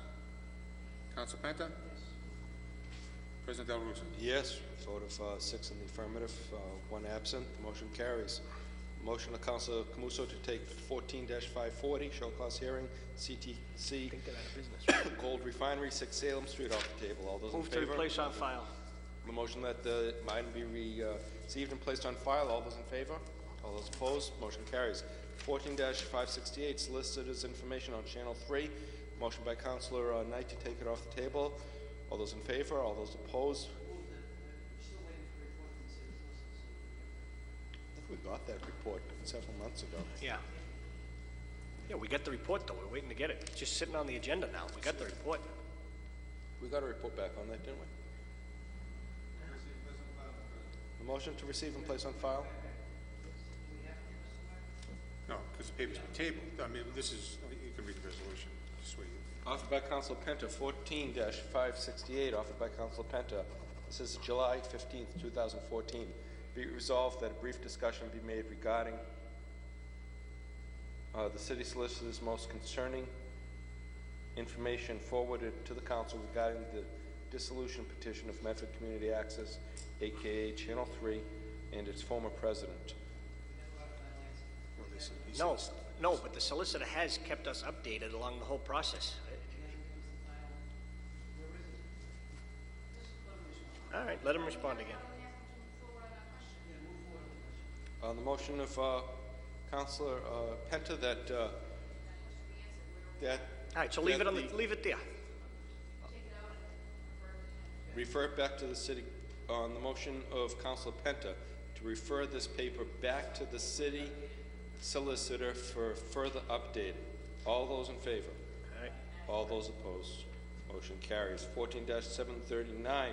Speaker 9: Counsel Penta. Yes. President Del Russo.
Speaker 20: Yes, vote of 6 in the affirmative, 1 absent. The motion carries. Motion of Councilor Camuso to take 14-540, show cause hearing, CTC Gold Refinery, 6 Salem Street, off the table. All those in
Speaker 7: Move to
Speaker 20: favor?
Speaker 7: place on file.
Speaker 20: A motion that the item be received and placed on file. All those in favor? All those opposed? Motion carries. 14-568, solicitors information on Channel 3. Motion by Councilor Knight to take it off the table. All those in favor? All those opposed? I think we got that report several months ago.
Speaker 7: Yeah. Yeah, we got the report, though. We're waiting to get it. It's just sitting on the agenda now. We got the report.
Speaker 20: We got a report back on that, didn't we? The motion to receive and place on file?
Speaker 9: No, because the paper's been tabled. I mean, this is, you can read the resolution. Just wait.
Speaker 20: Offered by Councilor Penta, 14-568, offered by Councilor Penta. This is July 15th, 2014. Be it resolved that a brief discussion be made regarding the city solicitor's most concerning information forwarded to the council regarding the dissolution petition of Medford Community Access, aka Channel 3, and its former president.
Speaker 7: No, but the solicitor has kept us updated along the whole process. All right, let him respond again.
Speaker 20: On the motion of Councilor Penta that all
Speaker 7: right, so leave it there.
Speaker 20: Refer it back to the city. On the motion of Councilor Penta to refer this paper back to the city solicitor for further update. All those in favor?
Speaker 7: All right.
Speaker 20: All those opposed? Motion carries. 14-739.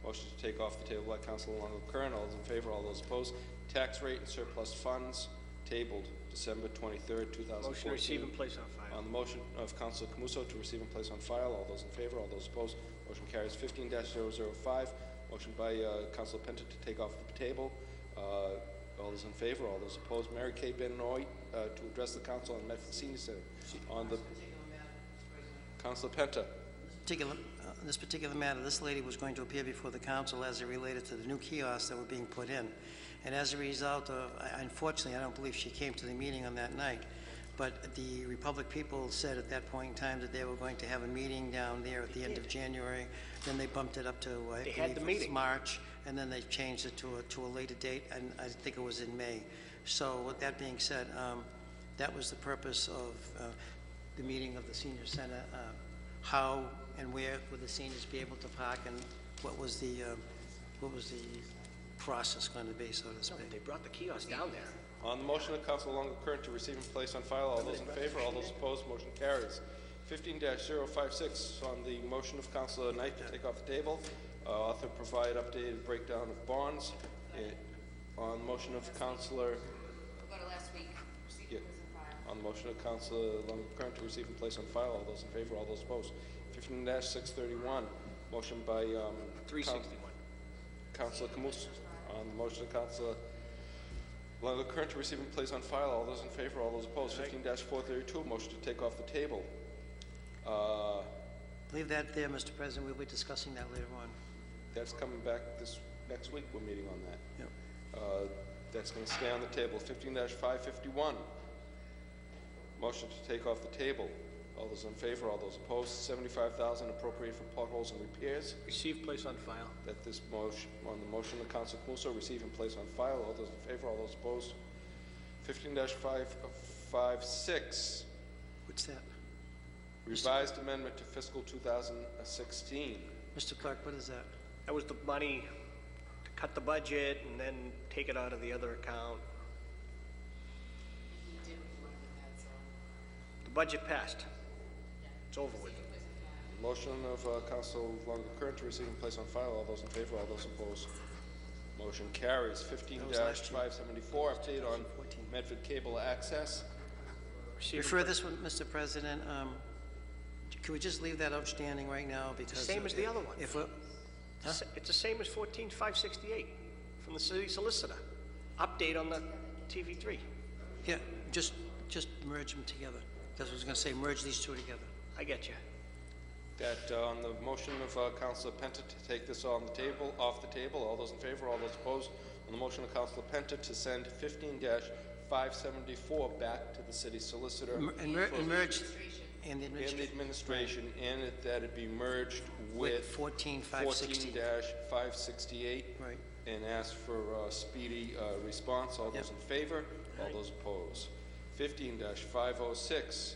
Speaker 20: Motion to take off the table by Councilor Longo-Kern. All those in favor? All those opposed? Tax rate and surplus funds tabled December 23rd, 2014.
Speaker 7: Motion to receive and place on file.
Speaker 20: On the motion of Councilor Camuso to receive and place on file. All those in favor? All those opposed? Motion carries. 15-005. Motion by Councilor Penta to take off the table. All those in favor, all those opposed. Mary Kay Benoit to address the council on Medford Senior Center. On the Councilor Penta.
Speaker 3: This particular matter, this lady was going to appear before the council as it related to the new kiosks that were being put in. And as a result of, unfortunately, I don't believe she came to the meeting on that night, but the Republic people said at that point in time that they were going to have a meeting down there at the end of January. Then they bumped it up to, I believe it was March, and then they changed it to a later date, and I think it was in May. So with that being said, that was the purpose of the meeting of the senior center. How and where would the seniors be able to park, and what was the process going to be, so to speak?
Speaker 7: They brought the kiosk down there.
Speaker 20: On the motion of Councilor Longo-Kern to receive and place on file, all those in favor, all those opposed, motion carries. 15-056 on the motion of Councilor Knight to take off the table. Author provide updated breakdown of bonds. On the motion of Councilor...
Speaker 8: We'll go to last week.
Speaker 20: Yeah. On the motion of Councilor Longo-Kern to receive and place on file, all those in favor, all those opposed. 15-631, motion by...
Speaker 7: 361.
Speaker 20: Councilor Camus. On the motion of Councilor Longo-Kern to receive and place on file, all those in favor, all those opposed. 15-432, motion to take off the table.
Speaker 3: Leave that there, Mr. President. We'll be discussing that later on.
Speaker 20: That's coming back this next week. We're meeting on that.
Speaker 3: Yep.
Speaker 20: That's going to stay on the table. 15-551. Motion to take off the table. All those in favor, all those opposed. $75,000 appropriated for potholes and repairs.
Speaker 7: Receive, place on file.
Speaker 20: That this motion, on the motion of Councilor Camuso, receive and place on file. All those in favor, all those opposed. 15-556.
Speaker 3: What's that?
Speaker 20: Revised amendment to fiscal 2016.
Speaker 3: Mr. Clerk, what is that?
Speaker 7: That was the money to cut the budget and then take it out of the other account. The budget passed. It's over with.
Speaker 20: Motion of Councilor Longo-Kern to receive and place on file. All those in favor, all those opposed. Motion carries. 15-574, update on Medford Cable Access.
Speaker 3: Refer this one, Mr. President. Can we just leave that outstanding right now? Because
Speaker 7: It's the same as the other one.
Speaker 3: If we're,
Speaker 7: It's the same as 14-568 from the city solicitor. Update on the TV3.
Speaker 3: yeah, just merge them together. That's what I was going to say. Merge these two together.
Speaker 7: I get you.
Speaker 20: That on the motion of Councilor Penta to take this on the table, off the table. All those in favor, all those opposed. On the motion of Councilor Penta to send 15-574 574 back to the city solicitor.
Speaker 3: And merged in the
Speaker 20: And the administration, and that it be merged
Speaker 3: with
Speaker 20: with
Speaker 3: 14-568. Right.
Speaker 20: and ask for speedy response. All those in favor? All those opposed? 15-506,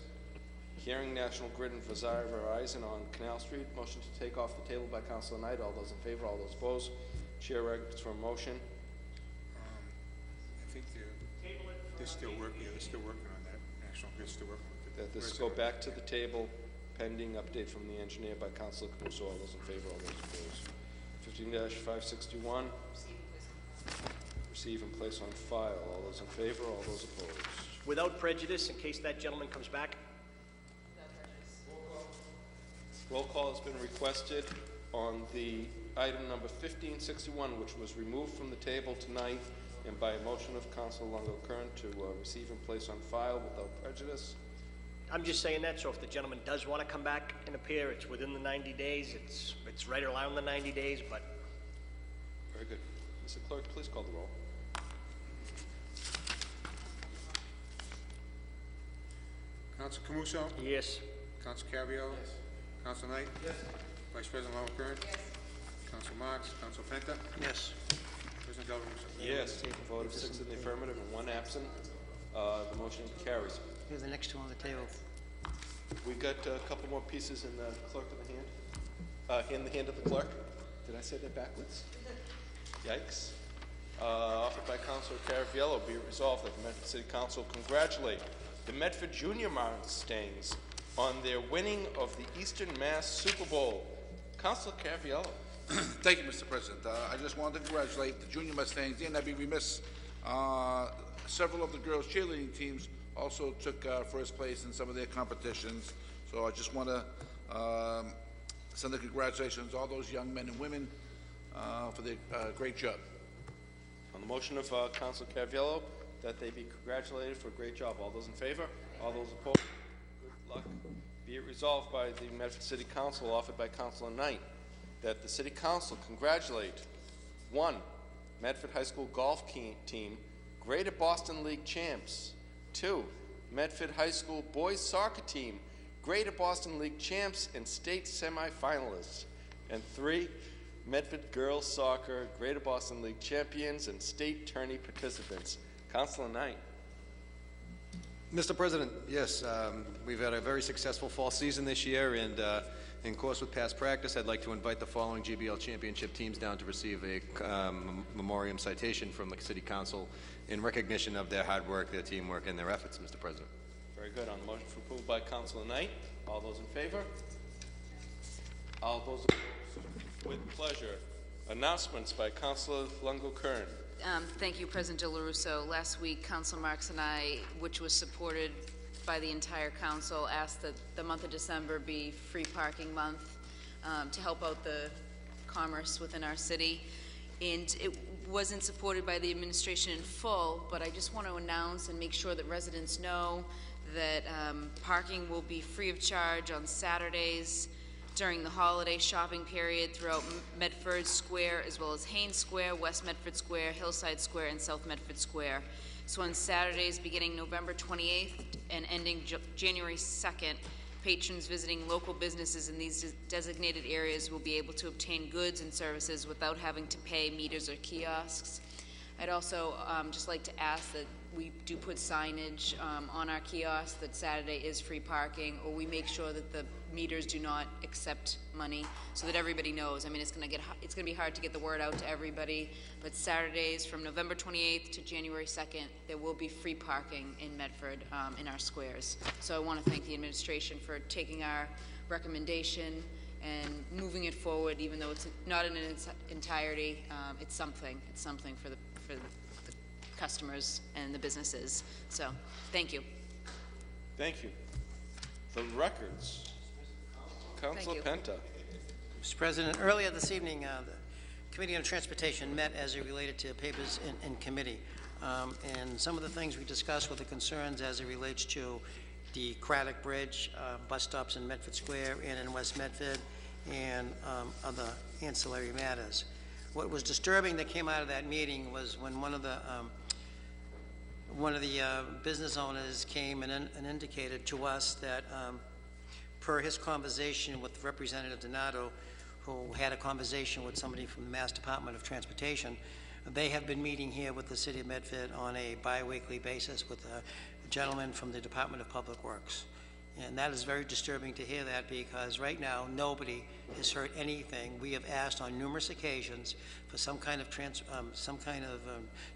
Speaker 20: hearing National Grid and Desire Verizon on Canal Street. Motion to take off the table by Councilor Knight. All those in favor? All those opposed? Chair recommends for a motion.
Speaker 9: I think they're still working. Yeah, they're still working on that. National Grid's still working with it.
Speaker 20: That this go back to the table pending update from the engineer by Councilor Camuso. All those in favor? All those opposed? 15-561. Receive and place on file. All those in favor? All those opposed?
Speaker 7: Without prejudice, in case that gentleman comes back.
Speaker 20: Roll call has been requested on the item number 1561, which was removed from the table tonight, and by a motion of Councilor Longo-Kern to receive and place on file without prejudice.
Speaker 7: I'm just saying that, so if the gentleman does want to come back and appear, it's within the 90 days. It's right around the 90 days, but...
Speaker 20: Very good. Mr. Clerk, please call the roll.
Speaker 9: Council Camuso?
Speaker 7: Yes.
Speaker 9: Council Caviola? Yes. Council Knight? Yes. Vice President Longo-Kern? Yes. Council Marks? Council Penta?
Speaker 3: Yes.
Speaker 9: President Del Russo?
Speaker 20: Yes. A vote of 6 in the affirmative and 1 absent. The motion carries.
Speaker 3: Here's the next two on the table.
Speaker 20: We got a couple more pieces in the clerk of the hand. In the hand of the clerk. Did I say that backwards? Yikes. Offered by Councilor Caraviello, be it resolved that the Medford City Council congratulate the Medford Junior Mustangs on their winning of the Eastern Mass Super Bowl. Councilor Caraviello.
Speaker 14: Thank you, Mr. President. I just wanted to congratulate the Junior Mustangs, and I'd be remiss. Several of the girls' cheerleading teams also took first place in some of their competitions. So I just want to send the congratulations to all those young men and women for their great job.
Speaker 20: On the motion of Councilor Caraviello, that they be congratulated for a great job. All those in favor? All those opposed? Good luck. Be it resolved by the Medford City Council, offered by Councilor Knight, that the City Council congratulate 1. Medford High School golf team, Greater Boston League champs. 2. Medford High School boys soccer team, Greater Boston League champs and state semifinalists. And 3. Medford girls soccer, Greater Boston League champions and state tourney participants. Councilor Knight.
Speaker 4: Mr. President, yes, we've had a very successful fall season this year, and in course with past practice, I'd like to invite the following GBL championship teams down to receive a memoriam citation from the City Council in recognition of their hard work, their teamwork, and their efforts, Mr. President.
Speaker 20: Very good. On the motion for approval by Councilor Knight, all those in favor? All those opposed? With pleasure. Announcements by Councilor Longo-Kern.
Speaker 8: Thank you, President Del Russo. Last week, Councilor Marks and I, which was supported by the entire council, asked that the month of December be free parking month to help out the commerce within our city. And it wasn't supported by the administration in full, but I just want to announce and make sure that residents know that parking will be free of charge on Saturdays during the holiday shopping period throughout Medford Square, as well as Haynes Square, West Medford Square, Hillside Square, and South Medford Square. So on Saturdays beginning November 28th and ending January 2nd, patrons visiting local businesses in these designated areas will be able to obtain goods and services without having to pay meters or kiosks. I'd also just like to ask that we do put signage on our kiosks that Saturday is free parking, or we make sure that the meters do not accept money, so that everybody knows. I mean, it's going to be hard to get the word out to everybody, but Saturdays from November 28th to January 2nd, there will be free parking in Medford in our squares. So I want to thank the administration for taking our recommendation and moving it forward, even though it's not in its entirety. It's something. It's something for the customers and the businesses. So, thank you.
Speaker 20: Thank you. The records. Councilor Penta.
Speaker 3: Mr. President, earlier this evening, the Committee on Transportation met as it related to papers in committee. And some of the things we discussed were the concerns as it relates to the Craddock Bridge, bus stops in Medford Square and in West Medford, and other ancillary matters. What was disturbing that came out of that meeting was when one of the one of the business owners came and indicated to us that per his conversation with Representative Donato, who had a conversation with somebody from the Mass Department of Transportation, they have been meeting here with the City of Medford on a bi-weekly basis with a gentleman from the Department of Public Works. And that is very disturbing to hear that, because right now nobody has heard anything. We have asked on numerous occasions for some kind of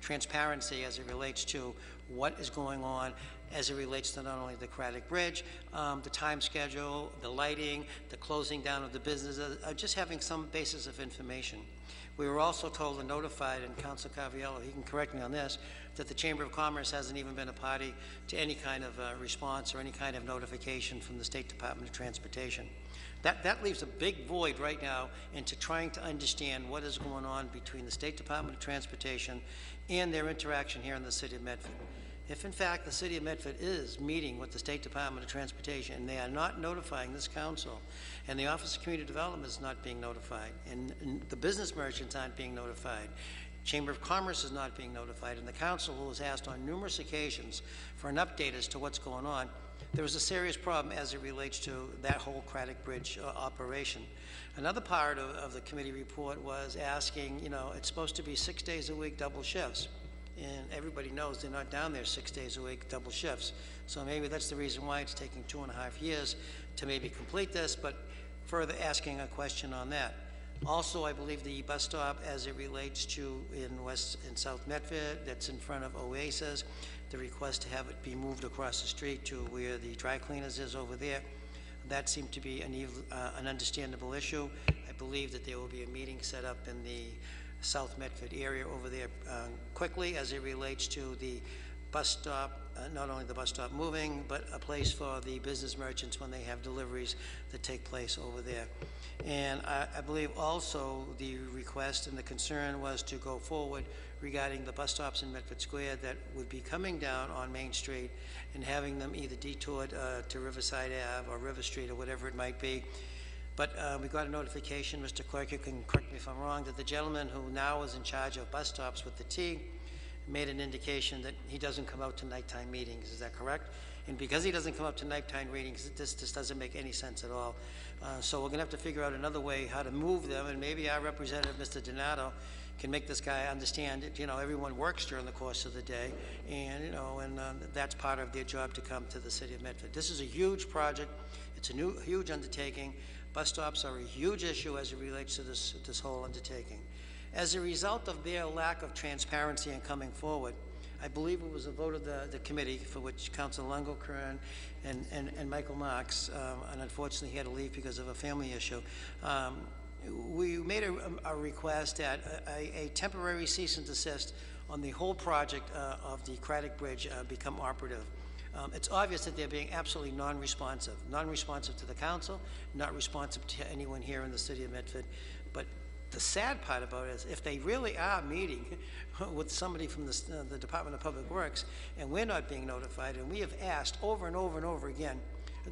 Speaker 3: transparency as it relates to what is going on, as it relates to not only the Craddock Bridge, the time schedule, the lighting, the closing down of the businesses, just having some basis of information. We were also told and notified, and Councilor Caviello, he can correct me on this, that the Chamber of Commerce hasn't even been a party to any kind of response or any kind of notification from the State Department of Transportation. That leaves a big void right now into trying to understand what is going on between the State Department of Transportation and their interaction here in the City of Medford. If in fact the City of Medford is meeting with the State Department of Transportation and they are not notifying this council, and the Office of Community Development is not being notified, and the business merchants aren't being notified, Chamber of Commerce is not being notified, and the council was asked on numerous occasions for an update as to what's going on, there was a serious problem as it relates to that whole Craddock Bridge operation. Another part of the committee report was asking, you know, it's supposed to be 6 days a week, double shifts. And everybody knows they're not down there 6 days a week, double shifts. So maybe that's the reason why it's taking 2.5 years to maybe complete this, but further asking a question on that. Also, I believe the bus stop as it relates to in West and South Medford, that's in front of Oasis, the request to have it be moved across the street to where the dry cleaners is over there, that seemed to be an understandable issue. I believe that there will be a meeting set up in the South Medford area over there quickly as it relates to the bus stop, not only the bus stop moving, but a place for the business merchants when they have deliveries that take place over there. And I believe also the request and the concern was to go forward regarding the bus stops in Medford Square that would be coming down on Main Street and having them either detoured to Riverside Ave or River Street or whatever it might be. But we got a notification, Mr. Clerk, you can correct me if I'm wrong, that the gentleman who now is in charge of bus stops with the T made an indication that he doesn't come out to nighttime meetings. Is that correct? And because he doesn't come out to nighttime meetings, this doesn't make any sense at all. So we're going to have to figure out another way how to move them, and maybe our representative, Mr. Donato, can make this guy understand that, you know, everyone works during the course of the day, and, you know, and that's part of their job to come to the City of Medford. This is a huge project. It's a huge undertaking. Bus stops are a huge issue as it relates to this whole undertaking. As a result of their lack of transparency in coming forward, I believe it was a vote of the committee for which Councilor Longo Kern and Michael Marks, and unfortunately he had to leave because of a family issue, we made a request that a temporary cease and desist on the whole project of the Craddock Bridge become operative. It's obvious that they're being absolutely non-responsive to the council, not responsive to anyone here in the City of Medford. But the sad part about it is if they really are meeting with somebody from the Department of Public Works and we're not being notified, and we have asked over and over and over again,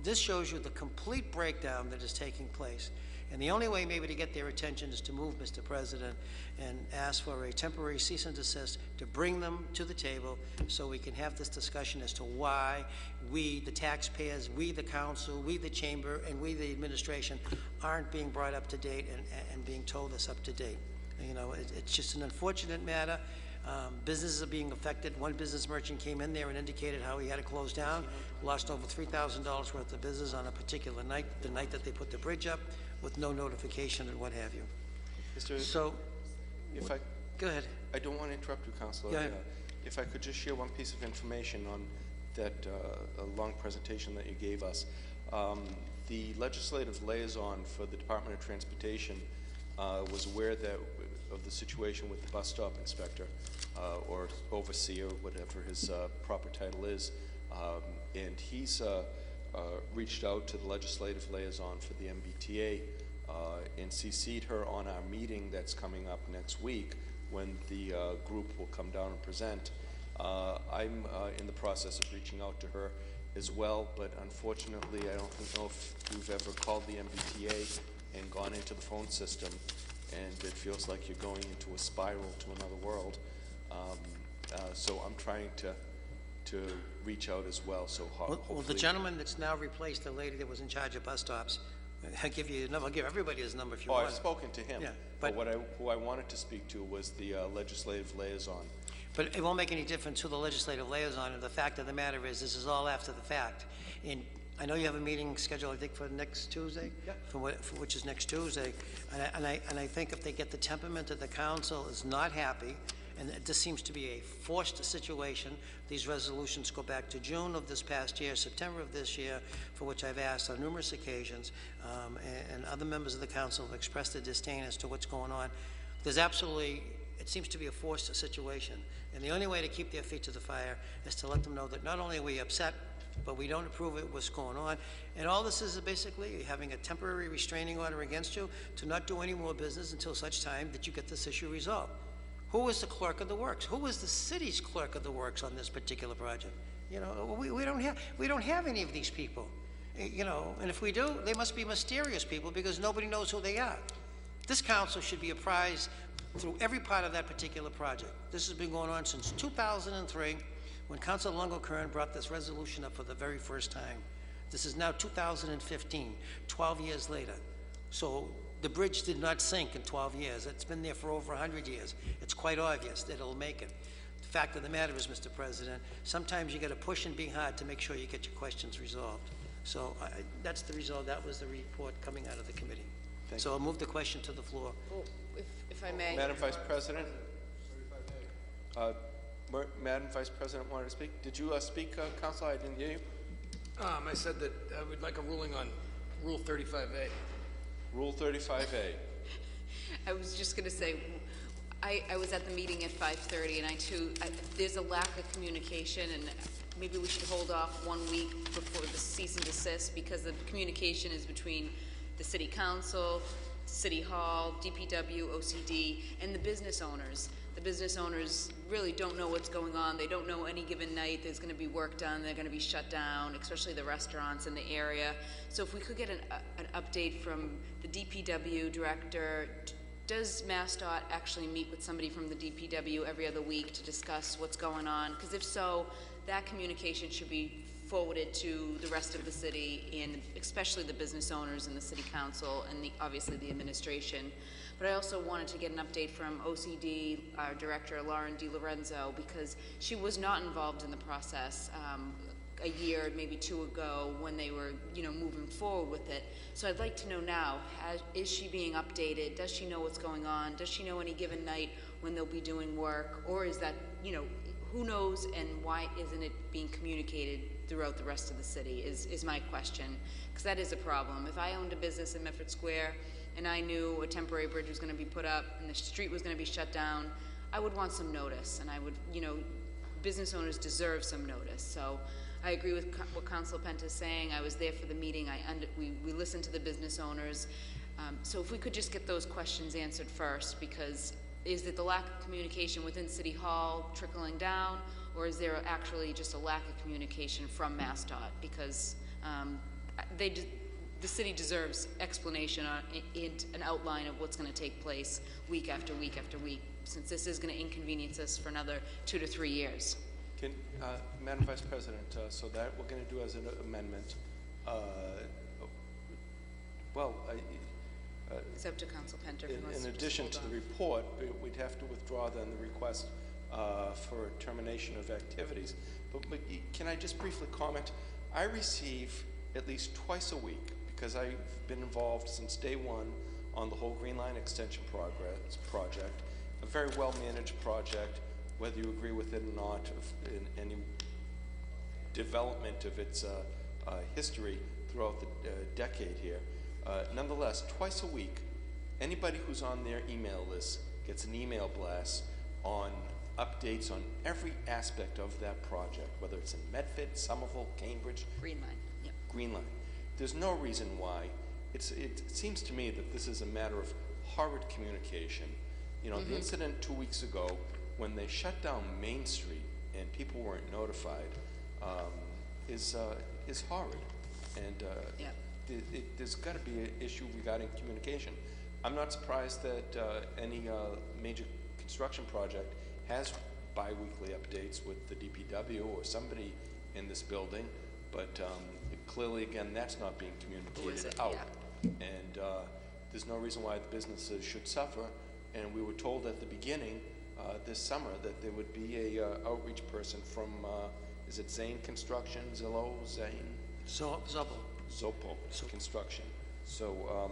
Speaker 3: this shows you the complete breakdown that is taking place. And the only way maybe to get their attention is to move, Mr. President, and ask for a temporary cease and desist to bring them to the table so we can have this discussion as to why we, the taxpayers, we, the council, we, the chamber, and we, the administration, aren't being brought up to date and being told this up to date. You know, it's just an unfortunate matter. Businesses are being affected. One business merchant came in there and indicated how he had to close down, lost over $3,000 worth of business on a particular night, the night that they put the bridge up, with no notification and what have you. So,
Speaker 20: if I
Speaker 3: go ahead.
Speaker 20: I don't want to interrupt you, Councilor.
Speaker 3: Go ahead.
Speaker 20: If I could just share one piece of information on that long presentation that you gave us. The legislative liaison for the Department of Transportation was aware of the situation with the bus stop inspector or overseer, whatever his proper title is, and he's reached out to the legislative liaison for the MBTA and CC'd her on our meeting that's coming up next week when the group will come down and present. I'm in the process of reaching out to her as well, but unfortunately I don't know if you've ever called the MBTA and gone into the phone system, and it feels like you're going into a spiral to another world. So I'm trying to to reach out as well, so
Speaker 3: Well, the
Speaker 20: hopefully...
Speaker 3: gentleman that's now replaced the lady that was in charge of bus stops, I'll give you his number. I'll give everybody his number if you want.
Speaker 20: I've spoken to him.
Speaker 3: Yeah,
Speaker 20: But who I wanted to speak to was the legislative liaison.
Speaker 3: But it won't make any difference who the legislative liaison, and the fact of the matter is, this is all after the fact. And I know you have a meeting scheduled, I think, for next Tuesday? Yeah. For which is next Tuesday. And I think if they get the temperament of the council is not happy, and this seems to be a forced situation, these resolutions go back to June of this past year, September of this year, for which I've asked on numerous occasions, and other members of the council have expressed their disdain as to what's going on. There's absolutely, it seems to be a forced situation. And the only way to keep their feet to the fire is to let them know that not only are we upset, but we don't approve of what's going on. And all this is basically having a temporary restraining order against you to not do any more business until such time that you get this issue resolved. Who is the clerk of the works? Who is the city's clerk of the works on this particular project? You know, we don't have any of these people. You know, and if we do, they must be mysterious people because nobody knows who they are. This council should be apprised through every part of that particular project. This has been going on since 2003, when Councilor Longo-Kern brought this resolution up for the very first time. This is now 2015, 12 years later. So the bridge did not sink in 12 years. It's been there for over 100 years. It's quite obvious that it'll make it. The fact of the matter is, Mr. President, sometimes you got to push and be hard to make sure you get your questions resolved. So that's the result. That was the report coming out of the committee. So I'll move the question to the floor.
Speaker 8: Oh, if I may.
Speaker 20: Madam Vice President? Madam Vice President wanted to speak. Did you speak, Councilor? I didn't hear you.
Speaker 21: I said that I would like a ruling on Rule 35A.
Speaker 20: Rule 35A.
Speaker 8: I was just going to say, I was at the meeting at 5:30, and there's a lack of communication, and maybe we should hold off 1 week before the cease and desist, because the communication is between the City Council, City Hall, DPW, OCD, and the business owners. The business owners really don't know what's going on. They don't know any given night there's going to be work done, they're going to be shut down, especially the restaurants in the area. So if we could get an update from the DPW director. Does MassDOT actually meet with somebody from the DPW every other week to discuss what's going on? Because if so, that communication should be forwarded to the rest of the city, and especially the business owners and the City Council and obviously the administration. But I also wanted to get an update from OCD, our director, Lauren DiLorenzo, because she was not involved in the process a year, maybe two ago, when they were, moving forward with it. So I'd like to know now, is she being updated? Does she know what's going on? Does she know any given night when they'll be doing work? Or is that, who knows, and why isn't it being communicated throughout the rest of the city is my question, because that is a problem. If I owned a business in Medford Square and I knew a temporary bridge was going to be put up and the street was going to be shut down, I would want some notice, and I would, business owners deserve some notice. So I agree with what Councilor Penta is saying. I was there for the meeting. We listened to the business owners. So if we could just get those questions answered first, because is it the lack of communication within City Hall trickling down, or is there actually just a lack of communication from MassDOT? Because the city deserves explanation and an outline of what's going to take place week after week after week, since this is going to inconvenience us for another 2 to 3 years.
Speaker 20: Madam Vice President, so that we're going to do as an amendment.
Speaker 8: It's up to Council Penta.
Speaker 20: In addition to the report, we'd have to withdraw then the request for termination of activities. But can I just briefly comment? I receive at least twice a week, because I've been involved since day one on the whole Green Line Extension project, a very well-managed project, whether you agree with it or not, in any development of its history throughout the decade here. Nonetheless, twice a week, anybody who's on their email list gets an email blast on updates on every aspect of that project, whether it's in Medford, Somerville, Cambridge.
Speaker 8: Green Line, yep.
Speaker 20: Green Line. There's no reason why. It seems to me that this is a matter of horrid communication. The incident 2 weeks ago, when they shut down Main Street and people weren't notified, is horrid. And there's got to be an issue regarding communication. I'm not surprised that any major construction project has, bi-weekly updates with the DPW or somebody in this building, but clearly, again, that's not being communicated out. And there's no reason why the businesses should suffer, and we were told at the beginning this summer that there would be a outreach person from, is it Zane Construction, Zillow, Zane? Zoppo Construction. So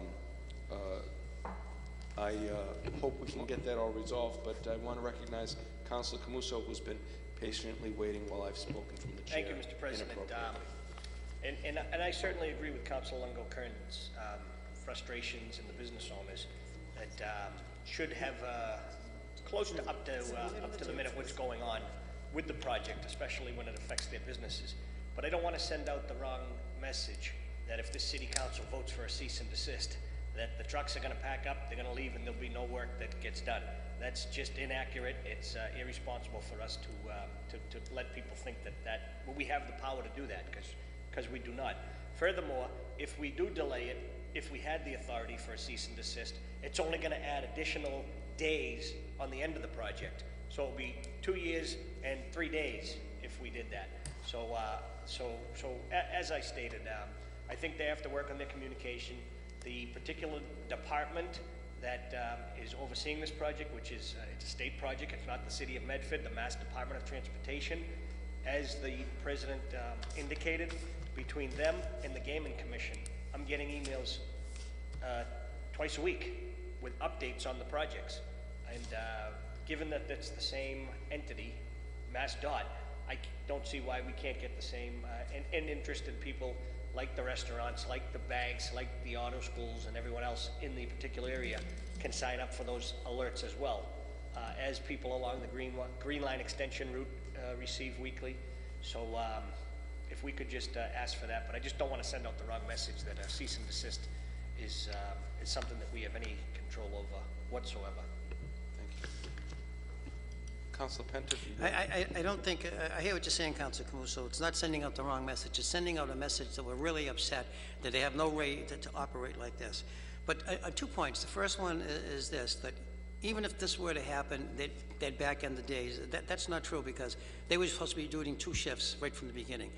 Speaker 20: I hope we can get that all resolved, but I want to recognize Councilor Camuso, who's been patiently waiting while I've spoken from the chair.
Speaker 7: Thank you, Mr. President. And I certainly agree with Councilor Longo-Kern's frustrations and the business owners that should have close to up to the minute what's going on with the project, especially when it affects their businesses. But I don't want to send out the wrong message that if this city council votes for a cease and desist, that the trucks are going to pack up, they're going to leave, and there'll be no work that gets done. That's just inaccurate. It's irresponsible for us to let people think that we have the power to do that, because we do not. Furthermore, if we do delay it, if we had the authority for a cease and desist, it's only going to add additional days on the end of the project. So it'll be 2 years and 3 days if we did that. So as I stated, I think they have to work on their communication. The particular department that is overseeing this project, which is it's a state project, it's not the City of Medford, the Mass Department of Transportation, as the President indicated, between them and the Gaming Commission, I'm getting emails twice a week with updates on the projects. And given that that's the same entity, MassDOT, I don't see why we can't get the same, and interested people like the restaurants, like the banks, like the auto schools, and everyone else in the particular area can sign up for those alerts as well, as people along the Green Line extension route receive weekly. So if we could just ask for that, but I just don't want to send out the wrong message that a cease and desist is something that we have any control over whatsoever.
Speaker 20: Thank you. Councilor Penta?
Speaker 3: I don't think, I hear what you're saying, Councilor Camuso. It's not sending out the wrong message. It's sending out a message that we're really upset that they have no right to operate like this. But 2 points. The first one is this, that even if this were to happen, they'd back end the days. That's not true, because they were supposed to be doing 2 shifts right from the beginning.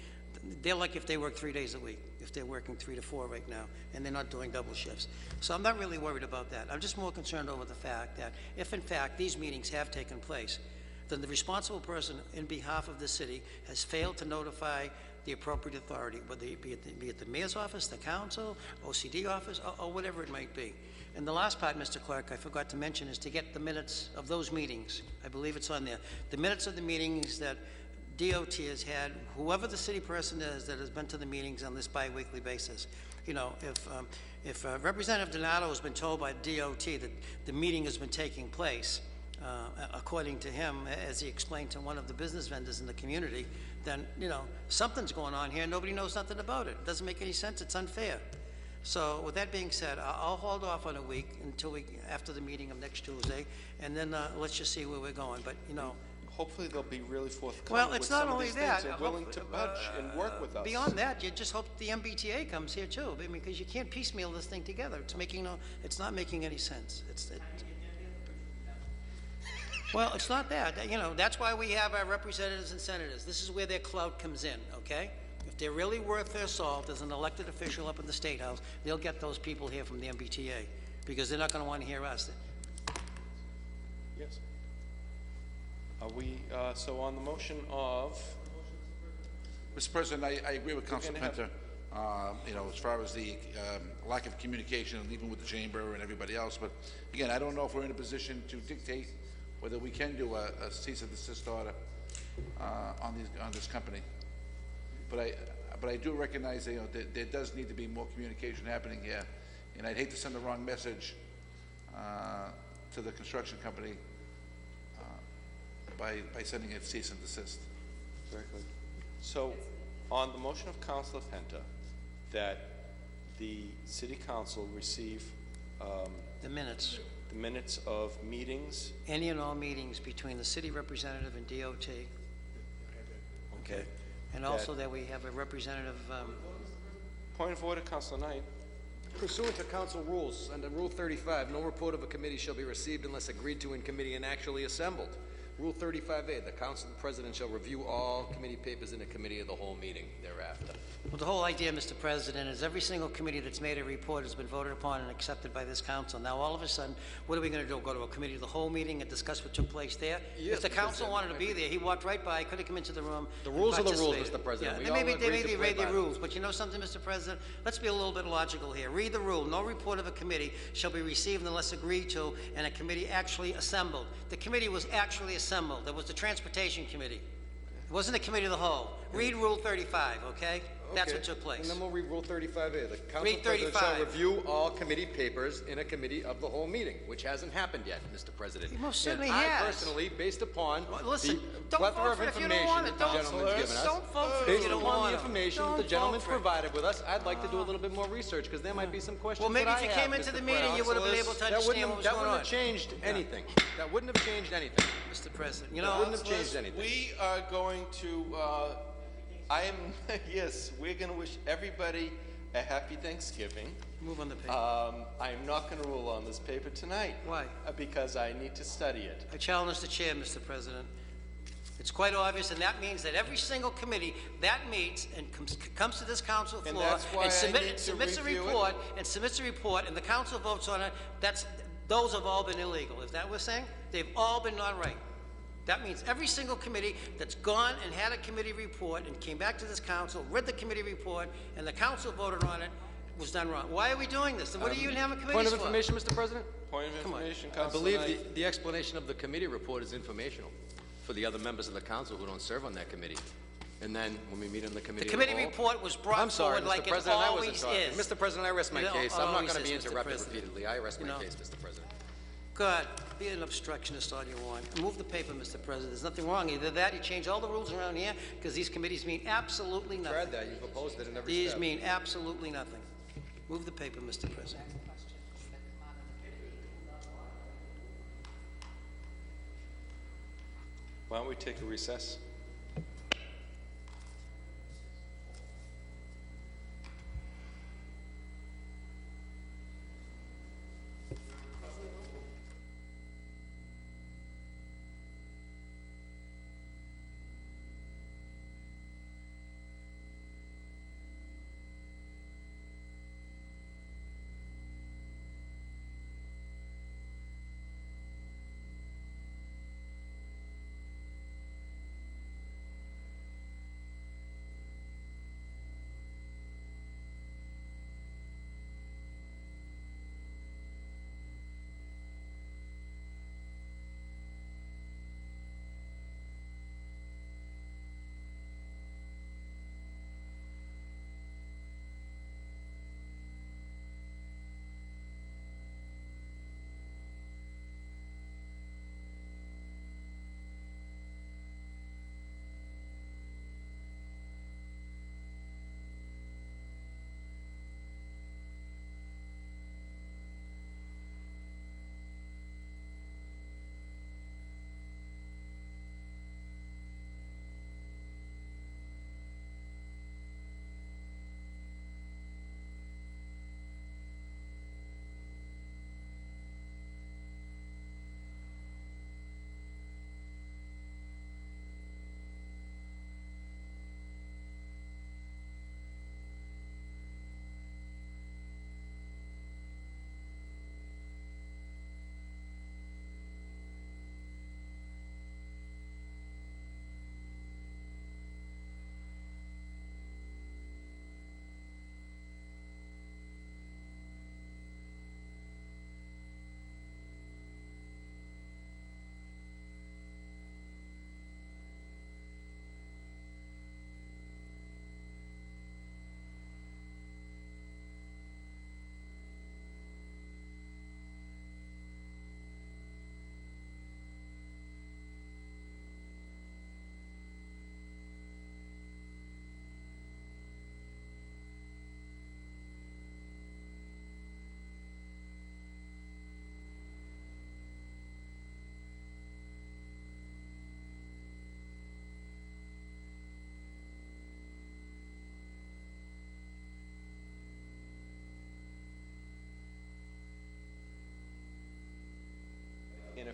Speaker 3: They're like if they work 3 days a week, if they're working 3 to 4 right now, and they're not doing double shifts. So I'm not really worried about that. I'm just more concerned over the fact that if, in fact, these meetings have taken place, then the responsible person in behalf of the city has failed to notify the appropriate authority, whether it be at the mayor's office, the council, OCD office, or whatever it might be. And the last part, Mr. Clerk, I forgot to mention, is to get the minutes of those meetings. I believe it's on there. The minutes of the meetings that DOT has had, whoever the city person is that has been to the meetings on this bi-weekly basis. You know, if Representative Donato has been told by DOT that the meeting has been taking place, according to him, as he explained to one of the business vendors in the community, then, you know, something's going on here. Nobody knows nothing about it. It doesn't make any sense. It's unfair. So with that being said, I'll hold off on a week until after the meeting of next Tuesday, and then let's just see where we're going. But, you know,
Speaker 20: hopefully they'll be really forthcoming.
Speaker 3: Well, it's
Speaker 20: with
Speaker 3: not
Speaker 20: some
Speaker 3: only
Speaker 20: of these
Speaker 3: that.
Speaker 20: things and willing to budge and work with us.
Speaker 3: Beyond that, you just hope the MBTA comes here too. I mean, because you can't piecemeal this thing together. It's not making any sense. Well, it's not that. You know, that's why we have our representatives and senators. This is where their clout comes in, okay? If they're really worth their salt as an elected official up in the State House, they'll get those people here from the MBTA, because they're not going to want to hear us.
Speaker 20: Yes. Are we, so on the motion of...
Speaker 14: Mr. President, I agree with Councilor Penta. You know, as far as the lack of communication, even with the chamber and everybody else. But again, I don't know if we're in a position to dictate whether we can do a cease and desist order on this company. But I do recognize that, you know, there does need to be more communication happening here, and I'd hate to send the wrong message to the construction company by sending a cease and desist.
Speaker 20: Very good. So, on the motion of Councilor Penta, that the City Council receive
Speaker 3: the minutes
Speaker 20: of meetings.
Speaker 3: Any and all meetings between the city representative and DOT.
Speaker 20: Okay.
Speaker 3: And also that we have a representative...
Speaker 20: Point of order, Councilor Knight.
Speaker 21: Pursuant to council rules, under Rule 35, no report of a committee shall be received unless agreed to in committee and actually assembled.
Speaker 4: Rule 35A, the council president shall review all committee papers in a committee of the whole meeting thereafter.
Speaker 3: Well, the whole idea, Mr. President, is every single committee that's made a report has been voted upon and accepted by this council. Now, all of a sudden, what are we going to do? Go to a committee of the whole meeting and discuss what took place there?
Speaker 4: Yes,
Speaker 3: if the council wanted to be there, he walked right by, could have come into the room.
Speaker 4: The rules are the rules,
Speaker 3: participated.
Speaker 4: Mr. President.
Speaker 3: Yeah,
Speaker 4: We all
Speaker 3: they
Speaker 4: agreed to play
Speaker 3: read
Speaker 4: by
Speaker 3: the
Speaker 4: them.
Speaker 3: rules, but you know something, Mr. President? Let's be a little bit logical here. Read the rule. No report of a committee shall be received unless agreed to and a committee actually assembled. The committee was actually assembled. There was the Transportation Committee. It wasn't a committee of the whole. Read Rule 35, okay? That's what took place.
Speaker 4: And then we'll read Rule 35A. The council
Speaker 3: Read
Speaker 4: president shall
Speaker 3: 35.
Speaker 4: review all committee papers in a committee of the whole meeting, which hasn't happened yet, Mr. President.
Speaker 3: He most certainly
Speaker 4: and I
Speaker 3: has.
Speaker 4: personally, based upon
Speaker 3: Listen,
Speaker 4: the
Speaker 3: don't
Speaker 4: plethora
Speaker 3: vote
Speaker 4: of
Speaker 3: for it if you don't
Speaker 4: information
Speaker 3: want
Speaker 4: that
Speaker 3: it.
Speaker 4: the
Speaker 3: Don't
Speaker 4: gentleman's given us,
Speaker 3: Don't vote for it if
Speaker 4: based
Speaker 3: you don't
Speaker 4: upon
Speaker 3: want
Speaker 4: the
Speaker 3: it.
Speaker 4: information
Speaker 3: Don't
Speaker 4: that the gentleman's
Speaker 3: vote for it.
Speaker 4: provided with us, I'd like to do a little bit more research, because there might be some questions
Speaker 3: Well, maybe
Speaker 4: that
Speaker 3: if you
Speaker 4: I have,
Speaker 3: came into
Speaker 4: Mr.
Speaker 3: the meeting, you would have been able to
Speaker 4: That
Speaker 3: understand
Speaker 4: wouldn't
Speaker 3: what was
Speaker 4: that
Speaker 3: going
Speaker 4: wouldn't
Speaker 3: on.
Speaker 4: have changed anything. That wouldn't have changed anything.
Speaker 3: Mr. President,
Speaker 4: That wouldn't have changed anything.
Speaker 1: We are going to, yes, we're going to wish everybody a happy Thanksgiving.
Speaker 3: Move on the paper.
Speaker 1: I'm not going to rule on this paper tonight.
Speaker 3: Why?
Speaker 1: Because I need to study it.
Speaker 3: I challenge the chair, Mr. President. It's quite obvious, and that means that every single committee that meets and comes to this council
Speaker 1: And
Speaker 3: floor
Speaker 1: that's why I need to
Speaker 3: submits a
Speaker 1: review it.
Speaker 3: report, and the council votes on it, those have all been illegal. Is that what we're saying? They've all been not right. That means every single committee that's gone and had a committee report and came back to this council, read the committee report, and the council voted on it, was done wrong. Why are we doing this? And what do you even have a committee
Speaker 4: Point of
Speaker 3: for?
Speaker 4: information, Mr. President?
Speaker 1: Point of information,
Speaker 4: I
Speaker 1: Councilor
Speaker 4: believe
Speaker 1: Knight.
Speaker 4: the explanation of the committee report is informational for the other members of the council who don't serve on that committee. And then, when we meet in the committee
Speaker 3: The
Speaker 4: of the
Speaker 3: committee
Speaker 4: whole-
Speaker 3: report was brought
Speaker 4: I'm sorry,
Speaker 3: forward like
Speaker 4: Mr.
Speaker 3: it
Speaker 4: President, I
Speaker 3: always
Speaker 4: wasn't talking.
Speaker 3: is.
Speaker 4: Mr. President, I rest my
Speaker 3: You know,
Speaker 4: case. I'm not
Speaker 3: always
Speaker 4: going to be
Speaker 3: is, Mr.
Speaker 4: interrupted
Speaker 3: President.
Speaker 4: repeatedly. I rest
Speaker 3: You
Speaker 4: my
Speaker 3: know.
Speaker 4: case, Mr. President.
Speaker 3: God, be an obstructionist all you want. Move the paper, Mr. President. There's nothing wrong. Either that, you change all the rules around here, because these committees mean absolutely nothing.
Speaker 4: Tried that. You've opposed it in every
Speaker 3: These
Speaker 4: step.
Speaker 3: mean absolutely nothing. Move the paper, Mr. President.
Speaker 20: Why don't we take a recess?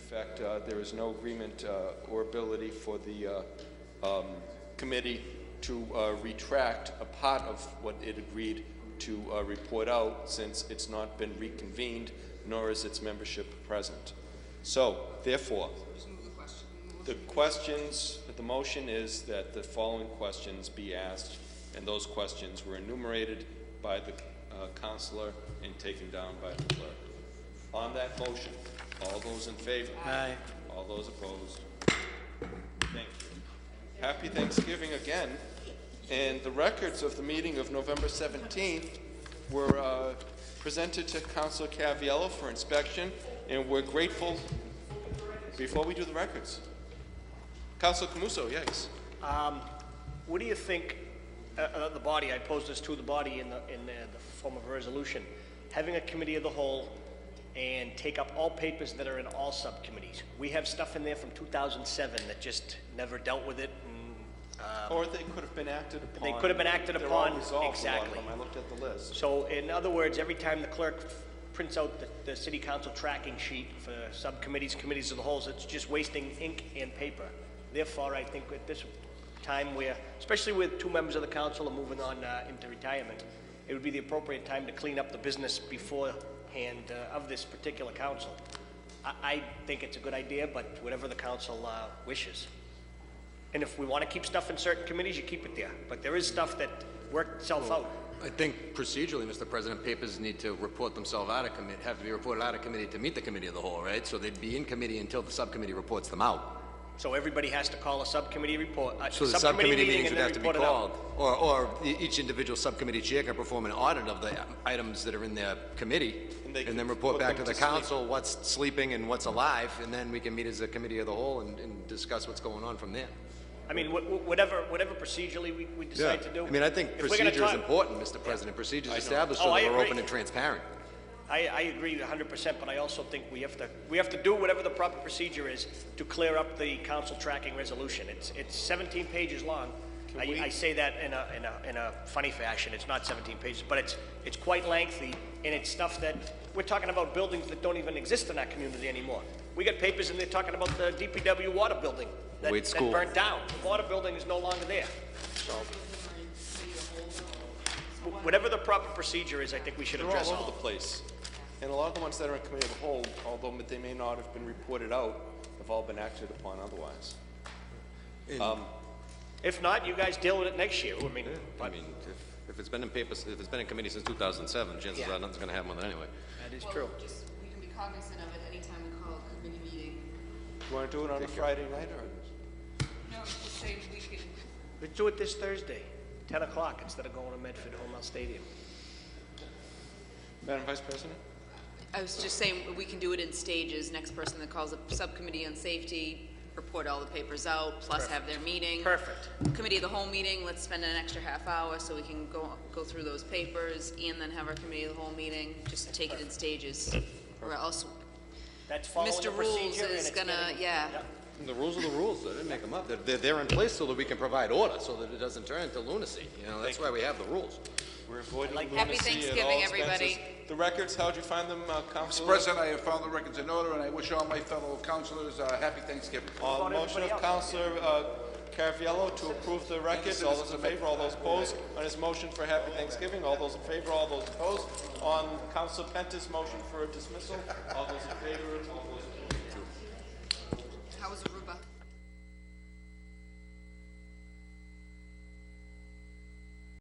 Speaker 20: effect, there is no agreement or ability for the committee to retract a part of what it agreed to report out, since it's not been reconvened, nor is its membership present. So, therefore, the motion is that the following questions be asked, and those questions were enumerated by the counselor and taken down by the clerk. On that motion, all those in favor?
Speaker 3: Aye.
Speaker 20: All those opposed? Thank you. Happy Thanksgiving again. And the records of the meeting of November 17th were presented to Councilor Caviello for inspection, and we're grateful. Before we do the records, Councilor Camuso, yes.
Speaker 7: What do you think, the body, I posed this to the body in the form of a resolution, having a committee of the whole and take up all papers that are in all subcommittees? We have stuff in there from 2007 that just never dealt with it.
Speaker 20: Or they could have been acted upon.
Speaker 7: They could have been acted
Speaker 20: They're
Speaker 7: upon,
Speaker 20: all resolved,
Speaker 7: exactly.
Speaker 20: a lot of them. I looked at the list.
Speaker 7: So in other words, every time the clerk prints out the city council tracking sheet for subcommittees, committees of the whole, it's just wasting ink and paper. Therefore, I think at this time where, especially with 2 members of the council are moving on into retirement, it would be the appropriate time to clean up the business beforehand of this particular council. I think it's a good idea, but whatever the council wishes. And if we want to keep stuff in certain committees, you keep it there. But there is stuff that worked itself out.
Speaker 4: I think procedurally, Mr. President, papers need to report themselves out of committee, have to be reported out of committee to meet the committee of the whole, right? So they'd be in committee until the subcommittee reports them out.
Speaker 7: So everybody has to call a subcommittee report.
Speaker 4: So the subcommittee meetings would have to be called, or each individual subcommittee chair can perform an audit of the items that are in their committee, and then report back to the council what's sleeping and what's alive, and then we can meet as a committee of the whole and discuss what's going on from there.
Speaker 7: I mean, whatever procedurally we decide to do.
Speaker 4: I mean, I think procedure is important, Mr. President. Procedure is established so that we're open and transparent.
Speaker 7: I agree 100%, but I also think we have to do whatever the proper procedure is to clear up the council tracking resolution. It's 17 pages long. I say that in a funny fashion. It's not 17 pages, but it's quite lengthy, and it's stuff that we're talking about buildings that don't even exist in our community anymore. We got papers in there talking about the DPW water building that burnt down. The water building is no longer there. So whatever the proper procedure is, I think we should address
Speaker 20: all over the place. And a lot of the ones that are in committee of the whole, although they may not have been reported out, have all been acted upon otherwise.
Speaker 7: If not, you guys deal with it next year. I mean,
Speaker 4: if it's been in papers, if it's been in committee since 2007, chances are nothing's going to happen with it anyway.
Speaker 7: That is true.
Speaker 8: We can be cognizant of it anytime we call a committee meeting.
Speaker 20: You want to do it on a Friday night or?
Speaker 8: No, just say we can.
Speaker 7: Let's do it this Thursday, 10 o'clock, instead of going to Medford Home Stadium.
Speaker 20: Madam Vice President?
Speaker 8: I was just saying we can do it in stages. Next person that calls a subcommittee on safety, report all the papers out, plus have their meeting.
Speaker 7: Perfect.
Speaker 8: Committee of the whole meeting, let's spend an extra half hour so we can go through those papers and then have our committee of the whole meeting. Just take it in stages, or else
Speaker 7: That's following the
Speaker 8: Mr. Rules
Speaker 7: procedure,
Speaker 8: is
Speaker 7: and it's
Speaker 8: gonna,
Speaker 7: getting-
Speaker 8: yeah.
Speaker 4: The rules are the rules. They didn't make them up. They're in place so that we can provide order, so that it doesn't turn into lunacy. You know, that's why we have the rules.
Speaker 20: We're avoiding lunacy
Speaker 8: Happy
Speaker 20: at
Speaker 8: Thanksgiving,
Speaker 20: all
Speaker 8: everybody.
Speaker 20: expenses. The records, how'd you find them, Councilor?
Speaker 14: Mr. President, I have found the records in order, and I wish all my fellow councilors happy Thanksgiving.
Speaker 20: On the motion of Councilor Caraviello to approve the records, all those in favor, all those opposed. On his motion for happy Thanksgiving, all those in favor, all those opposed. On Councilor Penta's motion for dismissal, all those in favor, all those